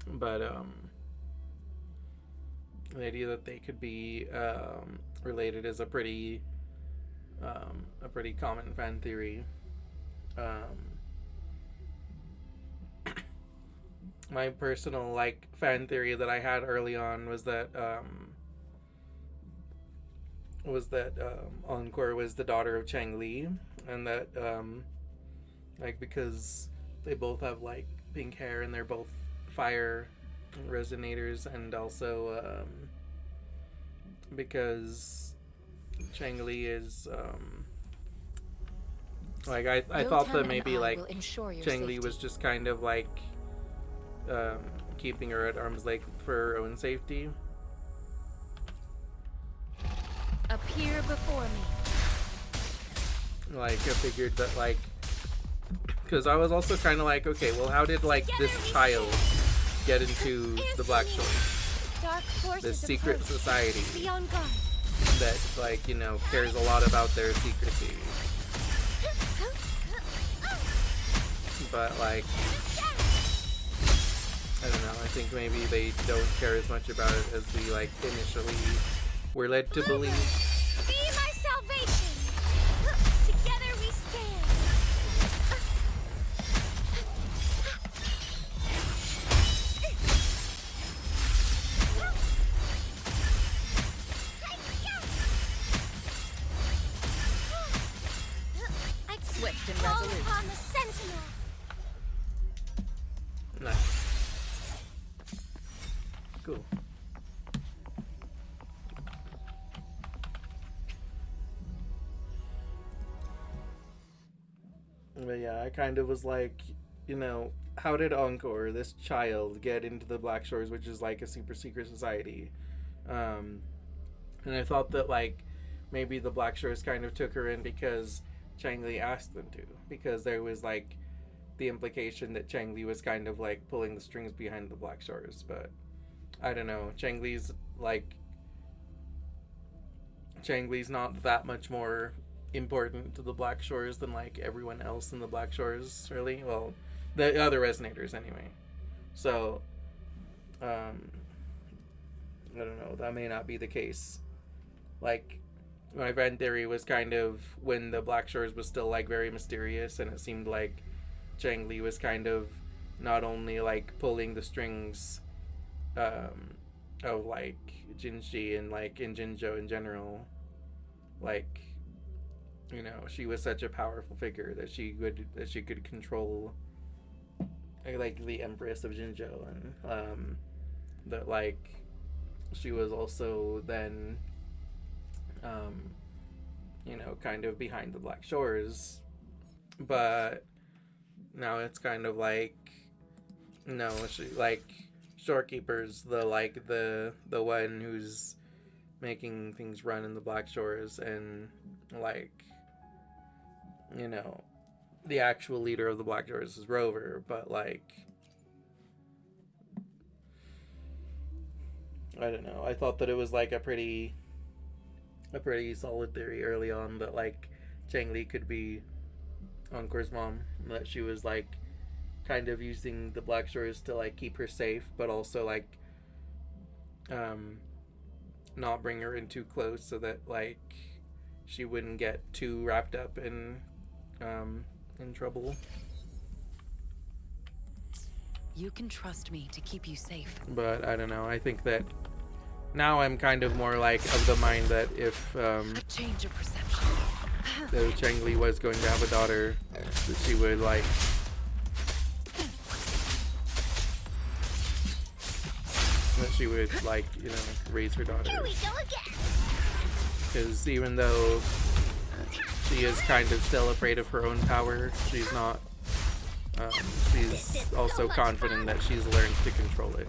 But the idea that they could be related is a pretty common fan theory. My personal like fan theory that I had early on was that Encore was the daughter of Chang Li, and that like because they both have like pink hair and they're both fire resonators, and also because Chang Li is like I thought that maybe like Chang Li was just kind of like keeping her at arm's length for her own safety. Appear before me. Like I figured that like, because I was also kind of like, okay, well, how did like this child get into the Black Shores, this secret society that like, you know, cares a lot about their secrecy, but like I don't know, I think maybe they don't care as much about it as we like initially were led to believe. Be my salvation. Together we stand. Swift and Call resolute. upon the sentinel. Nice. Cool. But yeah, I kind of was like, you know, how did Encore, this child, get into the Black Shores, which is like a super secret society? And I thought that like maybe the Black Shores kind of took her in because Chang Li asked them to, because there was like the implication that Chang Li was kind of like pulling the strings behind the Black Shores. But I don't know, Chang Li's not that much more important to the Black Shores than like everyone else in the Black Shores, really. Well, the other resonators anyway. So I don't know, that may not be the case. Like my fan theory was kind of when the Black Shores was still like very mysterious, and it seemed like Chang Li was kind of not only like pulling the strings of like Jinshi and like in Jinzhou in general, like, you know, she was such a powerful figure that she could control like the Empress of Jinzhou, and that like she was also then you know, kind of behind the Black Shores, but now it's kind of like, no, she like Shorekeeper's the one who's making things run in the Black Shores, and like, you know, the actual leader of the Black Shores is Rover, but like, I don't know. I thought that it was like a pretty solid theory early on that like Chang Li could be Encore's mom, that she was like kind of using the Black Shores to like keep her safe, but also like not bring her in too close, so that like she wouldn't get too wrapped up in trouble. You can trust me to keep you safe. But I don't know. I think that now I'm kind of more like of the mind that if A change of perception. if Chang Li was going to have a daughter, that she would like you know, raise her daughter. Here we go again. Because even though she is kind of still afraid of her own power, she's not. She's also confident that she's learned to control it.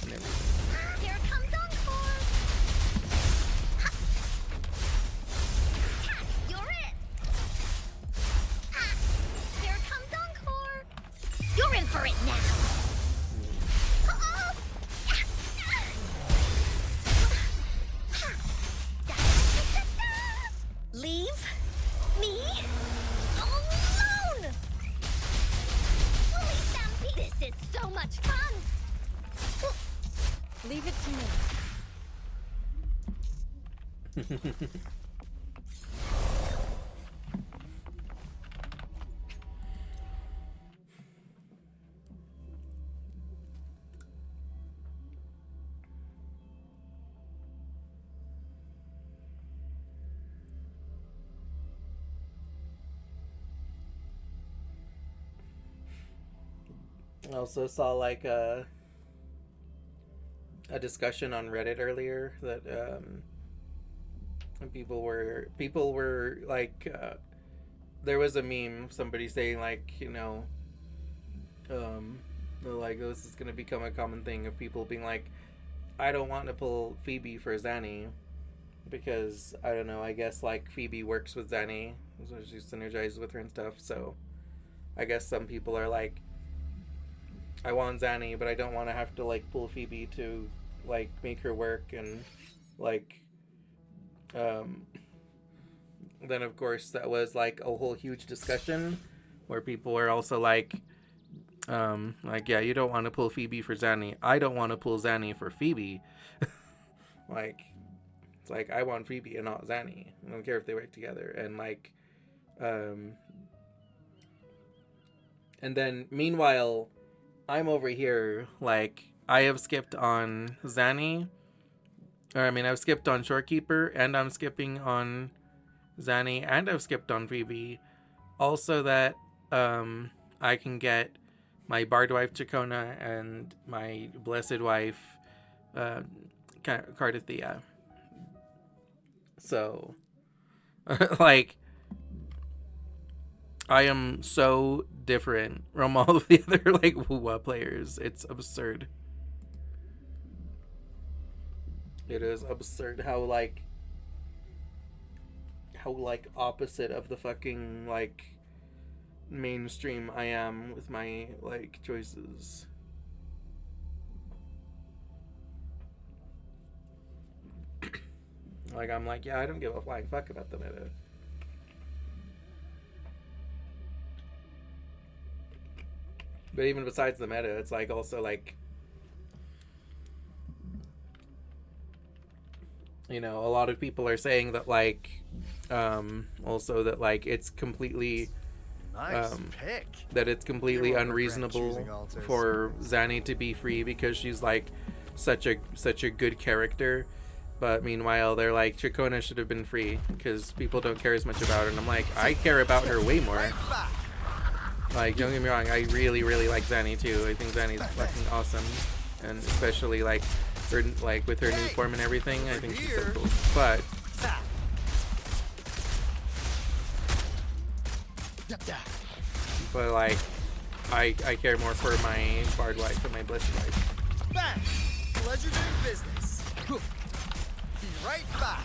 And everything. Here comes Encore. You're it. Here comes Encore. You're in for it now. Leave me alone! Holy Stampede, this is so much fun! Leave it to me. I also saw like a discussion on Reddit earlier that people were like there was a meme, somebody saying like, you know, they're like, oh, this is gonna become a common thing of people being like, I don't want to pull Phoebe for Zanny because I don't know, I guess like Phoebe works with Zanny, so she synergizes with her and stuff, so I guess some people are like, I want Zanny, but I don't want to have to like pull Phoebe to like make her work, and like then of course that was like a whole huge discussion where people were also like yeah, you don't want to pull Phoebe for Zanny. I don't want to pull Zanny for Phoebe. Like it's like I want Phoebe and not Zanny. I don't care if they work together. And like and then meanwhile I'm over here, like, I have skipped on Zanny, or I mean, I've skipped on Shorekeeper, and I'm skipping on Zanny, and I've skipped on Phoebe, also that I can get my Bard wife Chacona and my Blessed wife Cardithea. So, like, I am so different from all of the other like Wuwa players. It's absurd. It is absurd how opposite of the fucking like mainstream I am with my like choices. Like I'm like, yeah, I don't give a flying fuck about the meta. But even besides the meta, it's like also like, you know, a lot of people are saying that like also that like it's completely that it's completely unreasonable for Zanny to be free because she's like such a good character. But meanwhile, they're like, Chacona should have been free because people don't care as much about her. And I'm like, I care about her way more. Like, don't get me wrong, I really, really like Zanny too. I think Zanny's fucking awesome, and especially like her, like with her new form and everything. I think she's so cool. But like, I care more for my Bard wife and my Blessed wife. Back. Pleasure doing business. Be right back.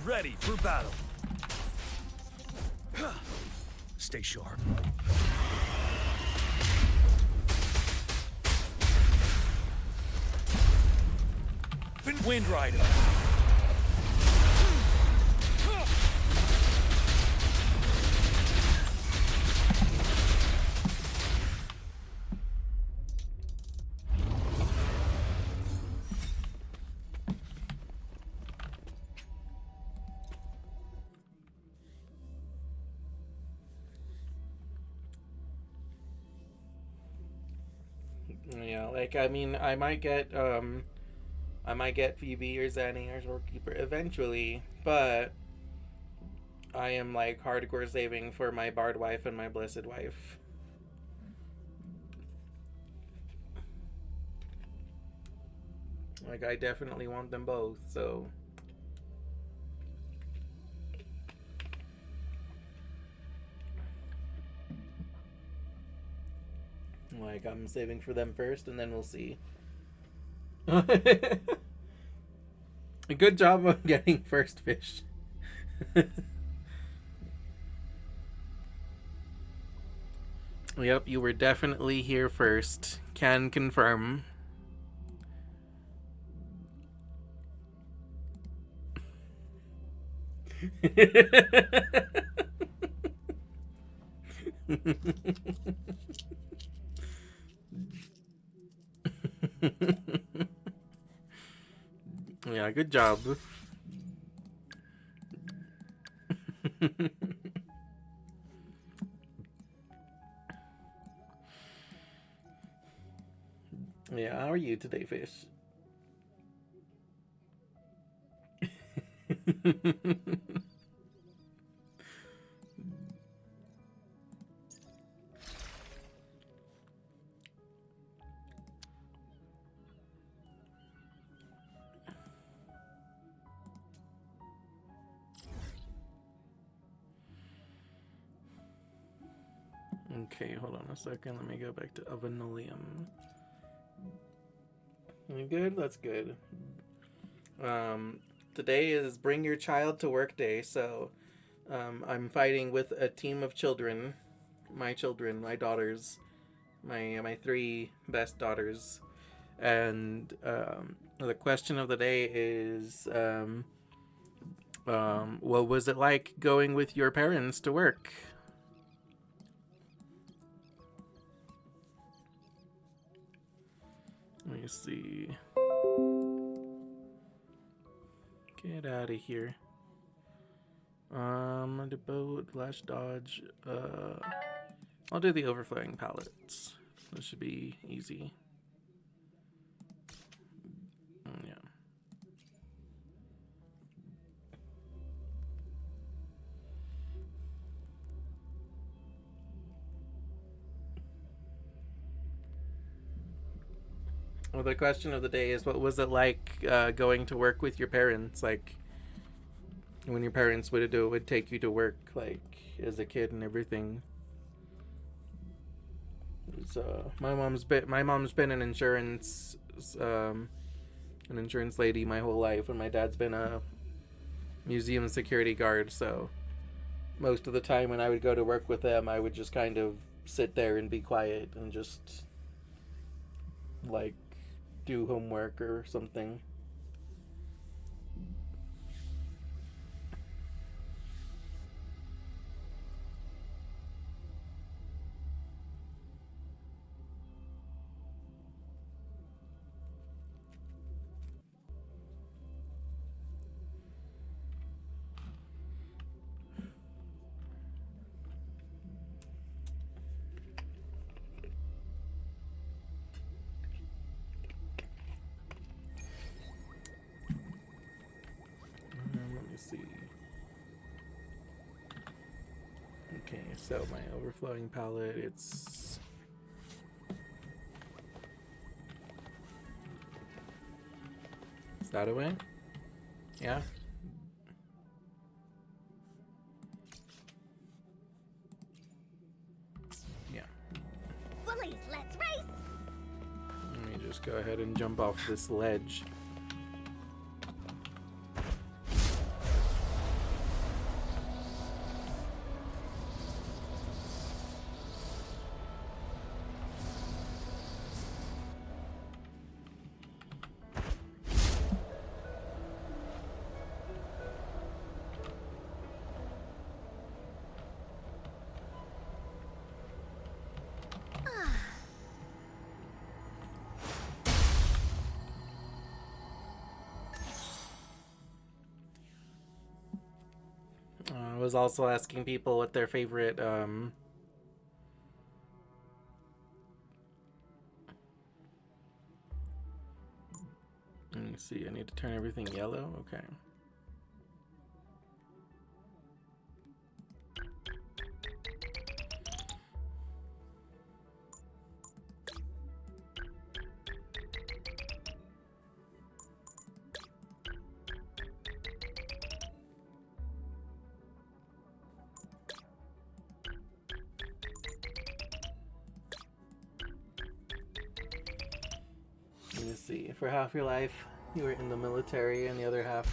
Ready for battle. Stay sharp. Wind Rider. Yeah, like I mean, I might get Phoebe or Zanny or Zoroark eventually, but I am like hardcore saving for my Bard wife and my Blessed wife. Like I definitely want them both, so like I'm saving for them first and then we'll see. A good job of getting first fish. Yep, you were definitely here first. Can confirm. Yeah, good job. Yeah, how are you today, fish? Okay, hold on a second. Let me go back to Avenolium. You good? That's good. Today is Bring Your Child to Work Day, so I'm fighting with a team of children. My children, my daughters, my three best daughters. And the question of the day is, what was it like going with your parents to work? Let me see. Get out of here. The boat, lash dodge. I'll do the overflowing pallets. This should be easy. Yeah. Well, the question of the day is, what was it like going to work with your parents? Like, when your parents would take you to work, like, as a kid and everything. My mom's been an insurance lady my whole life, and my dad's been a museum security guard. So most of the time when I would go to work with them, I would just kind of sit there and be quiet and just like do homework or something. So my overflowing palette, it's... Is that a way? Yeah? Yeah. Bullies, let's race! Let me just go ahead and jump off this ledge. I was also asking people what their favorite let me see, I need to turn everything yellow. Okay. Let me see. For half your life, you were in the military, and the other half,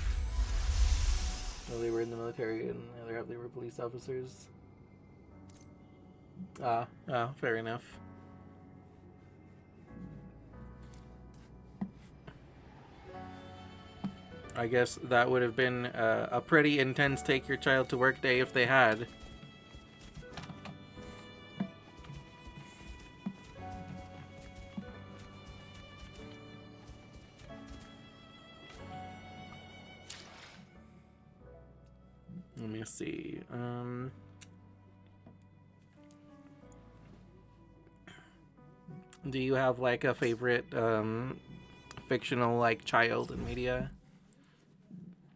well, they were in the military, and the other half, they were police officers. Fair enough. I guess that would have been a pretty intense take your child to work day if they had. Let me see. Do you have like a favorite fictional like child in media?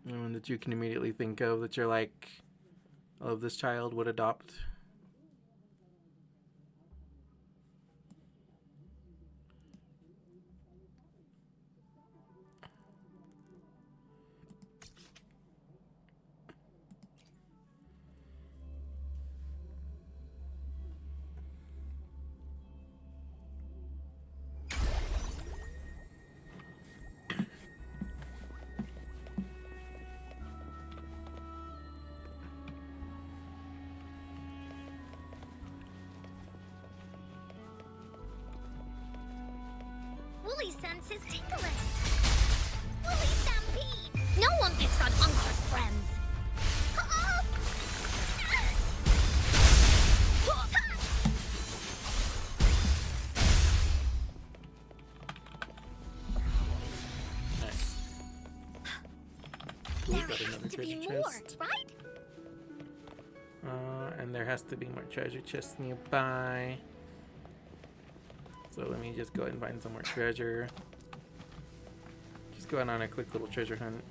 One that you can immediately think of that you're like, oh, this child would adopt? Woolly sense is tingling. Woolly stampede! No one picks on Uncle's friends. Nice. Cool, There got has another to be treasure more, chest. right? And there has to be more treasure chests nearby. So let me just go ahead and find some more treasure. Just going on a quick little treasure hunt.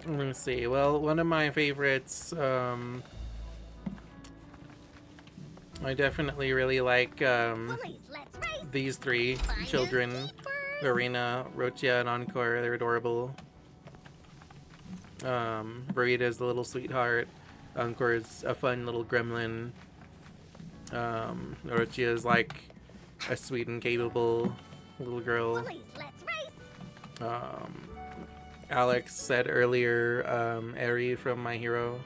Let me see. Well, one of my favorites, I definitely really like these three children, Verena, Rochia, and Encore. They're adorable. Verita's the little sweetheart. Encore's a fun little gremlin. Rochia's like a sweet and capable little girl. Alex said earlier, Eri from My Hero.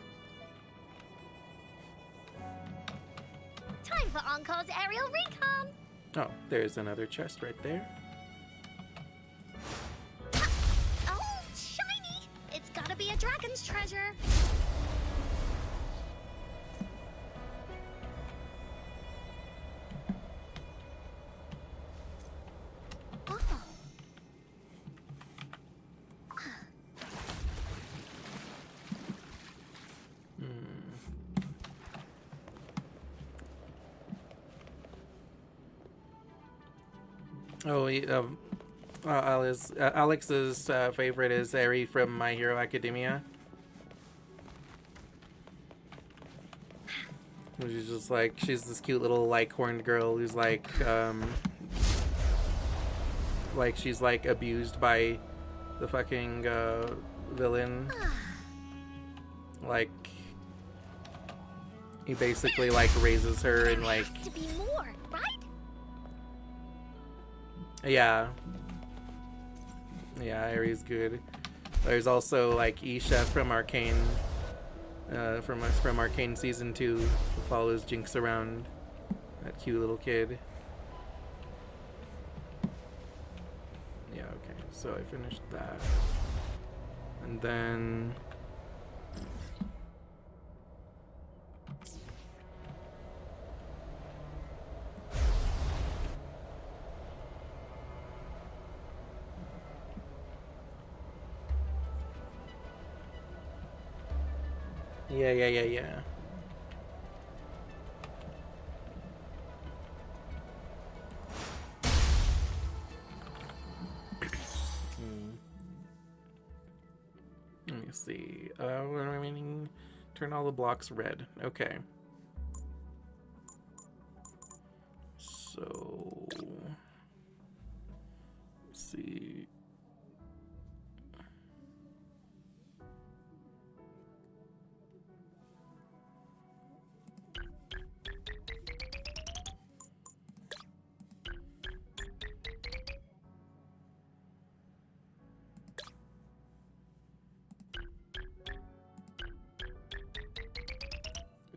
Time for Encore's aerial recon. Oh, there's another chest right there. Thanks, treasure. Oh, Alex's favorite is Eri from My Hero Academia. She's just like, she's this cute little like horned girl who's like she's like abused by the fucking villain. Like he basically like raises her and like To be more, right? yeah, Ari's good. There's also like Isha from Arcane, from Arcane season 2, who follows Jinx around. That cute little kid. Yeah, okay. So I finished that, and then. Yeah. Let me see. Remaining. Turn all the blocks red. Okay. So. Let's see.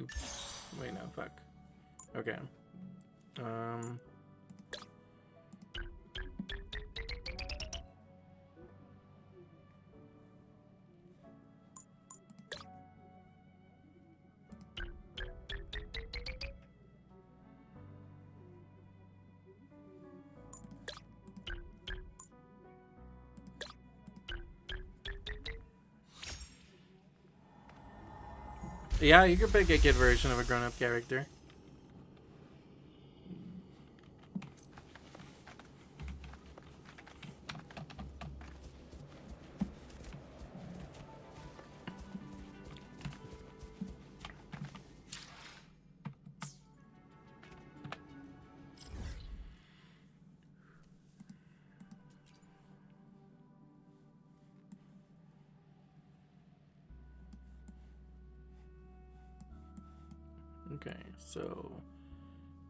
Oops. Wait, no, fuck. Okay. Yeah, you could pick a kid version of a grown-up character. Okay, so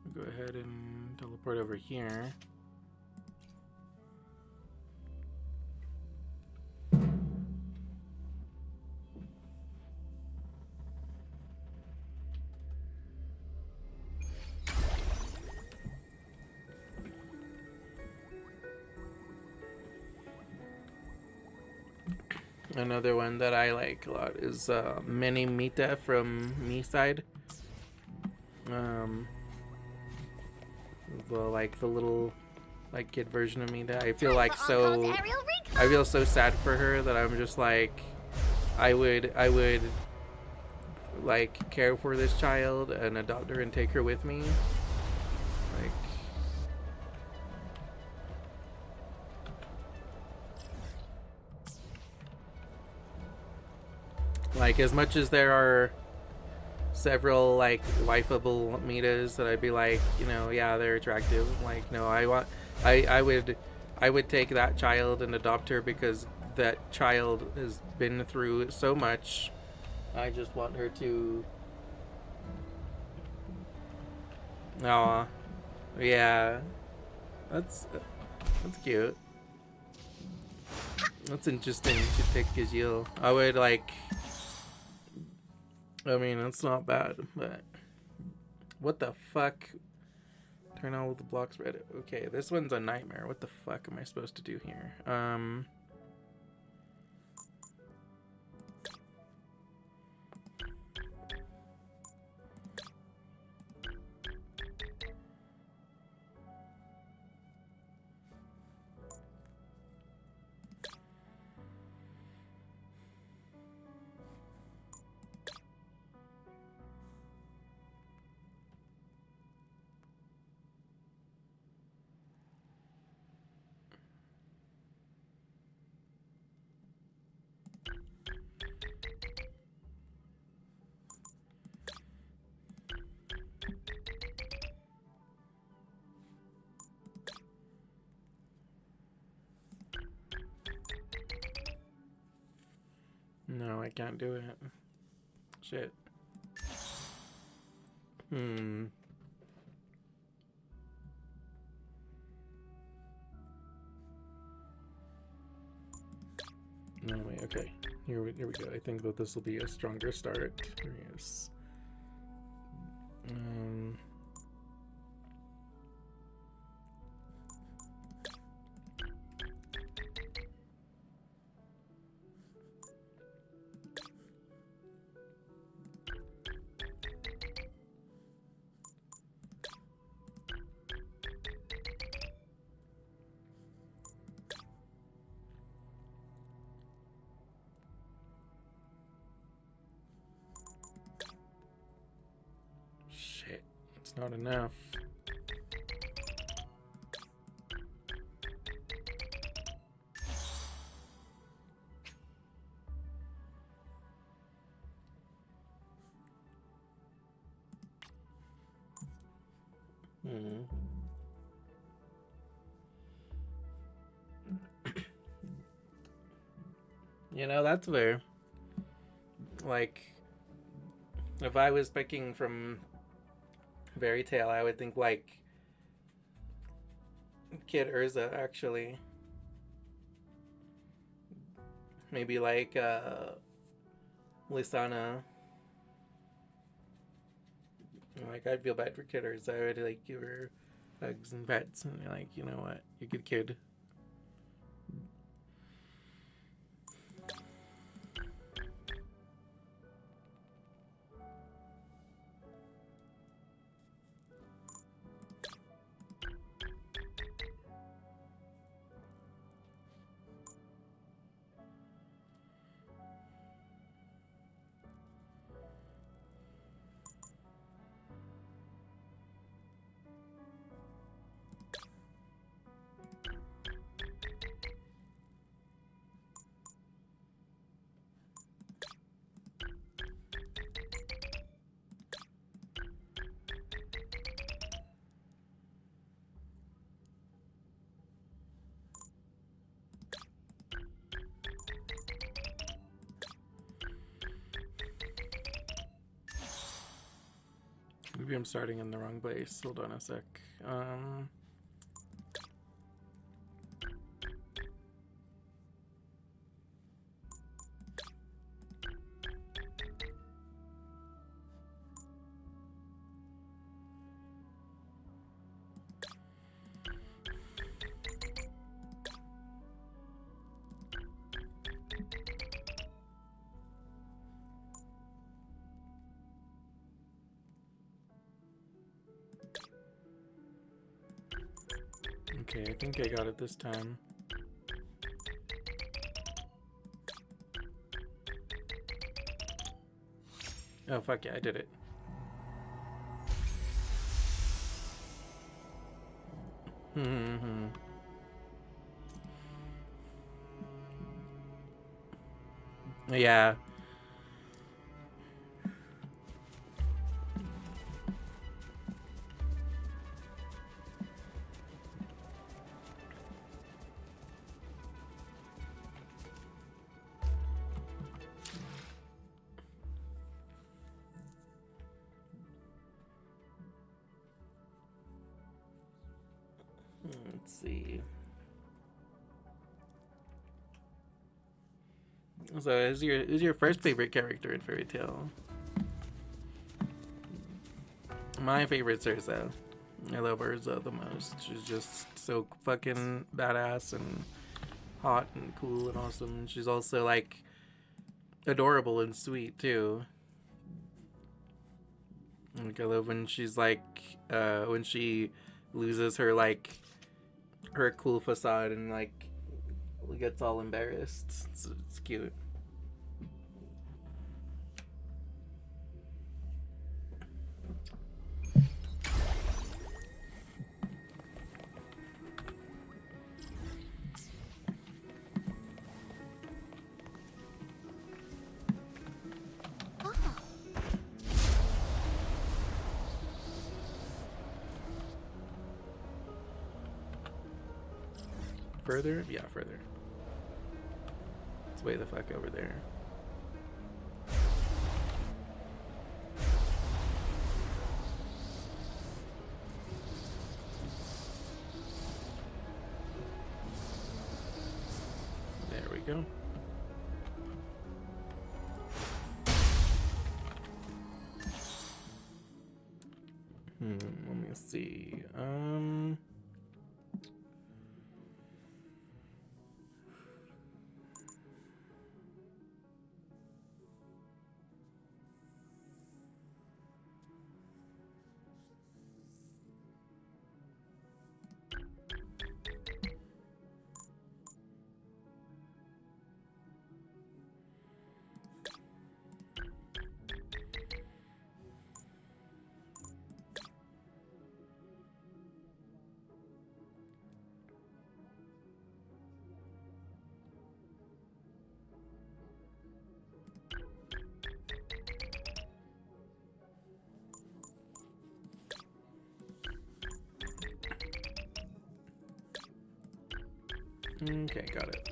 we'll go ahead and teleport over here. Another one that I like a lot is Mini Mita from Me Side. The little like kid version of Mita. I feel like so. I feel so sad for her that I'm just like, I would like care for this child and adopt her and take her with me. Like as much as there are several like wifeable Mitas that I'd be like, you know, yeah, they're attractive. Like, no, I would take that child and adopt her because that child has been through so much. I just want her to. Aw, yeah, that's cute. That's interesting to pick Gazelle. I would like. I mean, it's not bad, but what the fuck? Turn all of the blocks red. Okay, this one's a nightmare. What the fuck am I supposed to do here? No, I can't do it. Shit. No, wait, okay. Here we go. I think that this will be a stronger start. Yes. Shit, it's not enough. You know, that's fair. Like, if I was picking from Fairy Tale, I would think like Kid Urza, actually. Maybe like Lysana. Like, I'd feel bad for Kid Urza. I would like give her hugs and pets and like, you know what, you're a good kid. Maybe I'm starting in the wrong place. Hold on a sec. Okay, I think I got it this time. Oh, fuck yeah, I did it. Yeah. Let's see. So, who's your first favorite character in Fairy Tale? My favorite's Urza. I love Urza the most. She's just so fucking badass and hot and cool and awesome. She's also like adorable and sweet too. Like, I love when she's like when she loses her like her cool facade and like gets all embarrassed. It's cute. Further? Yeah, further. It's way the fuck over there. we go. Let me see. Okay, got it.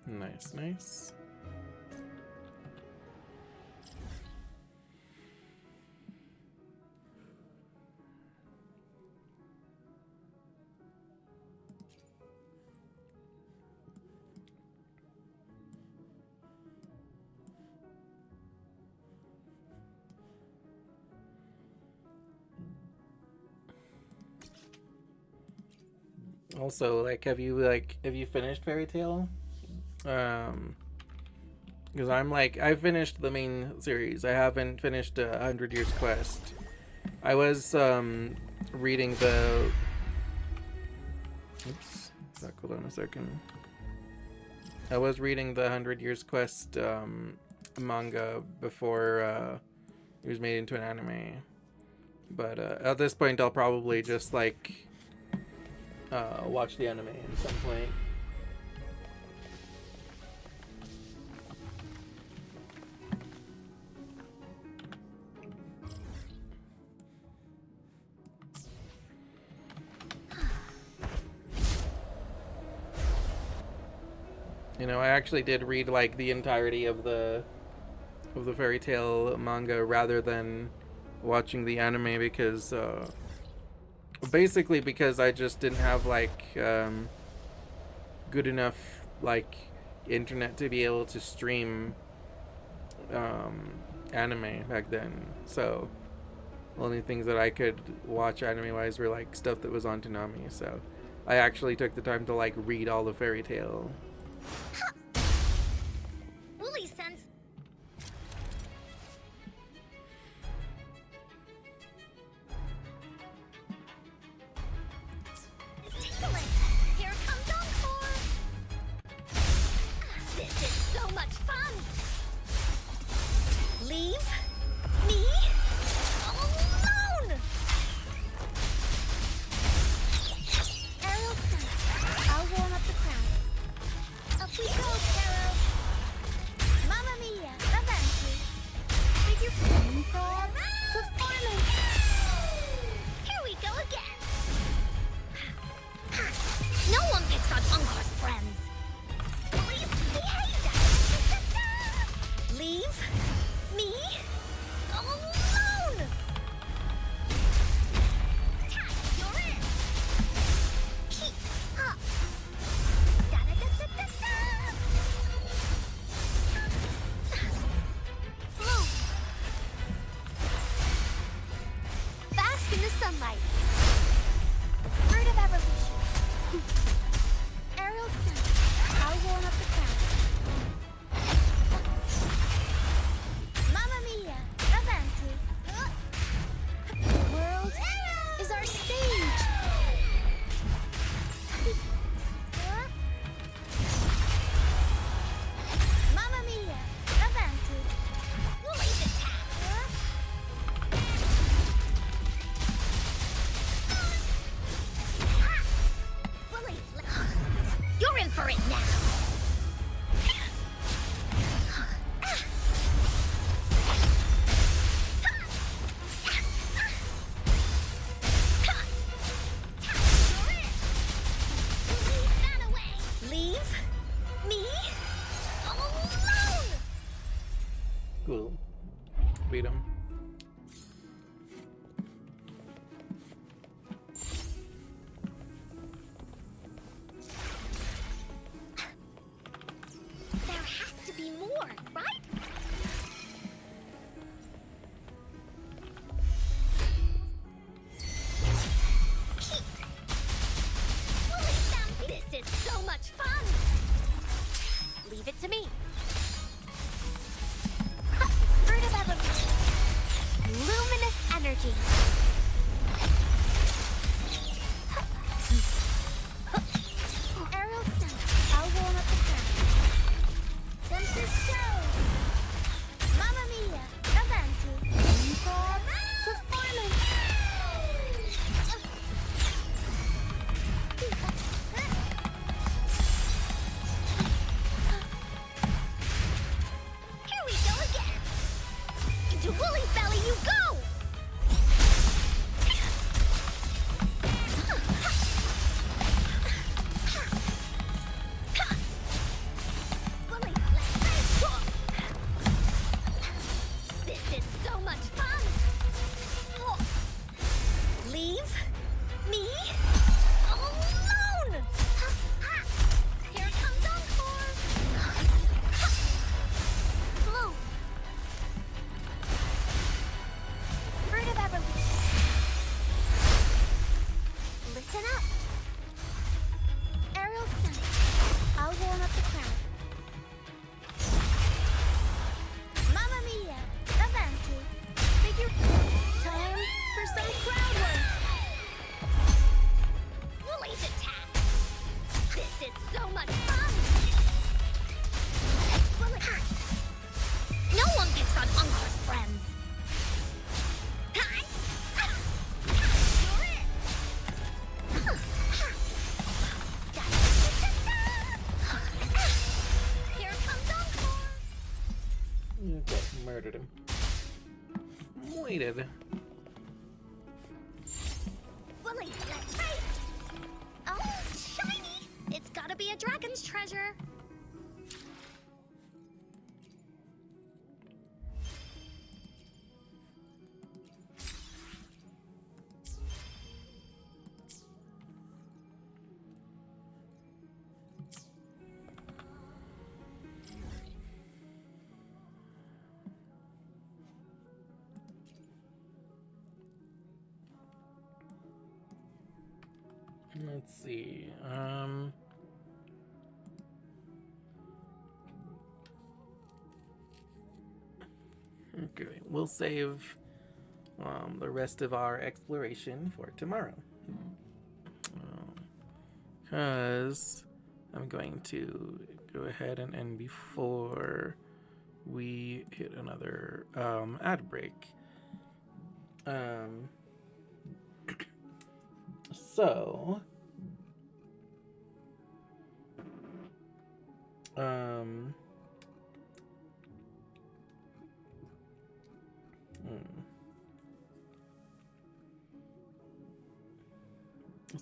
Nice, nice. Also, like, have you finished Fairy Tail? Because I finished the main series. I haven't finished 100 Years Quest. I was reading the. Oops. Hold on a second. I was reading the 100 Years Quest manga before it was made into an anime. But at this point, I'll probably just watch the anime at some point. You know, I actually did read the entirety of the Fairy Tail manga rather than watching the anime because basically because I just didn't have good enough internet to be able to stream anime back then. So the only things that I could watch anime wise were stuff that was on Toonami. So I actually took the time to read all the Fairy Tail. Woolly sense. It's tingling. Here comes Encore. This is so much fun. Leave me alone. Aerial stunt. I'll warm up the crowd. Up we go, Carol. Mamma mia, avanti. Figure improv performance. Here we go again. No one picks on Encore's friends. Please behave. Leave me alone. Tap, you're in. Keep up. Da-da-da-da-da-da. Bloom. Bask in the sunlight. Fruit of evolution. Aerial stunt. I'll warm up the crowd. Mamma mia, avanti. The world is our stage. Mamma mia, avanti. Woolly's attack. Woolly. Cool. Beat him. There has to be more, right? This is so much fun! Leave it to me. Fruit of evolution. Luminous energy. Aerial stunt. I'll warm up the crowd. Tempest show. Mamma mia. Avanti. For performance. Here we go again! Into Woolly's belly you go! Woolly, let's go! This is so much fun! Leave me alone! Here comes Encore! Blue! Fruit of evolution. Listen up. Aerial stunt. I'll warm up the crowd. Mamma mia. Avanti. Figure. Time for some crowd work. Woolly's attack! This is so much fun! Woolly. No one picks on Uncle's friends! You're it! Here comes Encore! Okay, murdered him. Waited. Woolly, let's race! Oh, shiny! It's gotta be a dragon's treasure. Let's see. Okay, we'll save the rest of our exploration for tomorrow. Because I'm going to go ahead and end before we hit another ad break. So,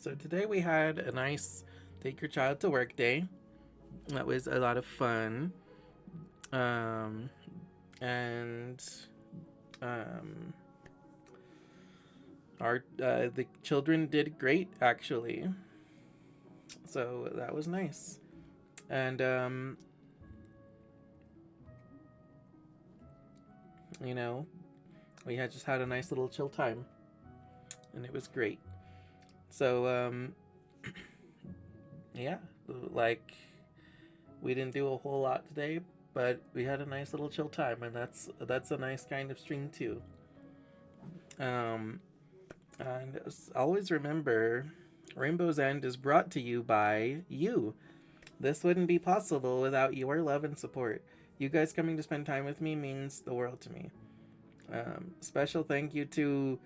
so today we had a nice take your child to work day. That was a lot of fun. The children did great, actually, so that was nice. And we had just had a nice little chill time, and it was great. So yeah, like, we didn't do a whole lot today, but we had a nice little chill time, and that's a nice kind of stream too. And always remember, Rainbow's End is brought to you by you. This wouldn't be possible without your love and support. You guys coming to spend time with me means the world to me. Special thank you to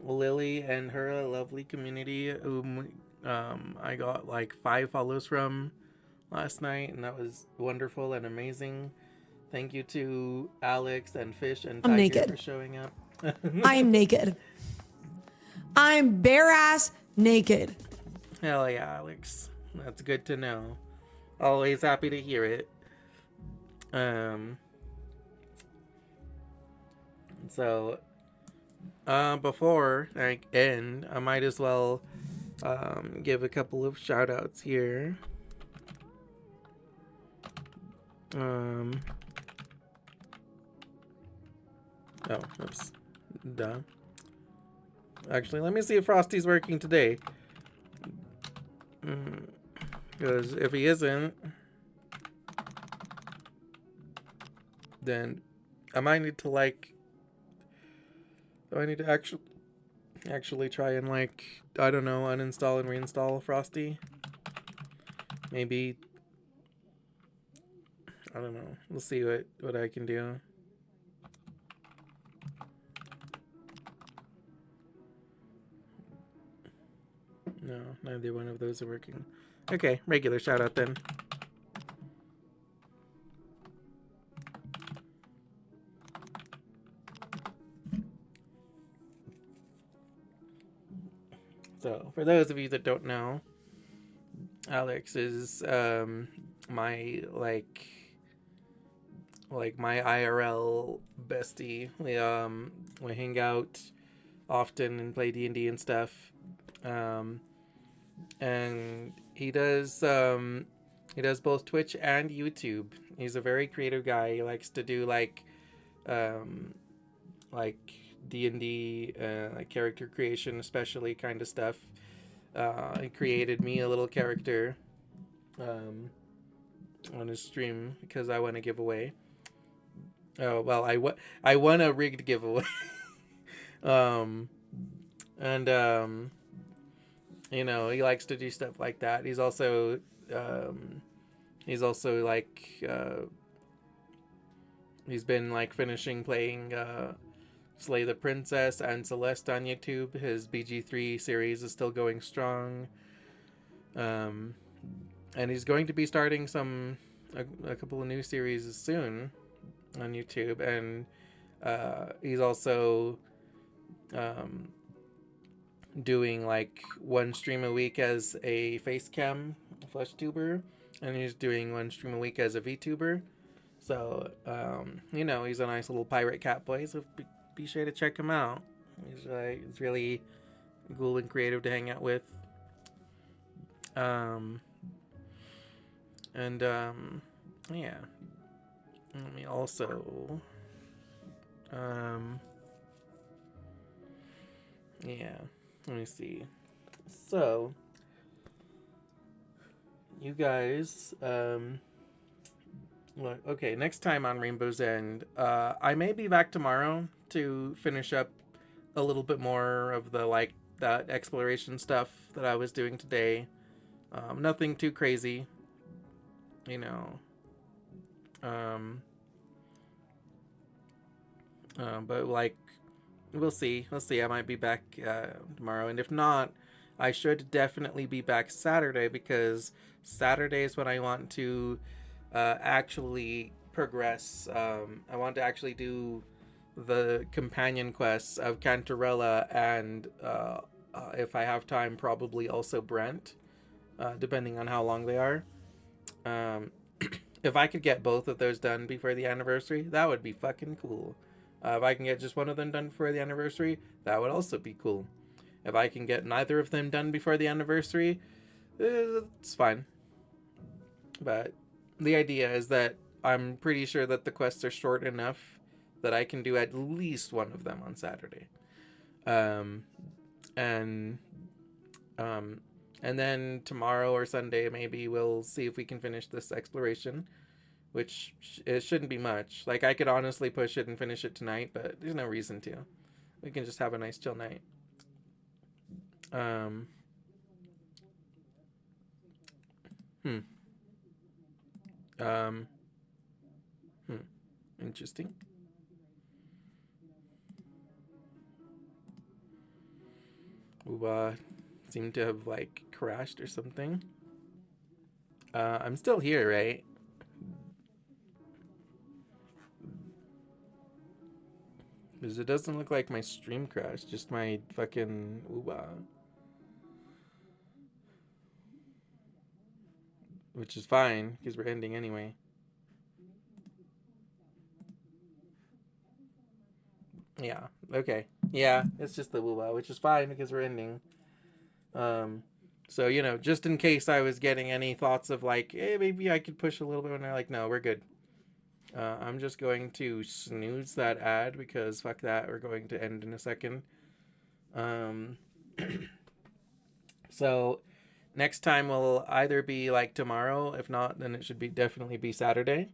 Lily and her lovely community, whom I got like 5 follows from last night, and that was wonderful and amazing. Thank you to Alex and Fish and I'm Tiger naked. for showing up. I am naked. I'm bare ass naked. Hell yeah, Alex. That's good to know. Always happy to hear it. Um. So, before I end, I might as well give a couple of shout outs here. Oh, oops. Duh. Actually, let me see if Frosty's working today. Because if he isn't, then I might need to actually try and I don't know, uninstall and reinstall Frosty. Maybe, I don't know. We'll see what I can do. No, neither one of those are working. Okay, regular shout out then. So, for those of you that don't know, Alex is my my IRL bestie. We hang out often and play D&D and stuff. And he does both Twitch and YouTube. He's a very creative guy. He likes to do like D&D character creation, especially kind of stuff. He created me a little character on his stream because I want to give away. Oh well, I won a rigged giveaway. You know, he likes to do stuff like that. He's also he's been like finishing playing Slay the Princess and Celeste on YouTube. His BG3 series is still going strong. And he's going to be starting a couple of new series soon on YouTube. And he's also doing like one stream a week as a face cam flesh tuber, and he's doing one stream a week as a VTuber. So you know, he's a nice little pirate cat boy, so be sure to check him out. He's really cool and creative to hang out with. Yeah. Let me also yeah. Let me see. So, you guys, look, okay, next time on Rainbow's End, I may be back tomorrow to finish up a little bit more of that exploration stuff that I was doing today. Nothing too crazy, you know. But we'll see. I might be back tomorrow, and if not, I should definitely be back Saturday, because Saturday is when I want to actually progress. I want to actually do the companion quests of Cantarella and if I have time, probably also Brent, depending on how long they are. If I could get both of those done before the anniversary, that would be fucking cool. If I can get just one of them done before the anniversary, that would also be cool. If I can get neither of them done before the anniversary, it's fine. But the idea is that I'm pretty sure that the quests are short enough that I can do at least one of them on Saturday. And then tomorrow or Sunday, maybe we'll see if we can finish this exploration, which it shouldn't be much. Like, I could honestly push it and finish it tonight, but there's no reason to. We can just have a nice chill night. Interesting. Ooh, seem to have crashed or something. I'm still here, right? Because it doesn't look like my stream crashed, just my fucking which is fine, because we're ending anyway. Yeah. Okay. Yeah, it's just the woo-wah, which is fine because we're ending. So, you know, just in case I was getting any thoughts of like, hey, maybe I could push a little bit, and they're like, no, we're good. I'm just going to snooze that ad because fuck that, we're going to end in a second. So next time will either be like tomorrow. If not, then it should be definitely be Saturday.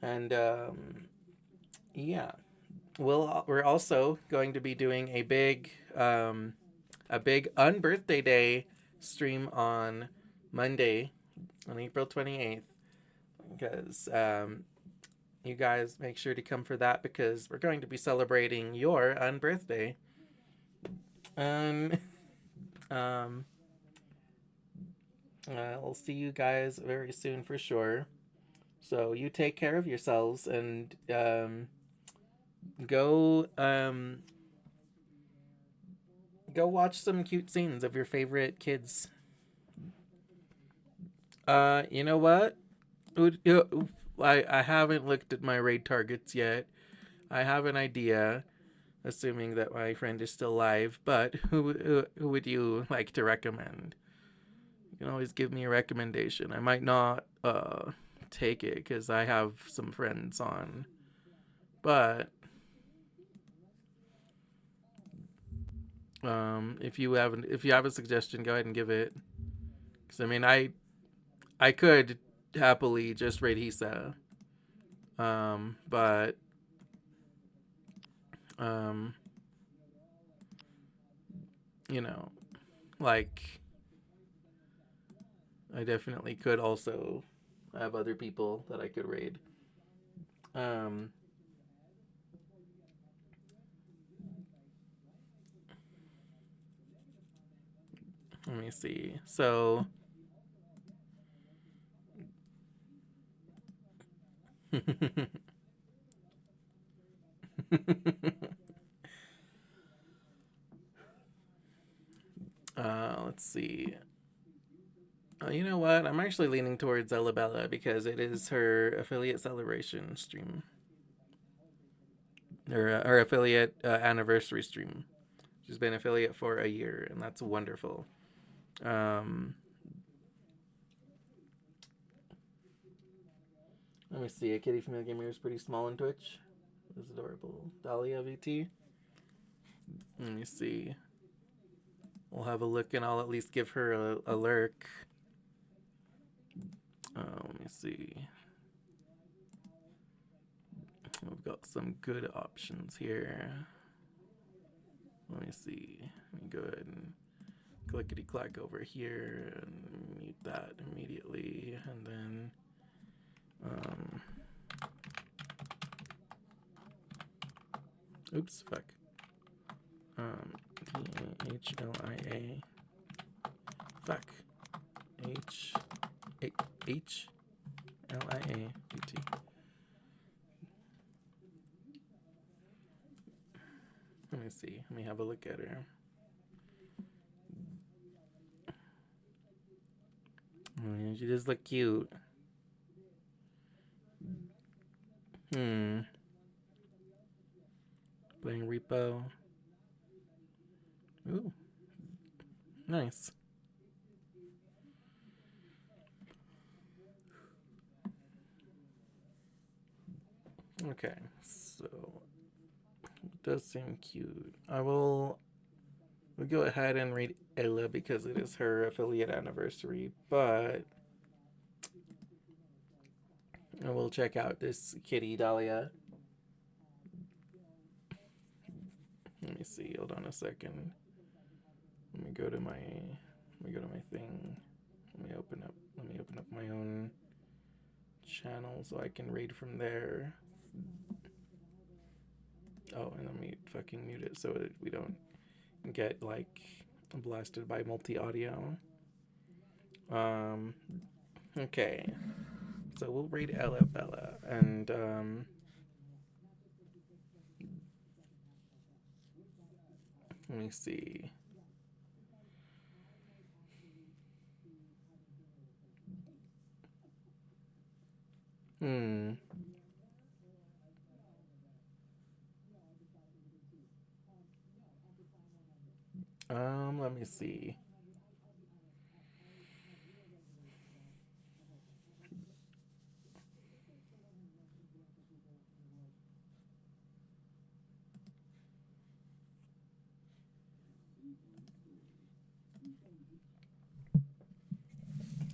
And yeah, we're also going to be doing a big unbirthday day stream on Monday on April 28th because you guys make sure to come for that because we're going to be celebrating your unbirthday. And I'll see you guys very soon for sure. So you take care of yourselves and go go watch some cute scenes of your favorite kids. You know what? I haven't looked at my raid targets yet. I have an idea, assuming that my friend is still alive. But who would you like to recommend? You can always give me a recommendation. I might not take it because I have some friends on, but if you have a suggestion, go ahead and give it. Because I mean, I could happily just raid Hisa, but you know, like I definitely could also have other people that I could raid. Let me see. So let's see. You know what? I'm actually leaning towards Elabella because it is her affiliate celebration stream. Her affiliate anniversary stream. She's been affiliate for a year, and that's wonderful. Let me see. A kitty female gamer is pretty small on Twitch. It's adorable. Dahlia VT. Let me see. We'll have a look, and I'll at least give her a lurk. Let me see. We've got some good options here. Let me see. Let me go ahead and clickety clack over here and mute that immediately, and then oops, fuck. T-A-H-L-I-A. Fuck. H-L-I-A-U-T. Let me see. Let me have a look at her. Oh, yeah, she does look cute. Playing repo. Ooh. Nice. Okay, so it does seem cute. We'll go ahead and read Ella because it is her affiliate anniversary, but I will check out this kitty Dahlia. Let me see. Hold on a second. Let me go to my thing. Let me open up my own channel so I can read from there. Oh, and let me fucking mute it so that we don't get like blasted by multi-audio. Okay. So we'll read Ella Bella and let me see. Let me see.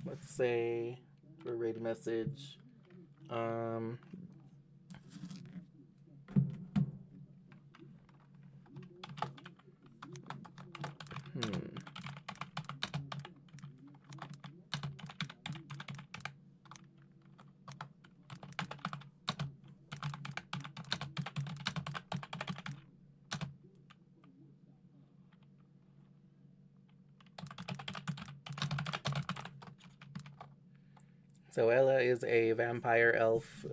Let's say for a raid message. So Ella is a vampire elf.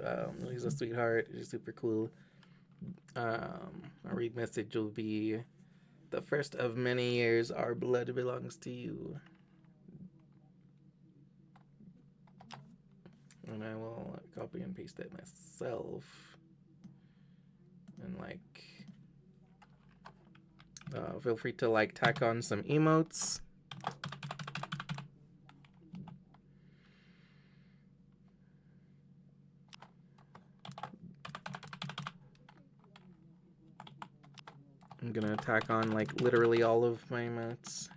She's a sweetheart. She's super cool. A read message will be, the first of many years, our blood belongs to you. And I will copy and paste it myself. And like, feel free to like tack on some emotes. I'm gonna tack on like literally all of my emotes.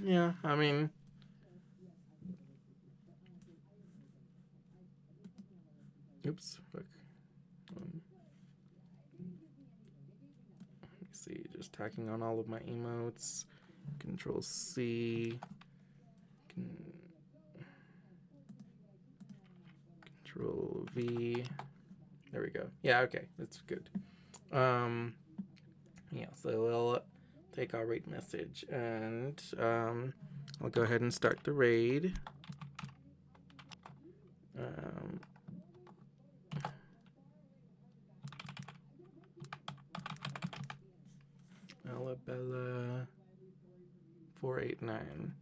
Yeah, I mean, oops, fuck. Let me see, just tacking on all of my emotes. Control C. Control V. There we go. Yeah, okay, that's good. Yeah, so we'll take our raid message and I'll go ahead and start the raid. Alabella 489.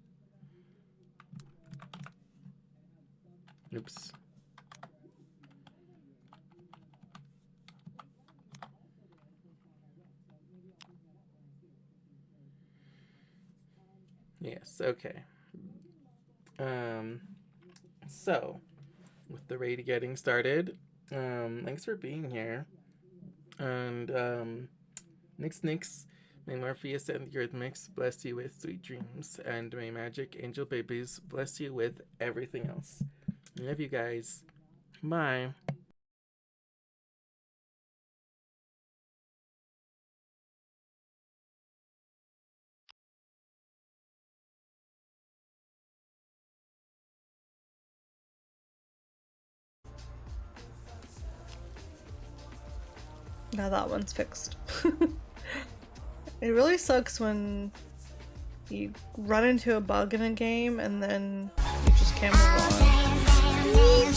Oops. Yes, okay. So with the raid getting started, thanks for being here. And Nix, may Morpheus and the Eurythmics bless you with sweet dreams, and may magic angel babies bless you with everything else. I love you guys. Bye. Now that one's fixed. It really sucks when you run into a bug in a game and then you just can't move on.